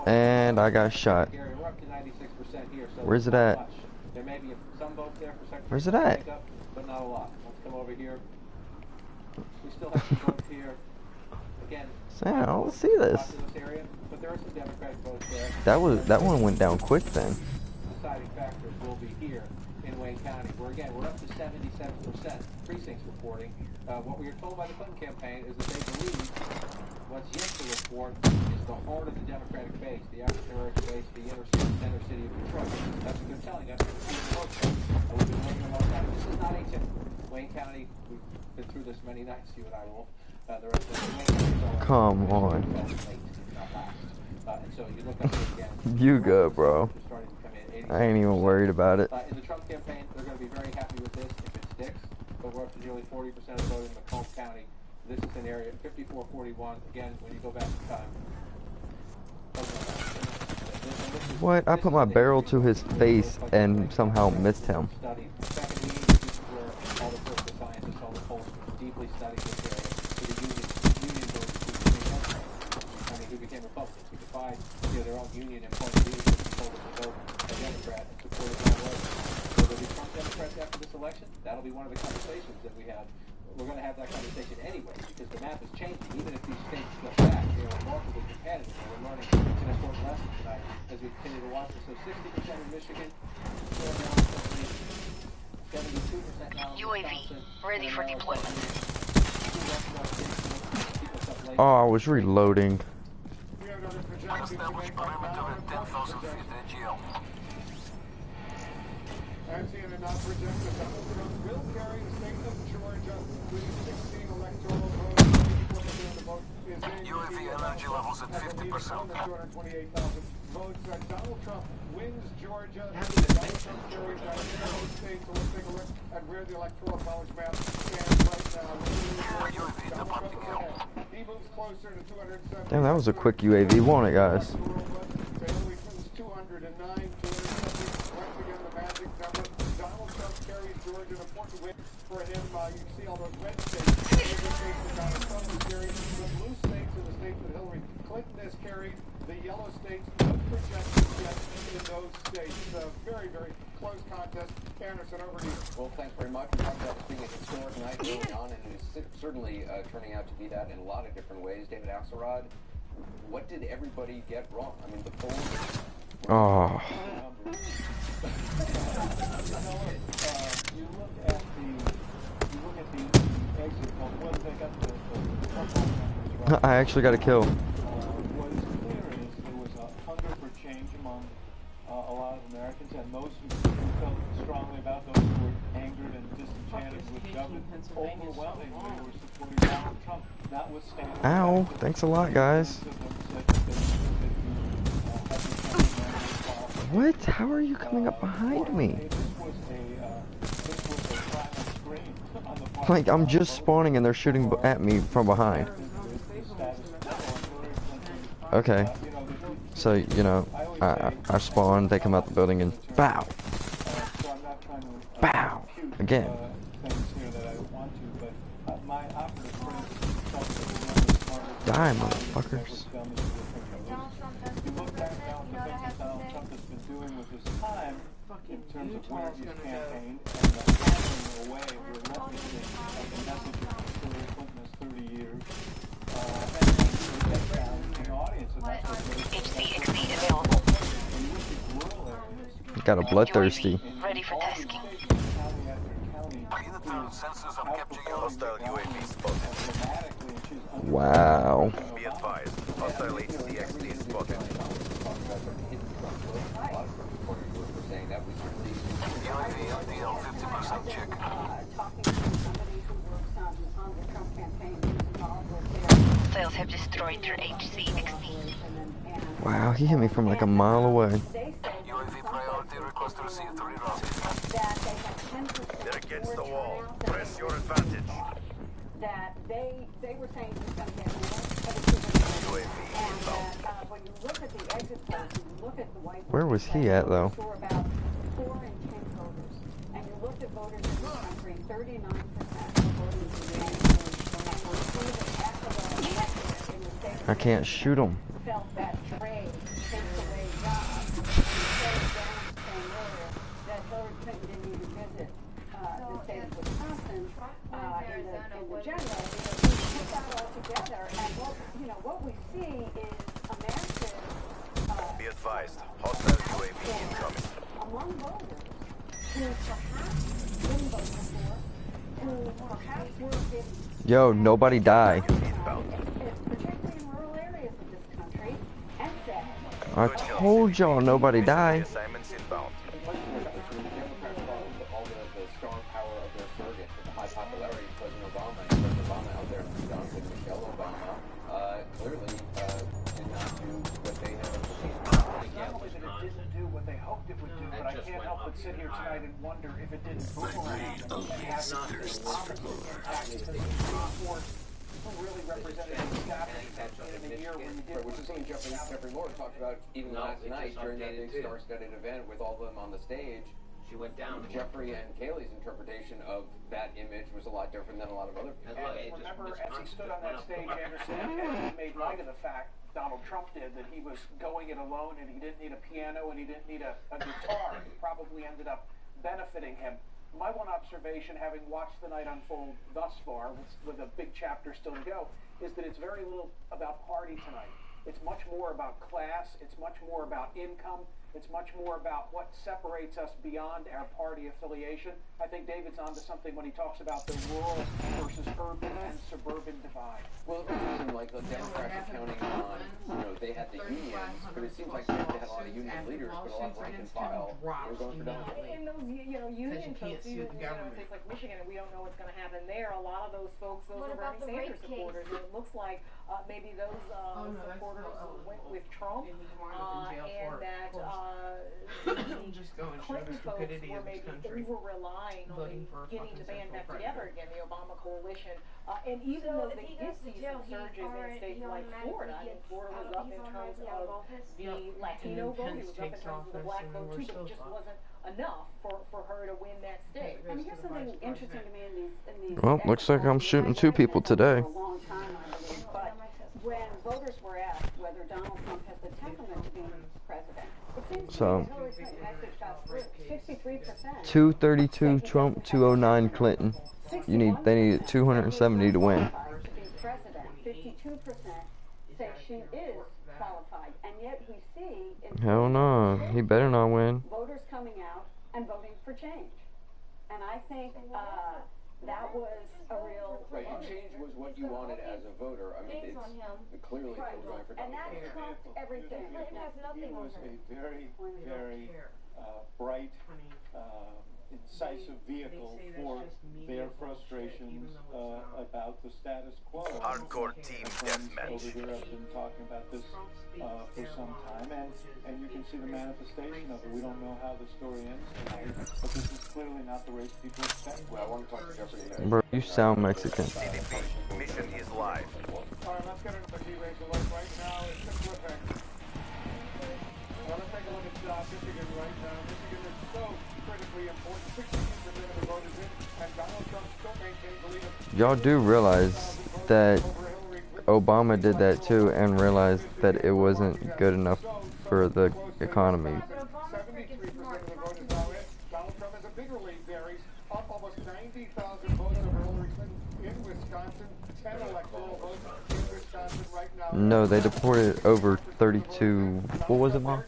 And I got shot. We're up to 96% here. So where's it at? There may be some votes there for Secretary. Where's it at? But not a lot. Let's come over here. We still have some votes here. Again, Sam, I don't see this. Area, but there are some Democratic votes there. That one went down quick then. Deciding factors will be here in Wayne County, where again we're up to 77% precincts reporting. What we are told by the Clinton campaign is that they believe what's yet to report is the heart of the Democratic base, the African-American base, the inner city, center city of Detroit. That's what they're telling us. We've been working a long time. This is not atypical. Wayne County, we've been through this many nights, you and I, Wolf. Come on. You good, bro. I ain't even worried about it. In the Trump campaign, they're going to be very happy with this if it sticks. But we're up to nearly 40% of the vote in Macomb County. This is an area 54-41. Again, when you go back in time. What? I put my barrel to his face and somehow missed him. Deeply studied this area. Republicans who defied their own union and party leadership and told them to vote a Democrat and supported Ron Rose. So there'll be Trump Democrats after this election. That'll be one of the conversations that we have. We're going to have that conversation anyway because the map is changing. Even if these states slip back, they are remarkably competitive. And we're learning an important lesson tonight as we continue to watch this. So 60% in Michigan, 72% now in UAV ready for deployment. Oh, I was reloading. As in and not projected, Donald Trump will carry the state of Georgia with 16 electoral votes. The vote is in. UAV energy levels at 50%. 228,000 votes. Donald Trump wins Georgia. Donald Trump carries out every state. So let's take a look at where the electoral college map stands right now. Donald Trump ahead. He moves closer to 270. Damn, that was a quick UAV, wasn't it, guys? 209, 270. Once again, the magic number. Donald Trump carries Georgia, an important win for him. You can see all those red states. Those are states that Donald Trump has carried. The blue states are the states that Hillary Clinton has carried. The yellow states, no projections yet in those states. Very, very close contest. Anderson, over to you. Well, thanks very much. We talked about this being a historic night early on, and it is certainly turning out to be that in a lot of different ways. David Axelrod, what did everybody get wrong? I mean, the polls. Oh. You look at the exit poll. When they got the I actually got a kill. what is clear is there was a hunger for change among a lot of Americans, and those who felt strongly about those who were angered and disenchanted with government overwhelmingly were supporting Donald Trump, notwithstanding. Ow! Thanks a lot, guys. What? How are you coming up behind me? Like, I'm just spawning and they're shooting at me from behind. Okay. So, you know, I spawn, they come out the building and bow! Bow! Again. Die, motherfuckers. In terms of where he's campaigned and taking away, we're leveraging the message of Hillary Clinton is 30 years. And get down in the audience, and that's what HCXD available. Got a bloodthirsty. Ready for tasking. Hostile UAV spotted. Wow. Be advised. Hostile HCXD spotted. UAV LDL 50% check. Sales have destroyed your HCXD. Wow, he hit me from like a mile away. UAV priority request received 3 rounds. They're against the wall. Press your advantage. That they were saying it was going to get more, UAV inbound. when you look at the exit polls, you look at the white Where was he at, though? for about 4 in 10 voters, and you looked at voters in this country, 39% of voting in the state I can't shoot him. felt that trade takes away jobs. And you said down saying earlier that Hillary Clinton didn't even visit the state of Wisconsin in the general, because we put that all together, and what we see is a massive Be advised. Hostile UAV incoming. among voters who perhaps didn't vote before, who perhaps were in Yo, nobody die. Inbound. particularly in rural areas of this country, and said, I told y'all nobody die. Assignments inbound. All the star power of their surrogate with the high popularity of President Obama, and President Obama out there with Michelle Obama, clearly did not do what they had anticipated. Not only that it didn't do what they hoped it would do, but I can't help but sit here tonight and wonder if it didn't boomerang and have the opposite impact, because the Supreme Court, who really represented the establishment in the year when you did Which is something Jeffrey Lord talked about even last night during that big star-studded event with all of them on the stage. She went down. Jeffrey and Kayleigh's interpretation of that image was a lot different than a lot of other people. And remember, as he stood on that stage, Anderson, and he made light of the fact, Donald Trump did, that he was going it alone and he didn't need a piano and he didn't need a guitar. It probably ended up benefiting him. My one observation, having watched the night unfold thus far, with a big chapter still to go, is that it's very little about party tonight. It's much more about class. It's much more about income. It's much more about what separates us beyond our party affiliation. I think David's onto something when he talks about the rural versus urban and suburban divide. Well, it doesn't seem like the Democrats are counting on, they had the unions, but it seems like they had a lot of union leaders, but a lot of rank and file were going for Donald Trump. And those, union folks, even, states like Michigan, and we don't know what's going to happen there. A lot of those folks, those are Bernie Sanders supporters. And it looks like maybe those supporters went with Trump, and that the Clinton folks were maybe over-relying on getting the band back together again, the Obama coalition. And even though they did see some surges in states like Florida, I mean, Florida was up in terms of the Latino vote, it was up in terms of the black vote too, but it just wasn't enough for her to win that state. And here's something interesting to me in these Well, looks like I'm shooting 2 people today. for a long time, I believe, but when voters were asked whether Donald Trump has the temperament to be president, it seems to me Hillary Clinton message got through. 63%. 232 Trump, 209 Clinton. They need 270 to win. To be president. 52% say she is qualified, and yet we see in Hell no, he better not win. voters coming out and voting for change. And I think that was a real Right, and change was what you wanted as a voter. I mean, it's clearly right. still going for And Donald that Trump. trumped everything. He was a very, very bright, incisive vehicle for their frustrations about the status quo. Hardcore team deathmatch. Over here, I've been talking about this for some time, and you can see the manifestation of it. We don't know how the story ends tonight, but this is clearly not the race people expect. Well, I want to talk to Jeffrey again. Bro, you sound Mexican. CDP, mission is live. All right, let's get into the key race. Right now, it's the cliffhanger. Well, let's take a look at Michigan right now. Michigan is so critically important. 62% of the vote is in, and Donald Trump still maintains the lead of Y'all do realize that Obama did that too and realized that it wasn't good enough for the economy. 73% of the vote is now in. Donald Trump has a bigger lead there. He's up almost 90,000 votes over Hillary Clinton in Wisconsin. 10 electoral votes in Wisconsin right now. No, they deported over 32. What was it, Mom?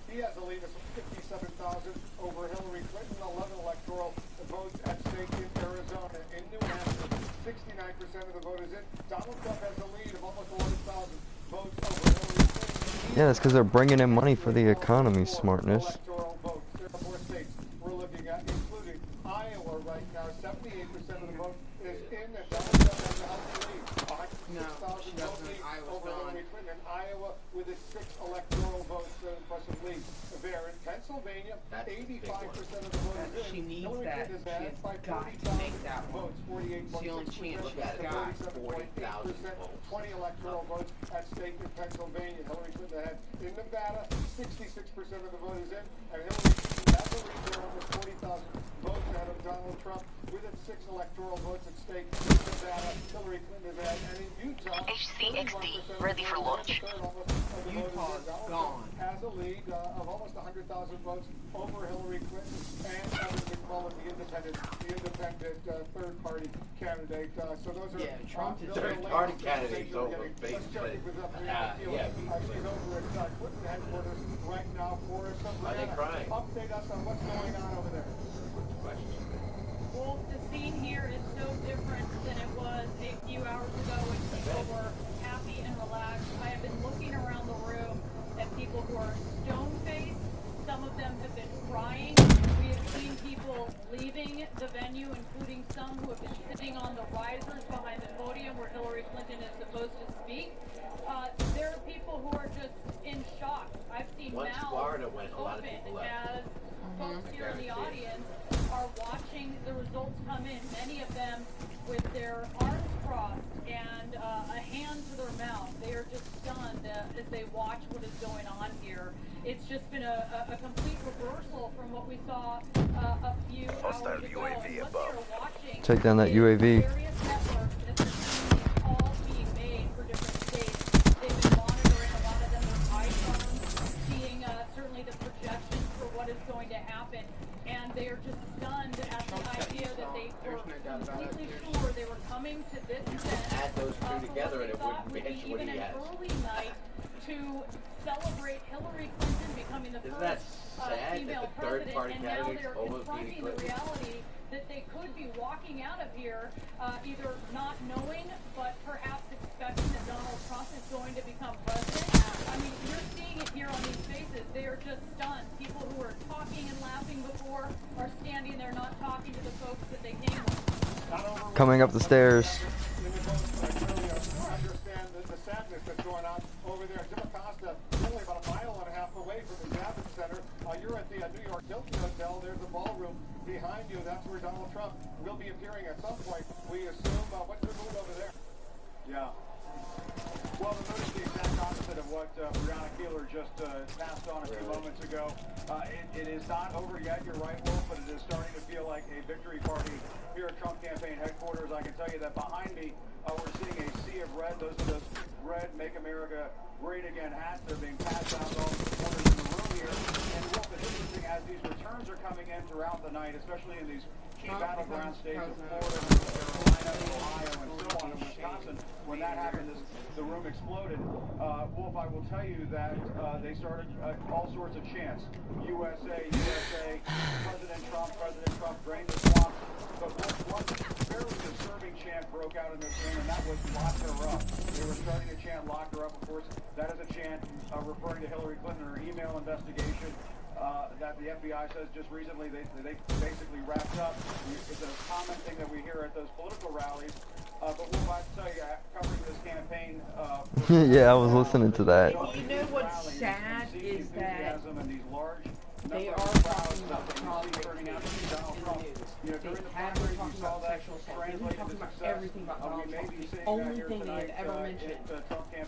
He has a lead of 57,000 over Hillary Clinton. 11 electoral votes at stake in Arizona. In New Hampshire, 69% of the vote is in. Donald Trump has a lead of almost 11,000 votes over Hillary Clinton. Yeah, that's because they're bringing in money for the economy, smartness. Electoral votes. There are 4 states we're looking at, including Iowa right now. 78% of the vote is in, and Donald Trump has a healthy lead. 106,000 vote lead over Hillary Clinton. And Iowa with its 6 electoral votes, impressive lead. There in Pennsylvania, 85% of the vote is in. She needs Hillary that. Clinton is ahead by She's got to make that one. votes, 48.6%. She only chance she's got 40,000 20 electoral votes at stake in Pennsylvania. Hillary Clinton ahead. In Nevada, 66% of the vote is in, and Hillary Clinton has a lead there, almost 40,000 votes ahead of Donald Trump. With its 6 electoral votes at stake in Nevada, Hillary Clinton is ahead, and in Utah, HCXD, ready for launch. Utah's gone. Has a lead of almost 100,000 votes over Hillary Clinton and Kevin McCullough, the independent third-party candidate. So those are Trump is third-party candidate over basically. She's over at Clinton headquarters right now for us. Are they crying? Update us on what's going on over there. Well, the scene here is so different than it was a few hours ago when people were happy and relaxed. I have been looking around the room at people who are stone-faced. Some of them have been crying. We have seen people leaving the venue, including some who have been sitting on the risers behind the podium where Hillary Clinton is supposed to speak. There are people who are just in shock. I've seen Once mouths Florida went, a lot of open people left. as folks here in the audience are watching the results come in, many of them with their arms crossed and a hand to their mouth. They are just stunned as they watch what is going on here. It's just been a complete reversal from what we saw a few hours ago. And what they're watching Take down that is UAV. various networks as the calls being made for different states. They've been monitoring a lot of them with iPhones, seeing certainly the projections for what is going to happen. And they are just stunned at the idea that they were completely sure they were coming to this event. Add those two together and it thought wouldn't would match be what even he an has. early night to celebrate Hillary Clinton becoming the Isn't that first sad female that the third president, party and now candidate's they're almost confronting beating the Clinton? reality that they could be walking out of here either not knowing, but perhaps expecting that Donald Trump is going to become president. I mean, you're seeing it here on these faces. They are just stunned. People who were talking and laughing before are standing there not talking to the folks that they came with. Coming up the stairs. Understand the sadness that's going on over there. Jim Acosta, only about a mile and a half away from the Javits Center. You're at the New York Hilton Hotel. There's the ballroom behind you. That's where Donald Trump will be appearing at some point. We assume. What's the mood over there? Yeah. Well, the mood is the exact opposite of what Breonna Keeler just passed on a few moments ago. It is not over yet, you're right, Wolf, but it is starting to feel like a victory party here at Trump campaign headquarters. I can tell you that behind me, we're seeing a sea of red. Those are those red Make America Great Again hats that are being passed out to all the supporters in the room here. And Wolf, it's interesting as these returns are coming in throughout the night, especially in these key battleground states of Florida, North Carolina, Ohio, and so on in Wisconsin. When that happened, the room exploded. Wolf, I will tell you that they started all sorts of chants. USA, USA, President Trump, drain the swamp. But one fairly disturbing chant broke out in this room, and that was lock her up. They were starting to chant lock her up. Of course, that is a chant referring to Hillary Clinton and her email investigation. that the FBI says just recently they basically wrapped up. It's a common thing that we hear at those political rallies. But Wolf, I tell you, covering this campaign. Yeah, I was listening to that. You know what's sad is that they are talking about politics in the news. They have been talking about sexual assault. They've been talking about everything about Donald Trump. The only thing they had ever mentioned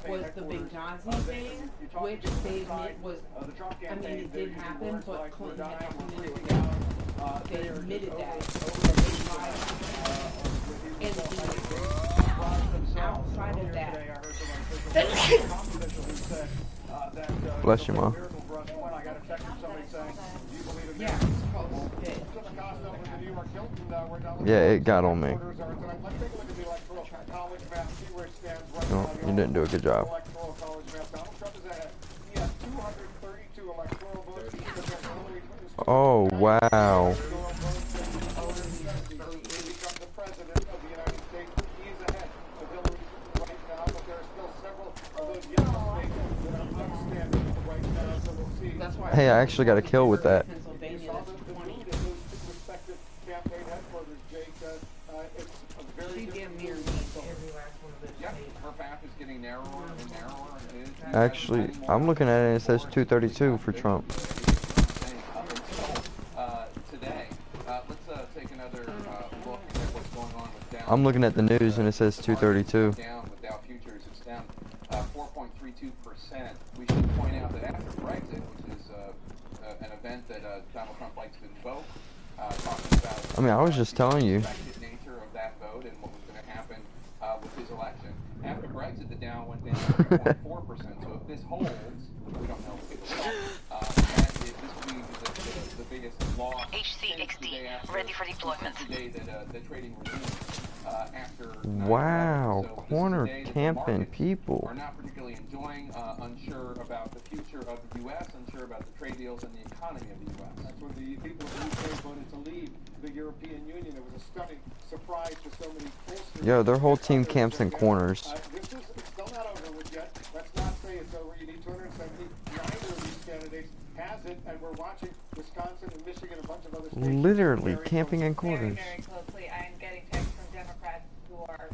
was the big Nazi thing, which they admit was, I mean, it did happen, but Clinton had nothing to do with it. They admitted that. They lied. And outside of that, Bless you, Mom. Yeah, it got on me. No, you didn't do a good job. Oh, wow. Hey, I actually got a kill with that. Actually, I'm looking at it and it says 232 for Trump. I'm looking at the news and it says 232. We should point out that after Brexit, which is an event that Donald Trump likes to invoke, talking about I mean, I was just telling you. the nature of that vote and what was going to happen with his election. After Brexit, the Dow went down 4%. So if this holds, we don't know if it will. This will be the biggest loss. HCXD, ready for deployment. Today that the trading resumed after. Wow, so corner camping people. Are not particularly enjoying, unsure about the future of the U.S., unsure about the trade deals and the economy of the U.S. That's when the people of the UK voted to leave the European Union. It was a stunning surprise to so many pollsters. Yo, their whole team camps in corners. It's still not over with yet. Let's not say it's over. You need 270. Neither of these candidates has it, and we're watching Wisconsin and Michigan, a bunch of other states. Literally camping in corners. Very closely. I'm getting texts from Democrats who are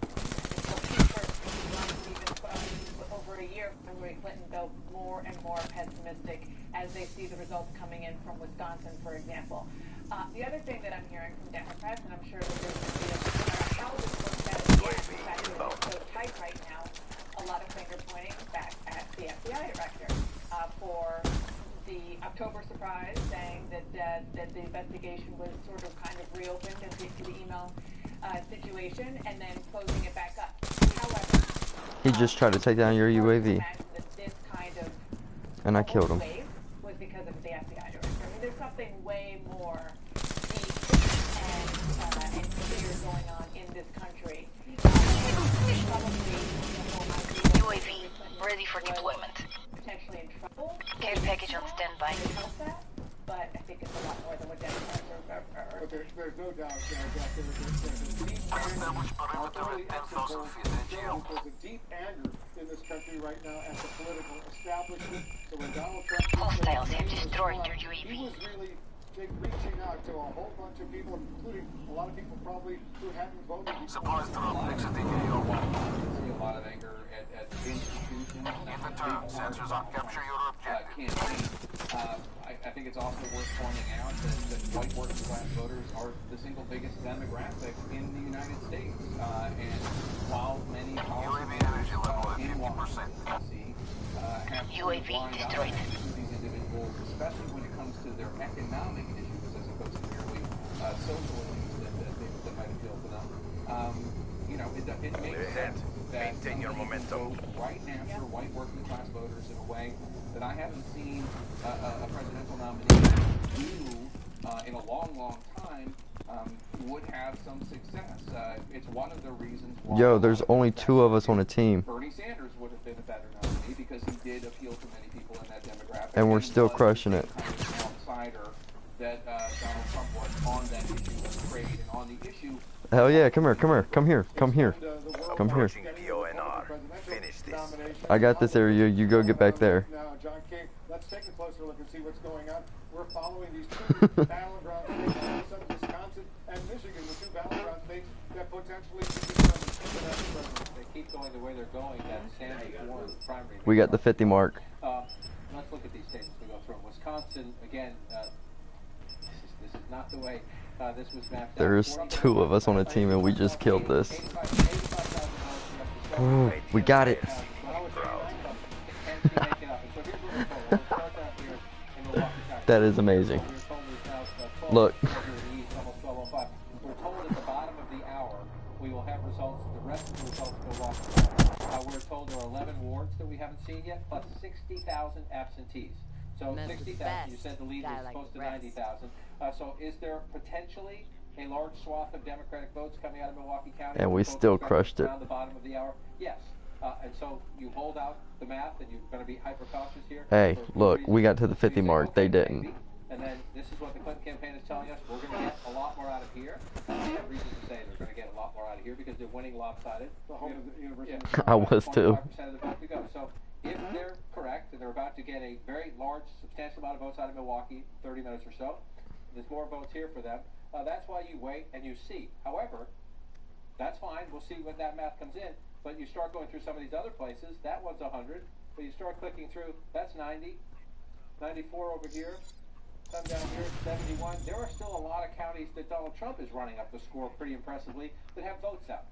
over a year from Hillary Clinton, though more and more pessimistic as they see the results coming in from Wisconsin, for example. The other thing that I'm hearing from Democrats, and I'm sure that there's going to be how this works out in the end, the fact that it's so tight right now, a lot of finger pointing back at the FBI director for the October surprise, saying that the investigation was sort of kind of reopened into the email situation, and then closing it back up. However, He just tried to take down your UAV. This kind of And I killed him. was because of the FBI director. I mean, there's something way more deep and clear going on in this country. UAV, ready for deployment. Potentially in trouble. Care package on standby. But I think it's a lot more than what Democrats are. But there's no doubt that there's a deep anger in this country right now at the political establishment. So when Donald Trump Hostiles have destroyed your UAV. He was really reaching out to a whole bunch of people, including a lot of people probably who hadn't voted before. Supplies to I see a lot of anger at institutions. Sensors on capture your objective. I think it's also worth pointing out that white working class voters are the single biggest demographic in the United States. And while many policymakers in Washington, D.C. have UAV destroyed. These individuals, especially when it comes to their economic issues as opposed to merely social issues that might appeal to them. You know, it makes sense that maintain your momentum. Right after white working class voters in a way that I haven't seen a presidential nominee do in a long time would have some success. It's one of the reasons why. Yo, there's only 2 of us on a team. Bernie Sanders would have been a better nominee because he did appeal to many people in that demographic. And we're still crushing it. Kind of outsider that Donald Trump was on that issue of trade and on the issue. Hell yeah, come here. Come here. Finish PONR. Finish this. I got this area. You go get back there. Now, John King, let's take a closer look and see what's going on. We're following these two battleground states, Minnesota, Wisconsin, and Michigan, the two battleground states that potentially could determine the next president. They keep going the way they're going. That Sanders won the primary. We got the 50 mark. Let's look at these states as we go through them. Wisconsin, again, this is not the way this was mapped out. There's 2 of us on a team and we just killed this. Oh, we got it. That is amazing. Look. We're told at the bottom of the hour we will have results. The rest of the results go off. We're told there are 11 wards that we haven't seen yet, plus 60,000 absentees. So 60,000. You said the lead is close to 90,000. So is there potentially a large swath of Democratic votes coming out of Milwaukee County? And we still crushed it. Around the bottom of the hour? Yes. And so you hold out the math and you're going to be hyper cautious here? Hey, look, we got to the 50 mark. They didn't. And then this is what the Clinton campaign is telling us. We're going to get a lot more out of here. They have reason to say they're going to get a lot more out of here because they're winning lopsided. The home of the University. Yeah. I was too. 25% of the vote to go. So if they're correct and they're about to get a very large, substantial amount of votes out of Milwaukee, 30 minutes or so, there's more votes here for them. That's why you wait and you see. However, that's fine. We'll see when that math comes in. But you start going through some of these other places. That one's 100. But you start clicking through. That's 90. 94 over here. Come down here, 71. There are still a lot of counties that Donald Trump is running up the score pretty impressively that have votes out.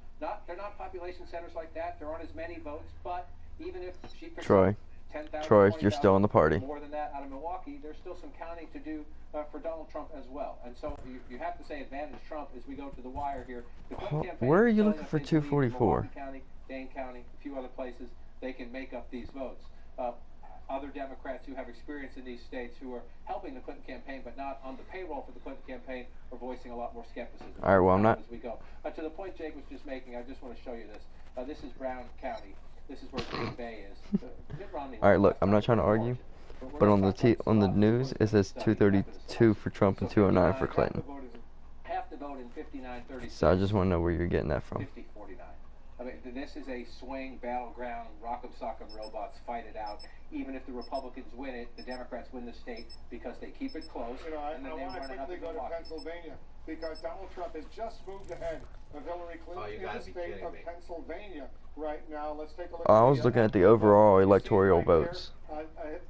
They're not population centers like that. There aren't as many votes. But even if she picks Troy. 10,000, Troy, you're still in the party. More than that out of Milwaukee, there's still some counting to do for Donald Trump as well. And so you have to say advantage Trump as we go to the wire here. The Clinton campaign Where are you is looking for telling us they believe 244? Milwaukee County, Dane County, a few other places, they can make up these votes. Other Democrats who have experience in these states who are helping the Clinton campaign but not on the payroll for the Clinton campaign are voicing a lot more skepticism. All right, well, I'm not. As we go. To the point Jake was just making, I just want to show you this. This is Brown County. This is where Green Bay is. Mitt Romney. All right, look, I'm not trying to argue, but on the news it says 232 for Trump and 209 for Clinton. Half the vote in 59-36. So I just want to know where you're getting that from. 50-49. I mean, this is a swing battleground. Rock'em sock'em robots fight it out. Even if the Republicans win it, the Democrats win the state because they keep it close. You know, I and then want to run it up quickly go to Milwaukee. Pennsylvania because Donald Trump has just moved ahead of Hillary Clinton in the state of Pennsylvania right now. Let's take a look. I was looking at the overall electoral votes.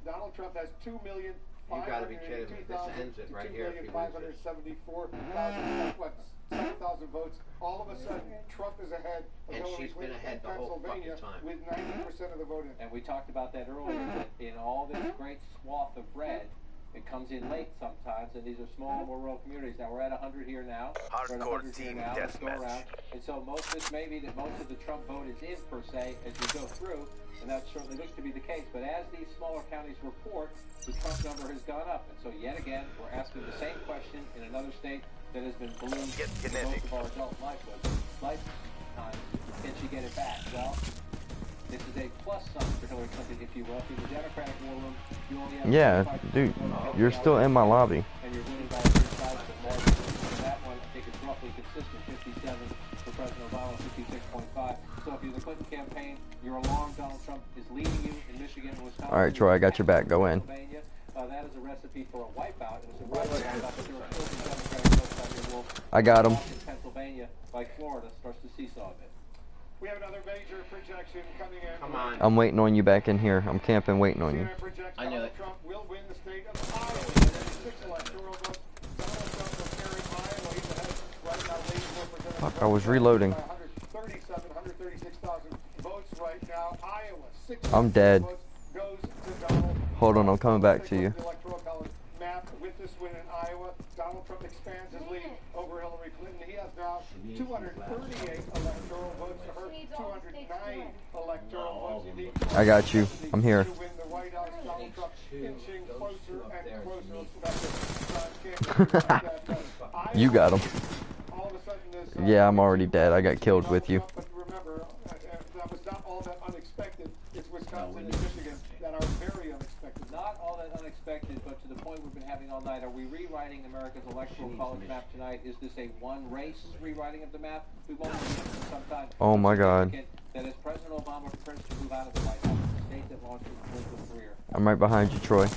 Donald Trump has 2,582,000 to 2,574,000. That's what 7,000 votes. All of a sudden, Trump is ahead of Hillary Clinton in Pennsylvania with 90% of the vote in. And we talked about that earlier. That in all this great swath of red, it comes in late sometimes, and these are small, more rural communities. Now we're at 100 here now. We're at 100 here now. Let's go around. And so this may be that most of the Trump vote is in per se as we go through, and that certainly looks to be the case. But as these smaller counties report, the Trump number has gone up, and so yet again we're asking the same question in another state that has been ballooned for most of our adult lifetime. Can she get it back? Well, this is a plus sign for Hillary Clinton, if you will. If you're the Democratic war room, you only have Yeah, dude, you're still in my lobby. and you're winning by a 35% margin. And that one, I think, is roughly consistent. 57 for President Obama, 56.5. So if you're the Clinton campaign, you're along. Donald Trump is leading you in Michigan and Wisconsin. All right, Troy, I got your back. Go in. That is a recipe for a wipeout. It was a wipeout, but there are still some Democratic votes out here. Well, I got 'em. in Pennsylvania, like Florida, starts to seesaw a bit. We have another major projection coming in. Come on. I'm waiting on you back in here. I'm camping, waiting on you. CNN projects I knew Donald it. Trump will win the state of Iowa. 36 electoral votes. Donald Trump will carry Iowa. He's ahead right now. Ladies and representatives. Fuck, I was reloading. 136,000 votes right now. Iowa, 6 I'm dead. votes goes to Donald. Hold on, I'm coming back to you. The electoral college map with this win in Iowa. Donald Trump expands his lead over Hillary Clinton. He has now 238 electoral votes to her 209 electoral votes. You need I got you. I'm here. to win the White House. Donald Trump inching closer and closer. That's it. You got him. All of a sudden this, Yeah, I'm already dead. I got killed with you. But remember, that was not all that unexpected. It's Wisconsin and Michigan that are very unexpected. Not all that unexpected, but to the point we've been having all night. Are we rewriting America's electoral college map tonight? Is this a one-race rewriting of the map? We've only been for some time. Oh my God. That as President Obama prepares to move out of the White House, state that launched his political career. I'm right behind you, Troy.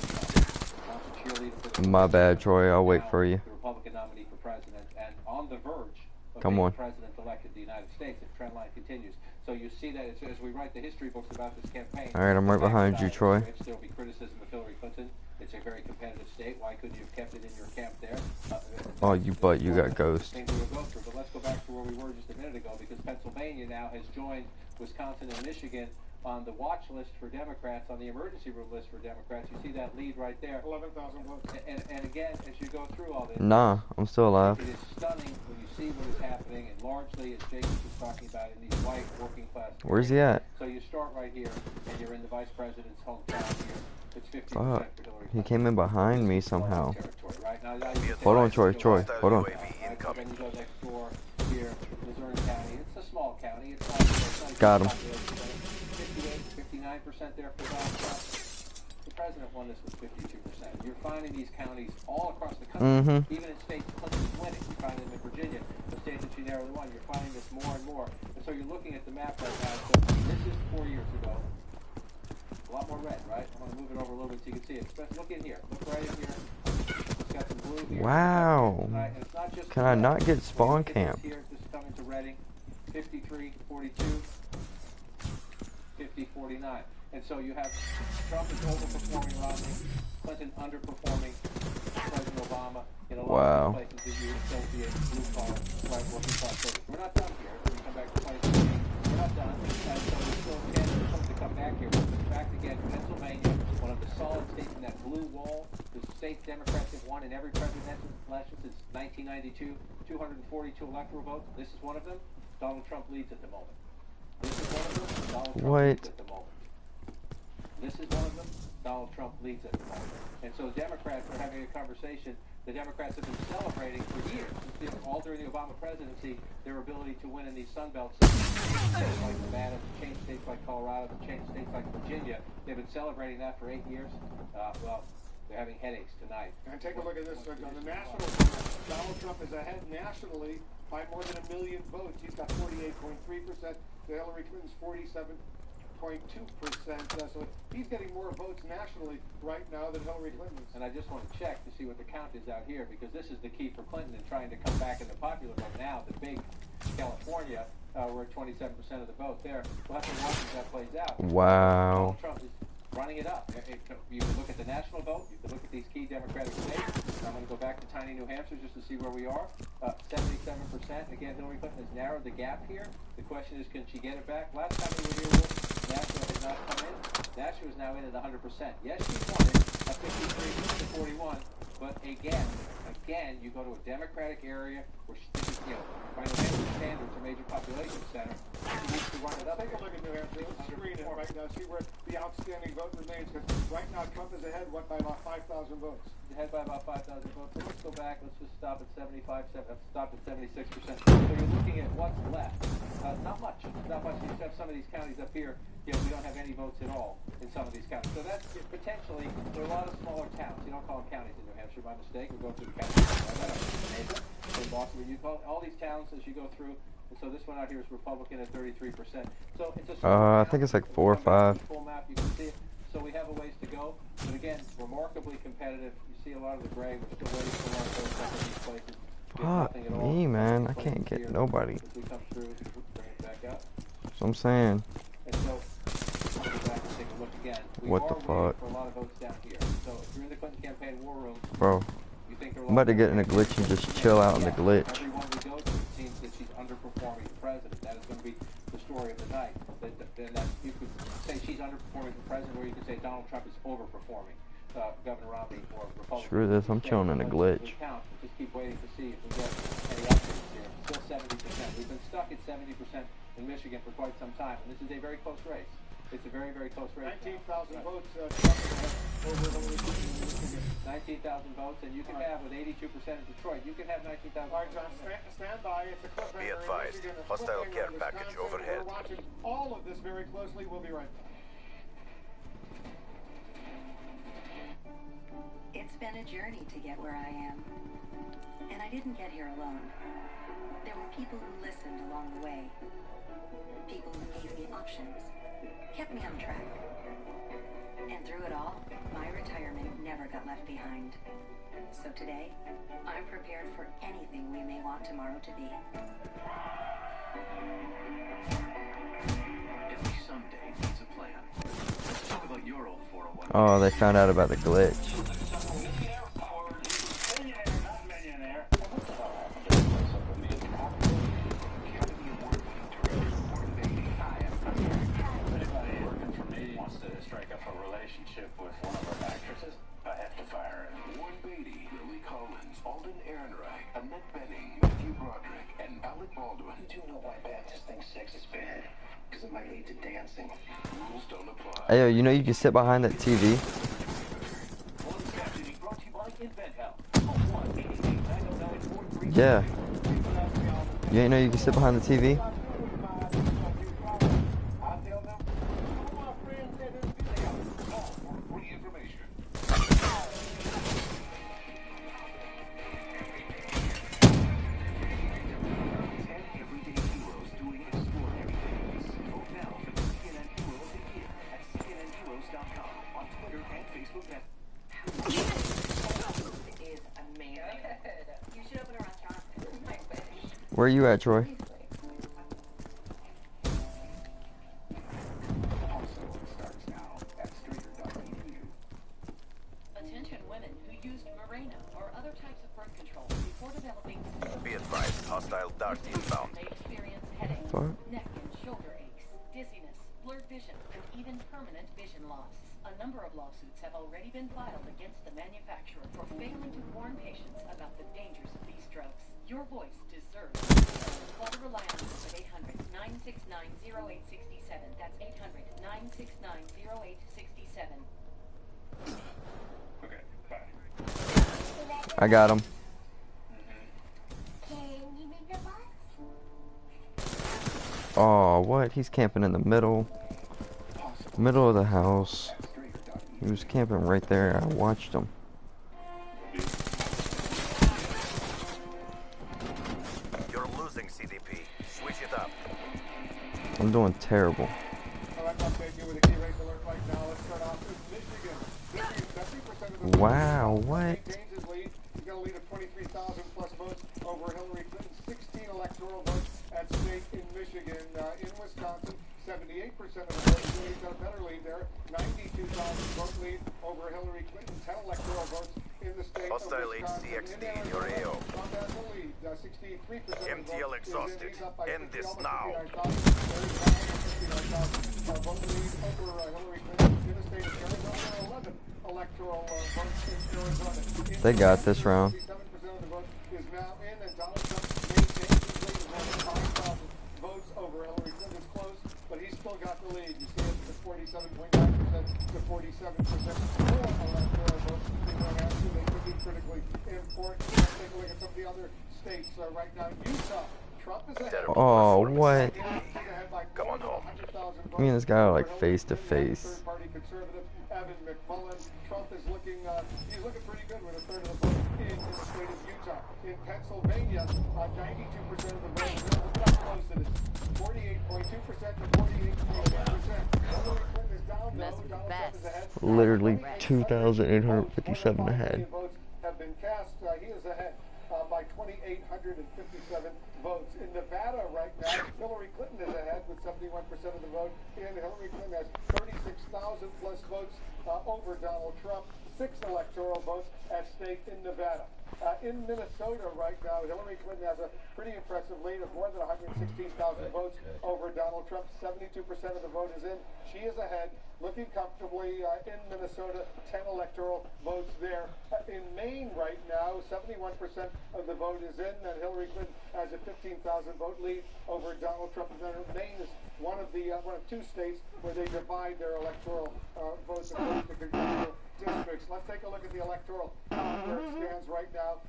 My bad, Troy. I'll wait for you. The Republican nominee for president, and on the verge of Come being on. president-elect of the United States if trend line continues. So you see that as we write the history books about this campaign. All right, I'm right behind you, Troy. There'll be criticism of Hillary Clinton. It's a very competitive state. Why couldn't you have kept it in your camp there? Oh, you got ghost. Things we will go through, but let's go back to where we were just a minute ago, because Pennsylvania now has joined Wisconsin and Michigan on the watch list for Democrats, on the emergency room list for Democrats. You see that lead right there. 11,000 votes. And again, as you go through all this, Nah, I'm still alive. it is stunning when you see what is happening, and largely, as Jacob was talking about, in these white working class. Where's he at? So you start right here, and you're in the vice president's hometown here. It's 50% for Fuck. Hillary He came in behind me somehow. territory, right? Now you Hold on, Troy. Hold on. then you go next door here, Missouri County. It's a small county. It's not Got him. 59% there for Donald Trump. The president won this with 52%. You're finding these counties all across the country, even in states Clinton's winning. You're finding them in Virginia, the state that she narrowly won. You're finding this more and more. And so you're looking at the map right now. So this is 4 years ago. A lot more red, right? I'm going to move it over a little bit so you can see it. Look in here. Look right in here. It's got some blue here. Wow. Right? And it's not just Can I not get spawn camp? Here, this is coming to Reading. 53-42. 50-49. And so you have Trump is overperforming Romney, Clinton underperforming President Obama in a lot of places that you associate blue collar, white working class voters. We're not done here. When we come back to 2016, we're not done. And so there's still a chance for Trump to come back here. In fact, again, Pennsylvania, one of the solid states in that blue wall, the state Democrats have won in every presidential election since 1992, 242 electoral votes. This is one of them. Donald Trump leads at the moment. This is one of them. Donald Trump leads at the moment. This is one of them. Donald Trump leads at the moment. And so Democrats are having a conversation. The Democrats have been celebrating for years, all during the Obama presidency, their ability to win in these Sun Belt states like Nevada, to change states like Colorado, to change states like Virginia. They've been celebrating that for 8 years. Well, they're having headaches tonight. And take a look at this. On the national front, Donald Trump is ahead nationally by more than 1 million votes. He's got 48.3%. Hillary Clinton's 47.2%. So he's getting more votes nationally right now than Hillary Clinton is. And I just want to check to see what the count is out here, because this is the key for Clinton in trying to come back in the popular vote now. The big California, we're at 27% of the vote there. We'll have to watch as that plays out. Wow. Donald Trump is running it up. You can look at the national vote. You can look at these key Democratic states. I'm going to go back to tiny New Hampshire just to see where we are. 77%. Again, Hillary Clinton has narrowed the gap here. The question is, can she get it back? Last time we were here, Nashua had not come in. Nashua is now in at 100%. Yes, she won it at 53-41. But again, you go to a Democratic area where this is, by New Hampshire standards, a major population center. She needs to run it up. Take a look at New Hampshire. Let's screen it right now. See where the outstanding vote remains. Because right now, Trump is ahead by about 5,000 votes. Ahead by about 5,000 votes. So let's go back. Let's just stop at 75. Stop at 76%. So you're looking at what's left. Not much. Not much. You have some of these counties up here. We don't have any votes at all in some of these counties. So that's potentially, there are a lot of smaller towns. You don't call them counties in New Hampshire by mistake. We're going through the counties. In Boston, you call all these towns as you go through. And so this one out here is Republican at 33%. So it's a I think it's like 4 or 5. Full map, you can see it. So we have a ways to go. But again, remarkably competitive. You see a lot of the gray. We're still waiting for one of those in these places. Fuck me, man. I can't get nobody. As we come through, bring it back up. That's what I'm saying. And so, I'll go back and take a look again. What the fuck? For a lot of votes down here. So if you're in the Clinton campaign war room, Bro, I'm about to get in a glitch and just chill out in the glitch. everyone we go to, it seems that she's underperforming the president. That is going to be the story of the night. You could say she's underperforming the president, or you could say Donald Trump is overperforming Governor Romney or Republican. Screw this, I'm chilling in a glitch. Just keep waiting to see if we get any updates here. Still 70%. We've been stuck at 70% in Michigan for quite some time, and this is a very close race. It's a very, very close race. 19,000 votes over Hillary Clinton in Michigan. 19,000 votes, and you can have, with 82% in Detroit, you can have 19,000 All right, John, stand by. It's a cliffhanger. Be advised, in Michigan, a hostile cliffhanger care in package Wisconsin. overhead. We're watching all of this very closely. We'll be right back. It's been a journey to get where I am. And I didn't get here alone. There were people who listened along the way. People who gave me options. kept me on track. And through it all, my retirement never got left behind. So today, I'm prepared for anything we may want tomorrow to be. Every someday needs a plan. Let's talk about your old 401. Oh, they found out about the glitch. Strike up a relationship with one of our actresses, I have to fire him. Warren Beatty, Lily Collins, Alden Ehrenreich, Annette Bening, Matthew Broderick, and Alec Baldwin. You do know why Baptists think sex is bad? Because it might lead to dancing. Rules don't apply. Hey, yo, you know you can sit behind that TV? Yeah. You ain't know you can sit behind the TV? Where are you at, Troy? Attention women who used Mirena or other types of birth control before developing. Be advised, hostile dart inbound. May experience headaches, What? neck and shoulder aches, dizziness, blurred vision, and even permanent vision loss. A number of lawsuits have already been filed against the manufacturer for failing to warn patients about the dangers of these drugs. Your voice deserves. Call the Reliance at 800-969-0867. That's 800-969-0867. Okay, bye. I got him. Oh, what? He's camping in the middle of the house. He was camping right there. I watched him. You're losing, CDP. Switch it up. I'm doing terrible. Wow, what? He's going to lead of 23,000 plus votes over Hillary Clinton. 16 electoral votes at stake in Michigan. In Wisconsin, 78% of the votes. He's got a better lead there. 92,000 vote lead over Hillary Clinton. 10 electoral votes in the state Hostile of Wisconsin. HCXD in your AO. Trump has the lead. 63% MTL exhausted. End this now. Vote lead over Hillary Clinton in the state of Arizona. 11 electoral votes in Arizona. They got this round. 67% of the vote is now in, and Donald Trump maintains his lead with more than 5,000 votes over Hillary Clinton. It's close, but he's still got the lead. You see it at 47.9% to 47%. More electoral votes in New Hampshire. They could be critically important. Let's take a look at some of the other states right now. Utah. Trump is ahead. Oh, what? Come on home. Me and this guy are like face to face. Third-party conservative Evan McMullen. Trump is looking, he's looking pretty good with a third of the vote in the state of Utah. In Pennsylvania, 92% of the vote. Look at how close it is. 48.2% to 48.8%. Hillary Clinton is down, though. Donald Trump is ahead. Literally 2,857 ahead. Votes have been cast. He is ahead by 2,857 votes. In Nevada right now, Hillary Clinton is ahead with 71% of the vote, and Hillary Clinton has 36,000 plus votes over Donald Trump. 6 electoral votes at stake in Nevada. In Minnesota right now, Hillary Clinton has a pretty impressive lead of more than 116,000 votes over Donald Trump. 72% of the vote is in. She is ahead, looking comfortably in Minnesota. 10 electoral votes there. In Maine right now, 71% of the vote is in, and Hillary Clinton has a 15,000 vote lead over Donald Trump. And Maine is one of 2 states where they divide their electoral votes according to congressional districts. Let's take a look at the electoral where it stands right now.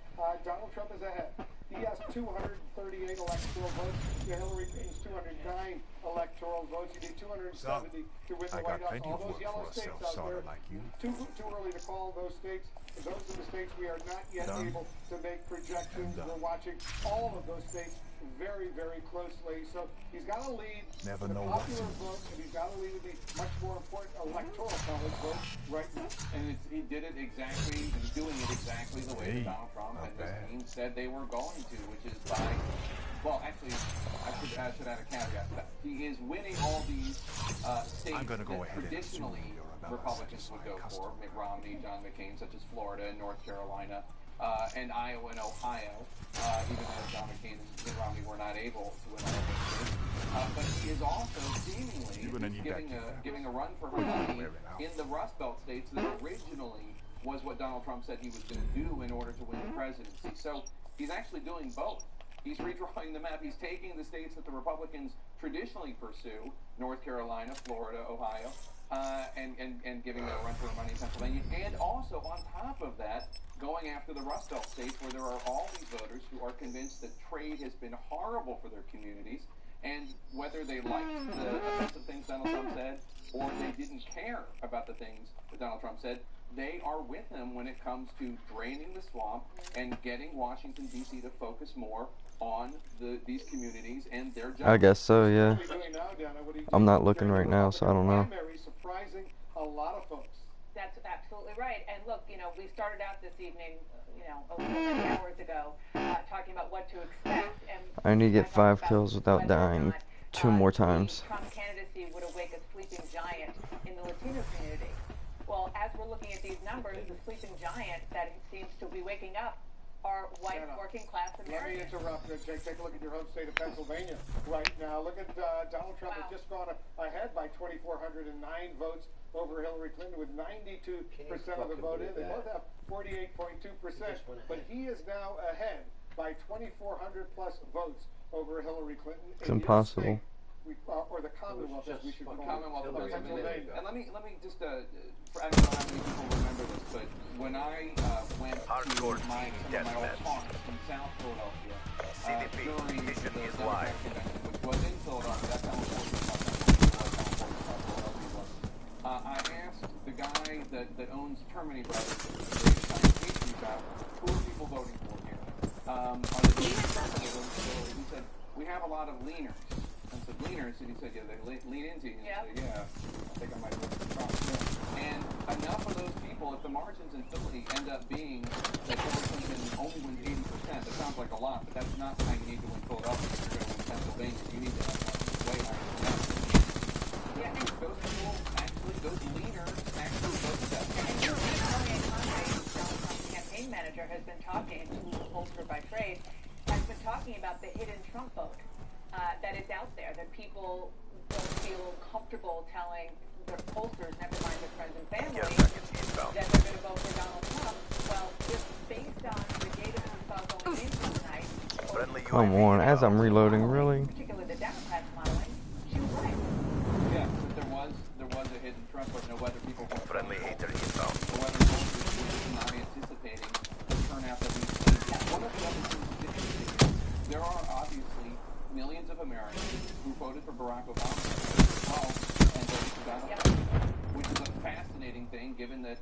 Donald Trump is ahead. He has 238 electoral votes. Hillary Clinton's 209 electoral votes. You need 270 to win the White House. All those yellow states out there, too early to call those states. Those are the states we are not yet able to make projections. We're watching all of those states very, very closely. So he's got to lead Never the know popular vote, and he's got to lead the much more important electoral college vote right now. And he did it exactly, he's doing it exactly the way that Donald Trump and his team said they were going to, which is by, well, actually, I should add a caveat to that. He is winning all these states that traditionally Republicans would go for, Mitt Romney, John McCain, such as Florida and North Carolina, and Iowa and Ohio, even though John McCain and Mitt Romney were not able to win all those states. But he is also seemingly giving a run for her money in the Rust Belt states that originally was what Donald Trump said he was going to do in order to win the presidency. So he's actually doing both. He's redrawing the map. He's taking the states that the Republicans traditionally pursue, North Carolina, Florida, Ohio, and giving a run for her money in Pennsylvania. And also, on top of that, going after the Rust Belt states where there are all these voters who are convinced that trade has been horrible for their communities. And whether they liked the offensive things Donald Trump said or they didn't care about the things that Donald Trump said, they are with him when it comes to draining the swamp and getting Washington, D.C. to focus more on these communities and their jobs. I guess so, yeah. I'm not looking right now, so I don't know. Surprising a lot of folks. That's absolutely right. And look, you know, we started out this evening, you know, over many hours ago, talking about what to expect. And I need to get 5 kills without dying 2 more times. Trump candidacy would awake a sleeping giant in the Latino community. Well, as we're looking at these numbers, the sleeping giant that seems to be waking up are white working class Americans. Let me interrupt. Take a look at your home state of Pennsylvania right now. Look at Donald Trump has just gone ahead by 2,409 votes over Hillary Clinton with 92% of the vote in. They both have 48.2%, but he is now ahead by 2,400 plus votes over Hillary Clinton. It's impossible. Or the Commonwealth, as we should call it. Commonwealth of Pennsylvania. And let me just, I don't know how many people remember this, but when I went to my old farm in South Philadelphia during the Democratic convention, which was in Philadelphia, that's how important Philadelphia was. I asked the guy that owns Termini Brothers, the science shop, who are people voting for here? Are they voting for Trump? He said, we have a lot of leaners. I said, leaners? And he said, yeah, they lean into you. And I said, yeah, I think I might vote for Trump. And enough of those people, if the margins in Philly end up being that Hillary Clinton only wins 80%, that sounds like a lot, but that's not how you need to win Philadelphia. If you're going to win Pennsylvania, you need to have way higher than that. Yeah, and those people, actually, those leaners actually vote that. Donald Trump's campaign manager has been talking, who's a pollster by trade, has been talking about the hidden Trump vote. That is out there, that people don't feel comfortable telling their pollsters, never mind their friends and family, that they're going to vote for Donald Trump. Well, just based on the data that we saw going into tonight, come on, as I'm reloading, really? particularly the Democrats modeling, she was right. Yeah, there was a hidden Trump vote. Now, whether people vote for Friendly hater inbound. or whether voters were not anticipating the turnout that we've seen. One of the other things that's interesting is there are obviously millions of Americans who voted for Barack Obama and voted for Donald Trump, which is a fascinating thing given that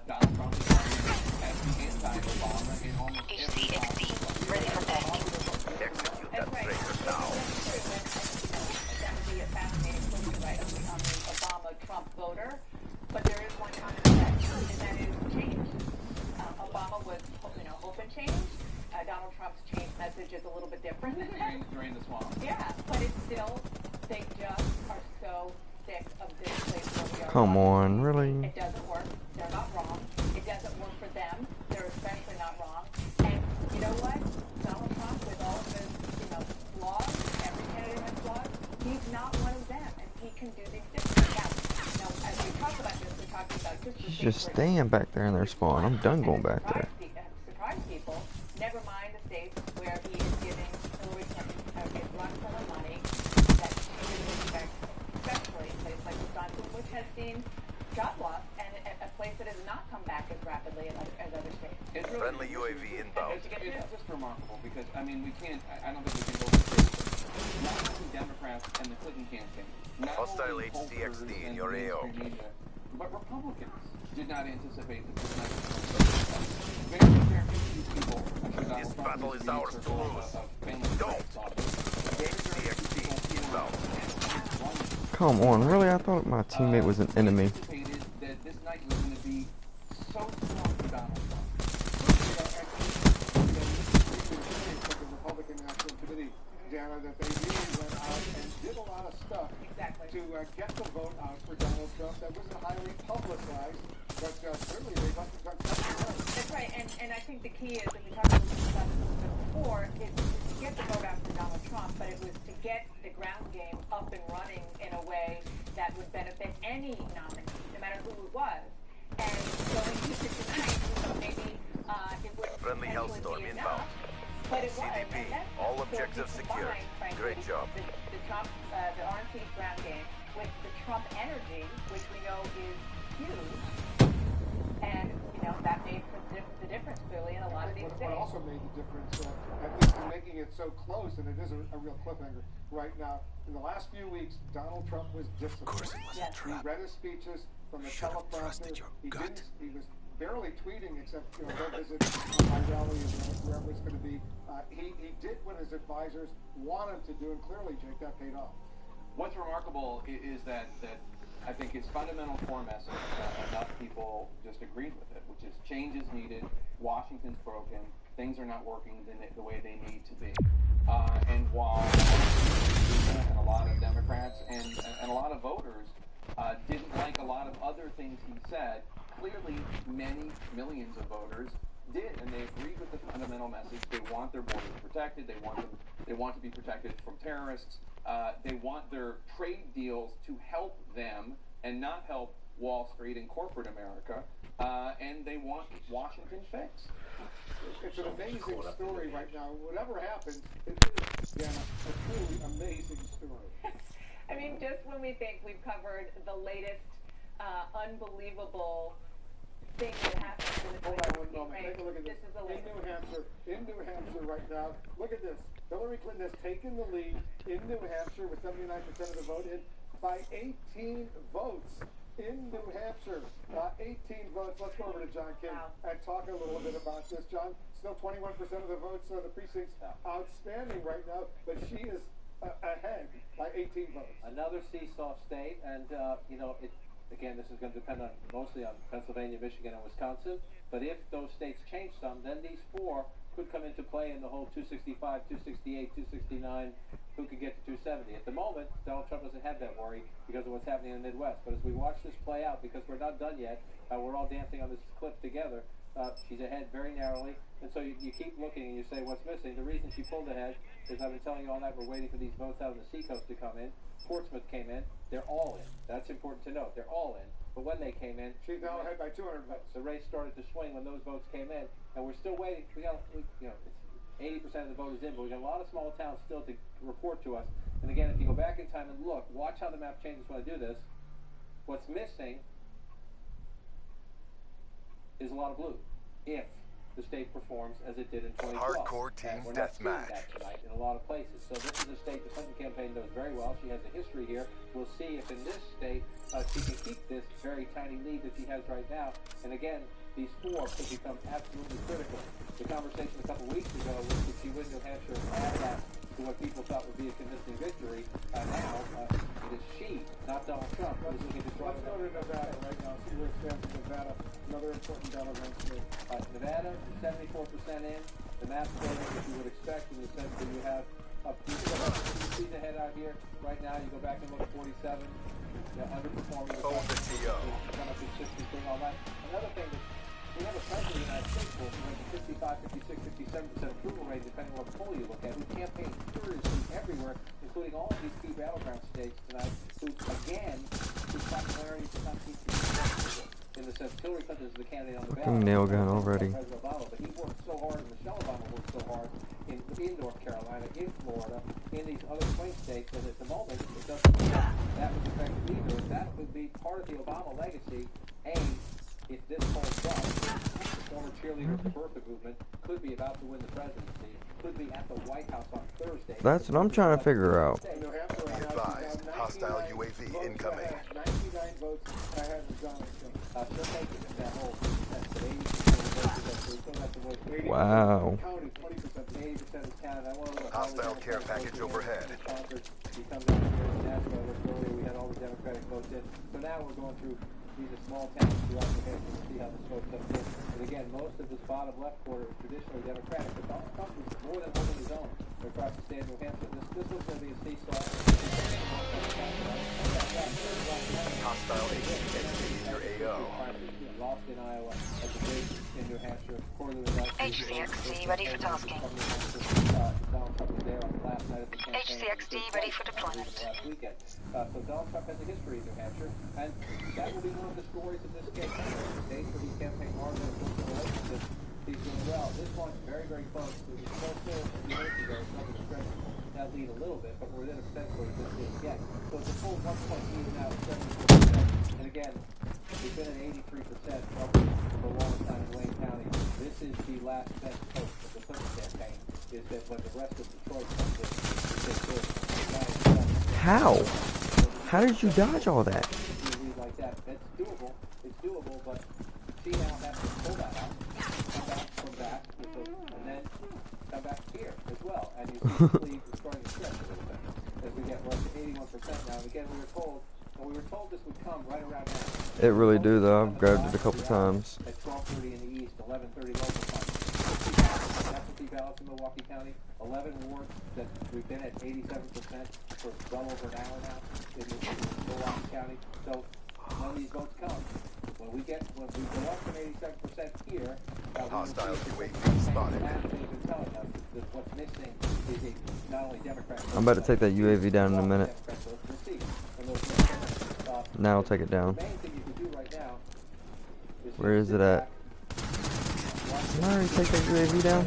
Donald Trump is as the anti-Obama in almost every possible. Ready for testing. Execute that traitor now. That would be a fascinating question, right, on the Obama-Trump voter. But there is one common thread, and that is change. Obama was, hope and change. Donald Trump's change message is a little bit different. Drain the swamp. Yeah, but it's still, they just are so sick of this place where we are. Come on, really? It doesn't work. They're not wrong. It doesn't work for them. They're especially not wrong. And you know what? Donald Trump, with all of his, flaws, every candidate has flaws, he's not one of them, and he can do these different things. Now, as we talk about this, we're talking about Just staying back there in their spawn. I'm done going back there. Surprise people. Never mind the states where he is giving Hillary Clinton a run for her money that she didn't expect, especially a place like Wisconsin, which has seen job loss, and a place that has not come back as rapidly as other states. It's really, Friendly UAV inbound. It's just remarkable because, I don't think we can overstate it. Not only Democrats and the Clinton campaign, not Hostile only HCXD in and your AO. media, but Republicans did not anticipate that this night. Very few people, I'm sure Donald Trump battle is ours to lose. Don't. DXT inbound. Come on, really? I thought my teammate was an enemy. That this night was going to be so strong for Donald Trump. The Republican National Committee, Dana, that they really went out and did a lot of stuff to get the vote out for Donald Trump. That wasn't highly publicized, but certainly they must have done something else. That's right, and I think the key is, and we talked about this before, is to get the vote out for Donald Trump, but it was to get the ground game up and running in a way that would benefit any nominee, no matter who it was. And going into tonight, we thought maybe it would Friendly Hellstorm be inbound. enough, but it was. CDP, And that's all so objectives you secured. combine, frankly, Great job. The Trump, the RNC ground game with the Trump energy, which we know is huge, and that made the difference clearly in a lot of these What states. also made the difference, at least in making it so close, and it is a real cliffhanger right now. In the last few weeks, Donald Trump was disciplined. Of course it was a trap. He read his speeches from the Should have teleprompter. trusted your gut. He was barely tweeting, except go visit my rally or wherever it's going to be. He did what his advisors want him to do, and clearly, Jake, that paid off. What's remarkable is that I think his fundamental core message, enough people just agreed with it, which is change is needed, Washington's broken, things are not working the way they need to be. And while and a lot of Democrats and a lot of voters didn't like a lot of other things he said, clearly many millions of voters did, and they agreed with the fundamental message. They want their borders protected. They want to be protected from terrorists. They want their trade deals to help them and not help Wall Street and corporate America. And they want Washington fixed. It's an amazing story right now. Whatever happens, it is, Dana, a truly amazing story. I mean, just when we think we've covered the latest unbelievable thing that happened in the Hold on one moment. Take a look at this. This is the latest. In New Hampshire right now, look at this. Hillary Clinton has taken the lead in New Hampshire with 79% of the vote in by 18 votes. In New Hampshire, 18 votes. Let's go over to John King and talk a little bit about this. John, still 21% of the votes. The precinct's outstanding right now, but she is ahead by 18 votes. Another seesaw state, and again, this is going to depend mostly on Pennsylvania, Michigan, and Wisconsin. But if those states change some, then these four could come into play in the whole 265, 268, 269, who could get to 270. At the moment, Donald Trump doesn't have that worry because of what's happening in the Midwest. But as we watch this play out, because we're not done yet, we're all dancing on this cliff together, she's ahead very narrowly. And so you keep looking and you say, what's missing? The reason she pulled ahead is I've been telling you all night, we're waiting for these votes out of the seacoast to come in. Portsmouth came in. They're all in. That's important to note. They're all in. But when they came in, she's now ahead by 200 votes. The race started to swing when those votes came in, and we're still waiting. It's 80% of the vote is in, but we got a lot of small towns still to report to us. And again, if you go back in time and look, watch how the map changes when I do this. What's missing is a lot of blue. If the state performs as it did in 2012. Hardcore team deathmatch. That tonight in a lot of places. So this is a state the Clinton campaign does very well. She has a history here. We'll see if in this state she can keep this very tiny lead that she has right now. And again, these four could become absolutely critical. The conversation a couple weeks ago was could she win New Hampshire and add that to what people thought would be a convincing victory. Now it is she, not Donald Trump, who is looking to drive. Let's go to Nevada right now. See where it stands in Nevada. Another important battleground state. Nevada is 74% in. The map's going as you would expect in the sense that you have you see the head out here right now. You go back and look at 47. They're underperforming. Oh, the TO. Kind of consistency, all that. Another thing is we have a president of the United States who has a 55, 56, 57% approval rate, depending on what poll you look at, who campaigns furiously everywhere, including all of these key battleground states tonight, who, again, whose popularity does not seem to be in the sense Hillary Clinton is the candidate on the ballot. Nail gun already. President Obama, but he worked so hard, and Michelle Obama worked so hard in North Carolina, in Florida, in these other swing states, that at the moment it doesn't look like that was effective either. And that would be part of the Obama legacy. If this holds up, the former cheerleader of the Bertha movement could be about to win the presidency, could be at the White House on Thursday. That's what I'm trying to figure out. Be advised, hostile UAV incoming. 99 votes ahead of Donald Trump. She'll take it if that holds. That's 80% of the votes. Wow. Counted 20%. Hostile care package overhead. He comes out here in Nashville. Earlier we had all the Democratic votes in. So now we're going through these are small towns throughout New Hampshire to see how this vote comes in. But again, most of this bottom left quarter is traditionally Democratic, but Donald Trump is more than holding his own across the state of New Hampshire. This looks going to be a seesaw. Hostile HCXD in your AO. Lost in Iowa at the bridge in New Hampshire. HCXD ready for tasking. HCXD ready for deployment. Last weekend. So Donald Trump has a history in New Hampshire, and that will be one of the stories of this case. The states where he campaigned hard on political relationships, he's doing well. This one's very, very close. It was close to a few minutes ago. It's not going to stretch that lead a little bit, but we're within a percent where he just didn't get. So it's a full 1 point lead now at 74%. And again, we've been at 83% for a long time in Wayne County. This is the last best hope of the Clinton campaign, is that when the rest of Detroit comes in, How? How did you dodge all that? Like that. That's doable. It's doable, but she now has to pull that out, come back from that, and then come back here as well. And you see the lead is starting to stretch a little bit as we get, we're up to 81% now. And again, we were told this would come right around now. It really do though. I've grabbed it a couple times. At 12:30 in the east, 11:30 local time. Absentee ballots in Milwaukee County, 11 wards that we've been at 87% for well over an hour now in Milwaukee County. So when these votes come, when we go up from 87% here, hostile UAV spotted. What's missing is not only Democrats. I'm about to take that UAV down in a minute. Now I'll take it down. Where is it at? Can I already take that UAV down?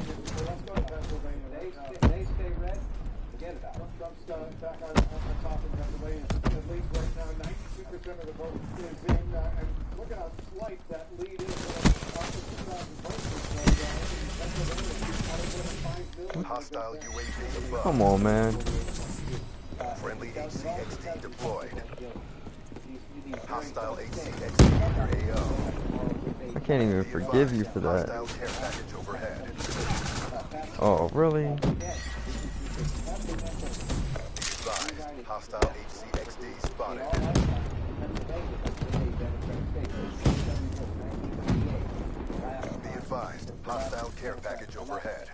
They stay red. Forget about it. Trump's back on top in Pennsylvania. At least right now, 92% of the vote is in. And look at how slight that lead is. Hostile UAV above. Come on, man. Friendly HCXD deployed. Hostile HCXD in your AO. I can't even forgive you for that. Hostile care package overhead. Oh, really? Hostile HCXD spotted. Be advised, hostile care package overhead.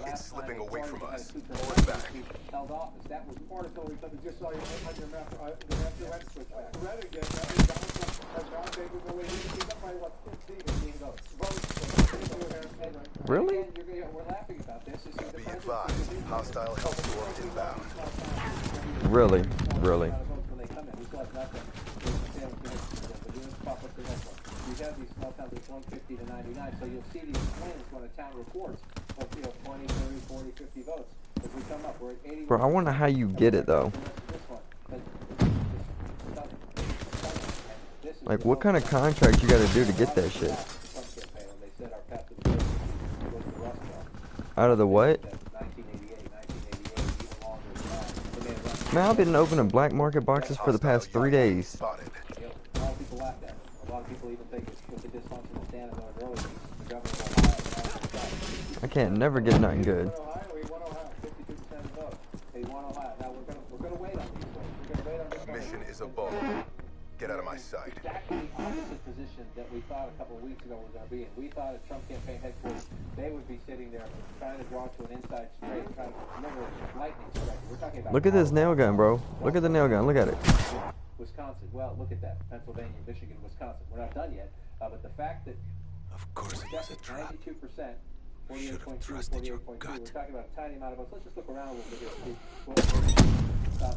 It's slipping away from us. Pull it back. Held office. That was part of Hillary Clinton. Just saw you on your map. The map you went switch back. Red again. That is Donald Trump has now taken the lead. He's up by what, 15 votes. Really? We're laughing about this. Be advised, hostile health storm inbound. Really? Really? You have these small towns that's 150 to 99, so you'll see these swings when a town reports of 20, 30, 40, 50 votes. As we come up, we're at 80. Bro, I wonder how you get it though. Like, what kind of contract you gotta do to get that shit? Out of the what? Man, I've been opening black market boxes for the past 3 days. I can't never get nothing good. Mission is a ball. Get out of my sight. Exactly the opposite position that we thought a couple of weeks ago was going to be in. We thought at Trump campaign headquarters, they would be sitting there trying to draw to an inside straight, trying to remember lightning strike. We're talking about. Look at this nail gun, bro. Look at the nail gun. Look at it. Wisconsin. Well, look at that. Pennsylvania, Michigan, Wisconsin. We're not done yet. But the fact that of course it was a trap. 92%. 48.2, 48.2. We're talking about a tiny amount of votes. Let's just look around a little bit here.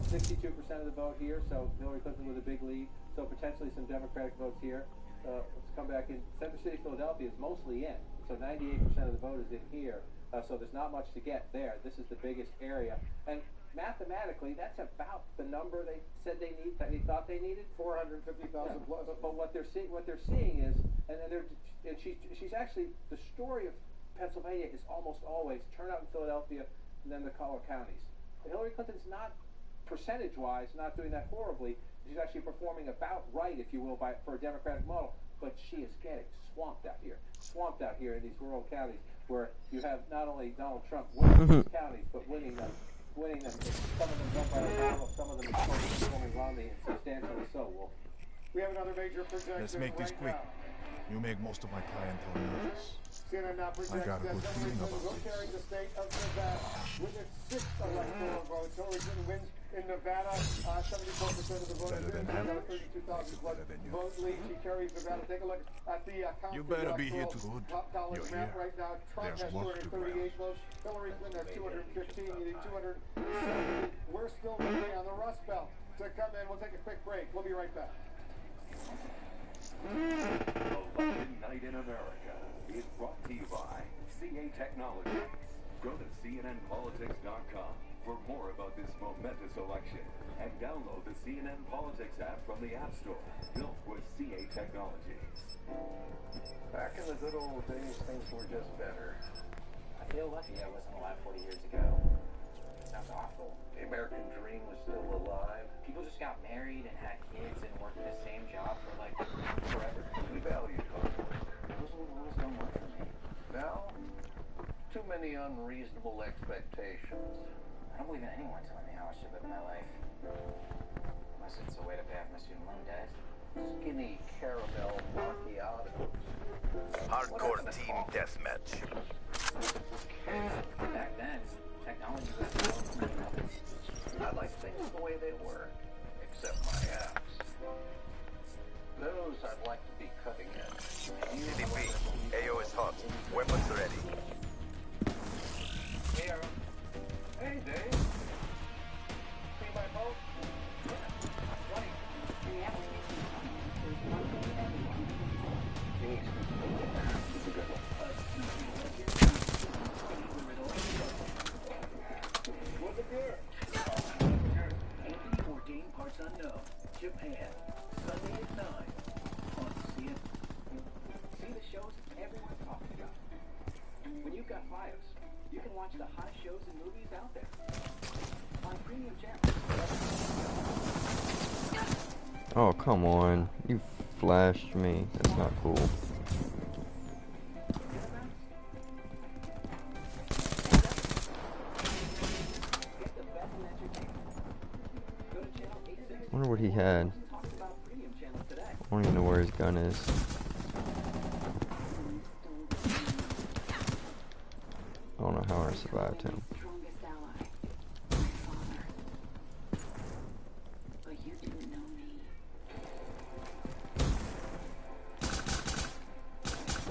62% of the vote here, so Hillary Clinton with a big lead. So potentially some Democratic votes here. Let's come back in. Center City, Philadelphia is mostly in. So 98% of the vote is in here. So there's not much to get there. This is the biggest area. And mathematically, that's about the number they said they need. That they thought they needed. 450,000 plus. But what they're seeing is, and she's actually, the story of Pennsylvania is almost always turnout in Philadelphia and then the collar counties. And Hillary Clinton's not, percentage-wise, not doing that horribly. She's actually performing about right, if you will, for a Democratic model. But she is getting swamped out here. swamped out here in these rural counties where you have not only Donald Trump winning these counties, but winning them. Some of them done by Obama, some of them Stormy Romney, and substantially so, Wolf. We have another major projection. Let's make this quick. You make most of my clientele nervous. CNN now projects that Hillary Clinton will carry the state of Nevada with its 6th electoral vote. Hillary Clinton wins in Nevada, 74% of the vote. Better than average. 32,000 vote lead. She carries Nevada. Take a look at the You better be here to good. college You're map here. right now. Trump There's has work to 238 votes. Hillary Clinton has 215. You need 270. We're still waiting on the Rust Belt to come in. We'll take a quick break. We'll be right back. Election Night in America is brought to you by CA Technologies. Go to CNNPolitics.com for more about this momentous election and download the CNN Politics app from the App Store, built with CA Technologies. Back in the good old days, things were just better. I feel lucky I wasn't alive 40 years ago. Sounds awful. The American dream was still alive. People just got married and had kids and worked the same job for like forever. We valued hard work. Those old rules don't work for me. Now, too many unreasonable expectations. I don't believe in anyone telling me how I should live my life. Unless it's a way to pay off my student loan debt. Skinny caramel macchiatos. Hardcore team deathmatch. Back then, technology was so I like things the way they were, except my apps. Those I'd like to be cutting edge. CDP, AO is hot. Weapons ready. Hey, Aaron. Hey, Dave. See my boat? Yeah. Running. What's it good? Anthony Bourdain Parts Unknown, Japan, Sunday at 9 on CNN. See the shows everyone's talking about. When you've got Fios, you can watch the hottest shows and movies out there on premium channels. Oh, come on. You flashed me. That's not cool. I wonder what he had. I don't even know where his gun is. I don't know how I survived him.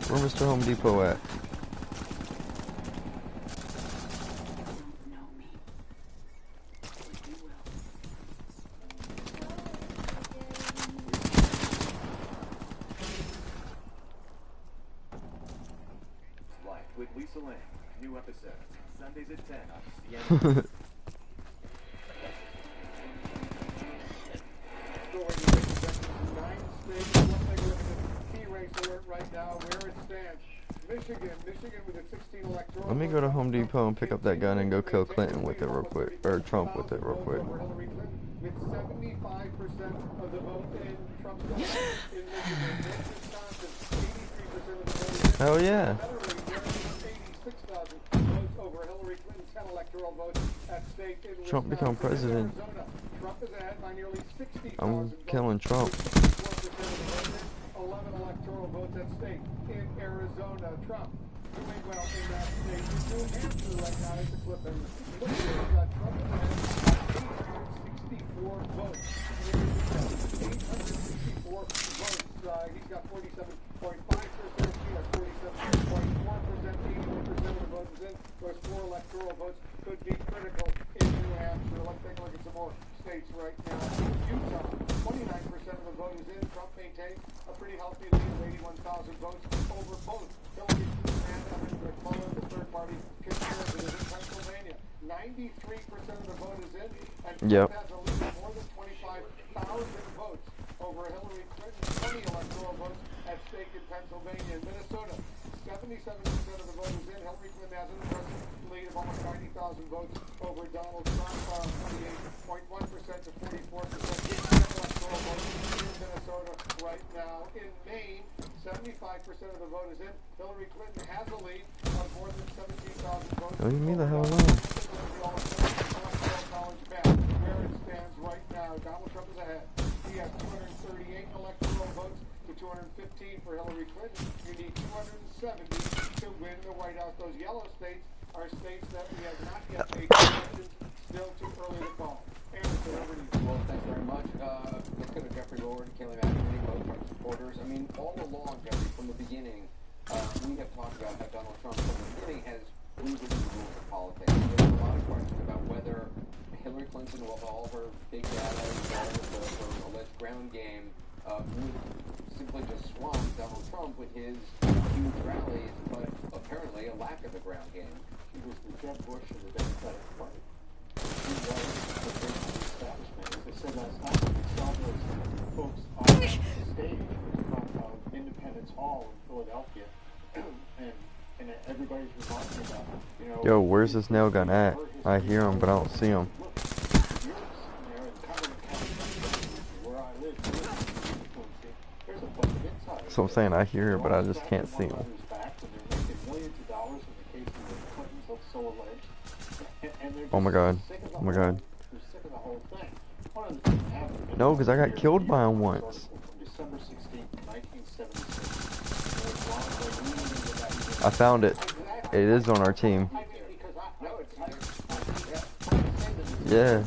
Where Mr. Home Depot at? Life with Lisa Lang. New episodes. Sundays at 10 on CNN. Let me go to Home Depot and pick up that gun and go kill Clinton with it real quick. Or Trump with it real quick. With 75% of the vote in Trump's government in Michigan, Wisconsin, 83% of the vote. Hell yeah. 86,000 votes over Hillary Clinton's 10 electoral votes at stake in Wisconsin. Trump become president. Trump is ahead by nearly 60,000 I'm killing Trump. 11 electoral votes at stake in Arizona. Trump doing well in that state. New Hampshire right now is the clip. Trump is ahead by 864 votes. 864 votes. He's got 47.5%. He has 47.4%. 81% of the votes is in. Those 4 electoral votes could be critical in New Hampshire. Let's take a look at some more states right now. Utah, 29% of the vote is in. Trump maintains a pretty healthy lead of 81,000 votes over both Hillary Clinton and Evan McClellan, the third-party conservative in Pennsylvania. 93% of the vote is in, and Trump has a lead of more than 25,000 votes over Hillary Clinton's 20 electoral votes at stake in Pennsylvania. In Minnesota, 77% of the vote is in. Hillary Clinton has an impressive lead of almost 90,000 votes over Donald Trump, 28.1% to 44%. Electoral Minnesota right now. In Maine, 75% of the vote is in. Hillary Clinton has a lead of more than 17,000 votes. Leave me the hell alone. Where it stands right now, Donald Trump is ahead. He has 238 electoral votes to 215 for Hillary Clinton. You need 270 to win the White House. Those yellow states are states that we have not yet made decisions. Still too early to call. Well, thanks very much. Let's go to Jeffrey Lord, Kelly McEnany, both Trump supporters. I mean, all along, Jeffrey, from the beginning, we have talked about how Donald Trump, from the beginning, has rewritten the rules of politics. There's a lot of questions about whether Hillary Clinton, with all her big data, her alleged ground game, would simply just swamp Donald Trump with his huge rallies, but apparently a lack of a ground game. He was the Jeb Bush of the Democratic Party. He was the big establishment. As I said last night, we saw those folks on the stage from Independence Hall in Philadelphia, and everybody's remarking about, you know... Yo, where's this nail gun at? I hear him, but I don't see him. So I'm saying I hear her, but I just can't see him. Oh my god. Oh my god. No, because I got killed by him once. I found it. It is on our team. Yeah.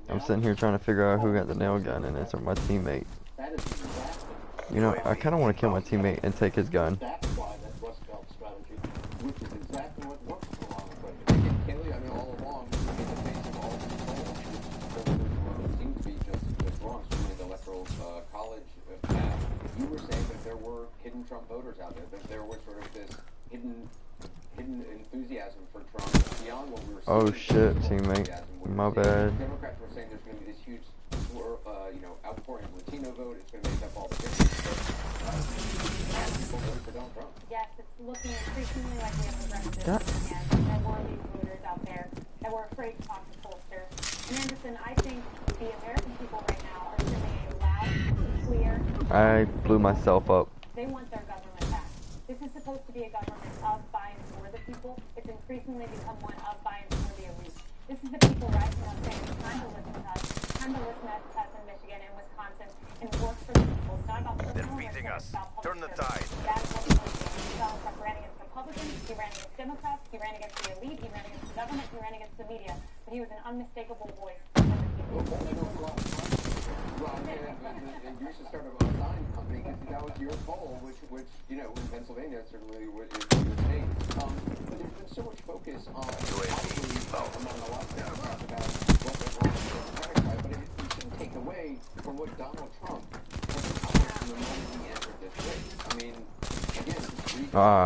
I'm sitting here trying to figure out who got the nail gun, and it's my teammate. You know, I kind of want to kill my teammate and take his gun. You were saying that there were hidden Trump voters out there, that there was sort of this hidden enthusiasm for Trump beyond what we were seeing. Oh shit, teammate. My bad. Democrats were saying there's going to be this huge, outpouring of Latino vote. It's going to make up all the difference. People voted for Donald Trump. Yes, it's looking increasingly like we have a representative again. There were these voters out there that were afraid to talk to pollsters. And Anderson, I think the American people right now are sending a loud, clear... I blew myself up. They want their government back. This is supposed to be a government of, by, and for the people. It's increasingly become one of, by, and for the elite. This is the people rising up saying it's time to listen to us, time to listen to us in Michigan and Wisconsin, and work for the people. It's not about personal. They're beating us. Turn the tide. That's what he's doing. Donald Trump ran against Republicans, he ran against Democrats, he ran against the elite, he ran against the government, he ran against the media. But he was an unmistakable voice for the people. You should start a sign company because that was your goal, which in Pennsylvania certainly is your state. But there's been so much focus on among a lot of Democrats about what went wrong with the Democratic side, but it shouldn't take away from what Donald Trump has accomplished from the moment he entered this race. I mean, again,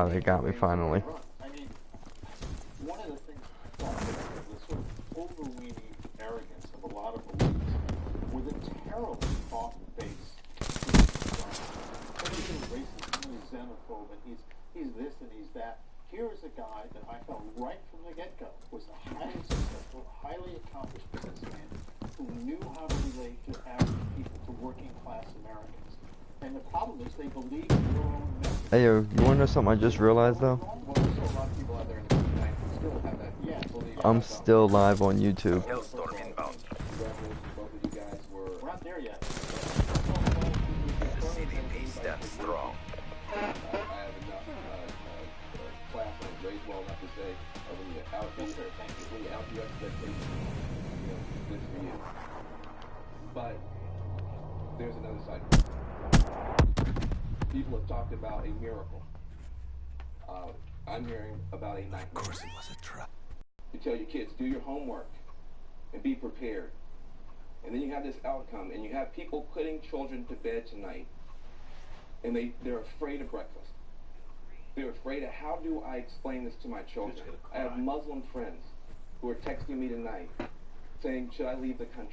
they got me finally. I mean, one of the things I thought was the sort of overweening arrogance of a lot of elites with a terribly off-base everything racist and xenophobe, and he's this and he's that. Here is a guy that I felt right from the get-go was a highly successful, highly accomplished businessman who knew how to relate to average people, to working-class Americans. And the problem is they believe in their own message. Hey yo, you wanna know something I just realized though? Well, there's still a lot of people out there in the community who still have that belief. I'm still live on YouTube. Hellstorm inbound. Congratulations, both of you guys were... We're not there yet. The CDP stands strong. I have enough class and grade well enough to say when you out the expectations, good for you. But there's another side. People have talked about a miracle. I'm hearing about a nightmare. Of course it was a trap. You tell your kids, do your homework and be prepared. And then you have this outcome, and you have people putting children to bed tonight, and they're afraid of breakfast. They're afraid of, how do I explain this to my children? I have Muslim friends who are texting me tonight saying, should I leave the country?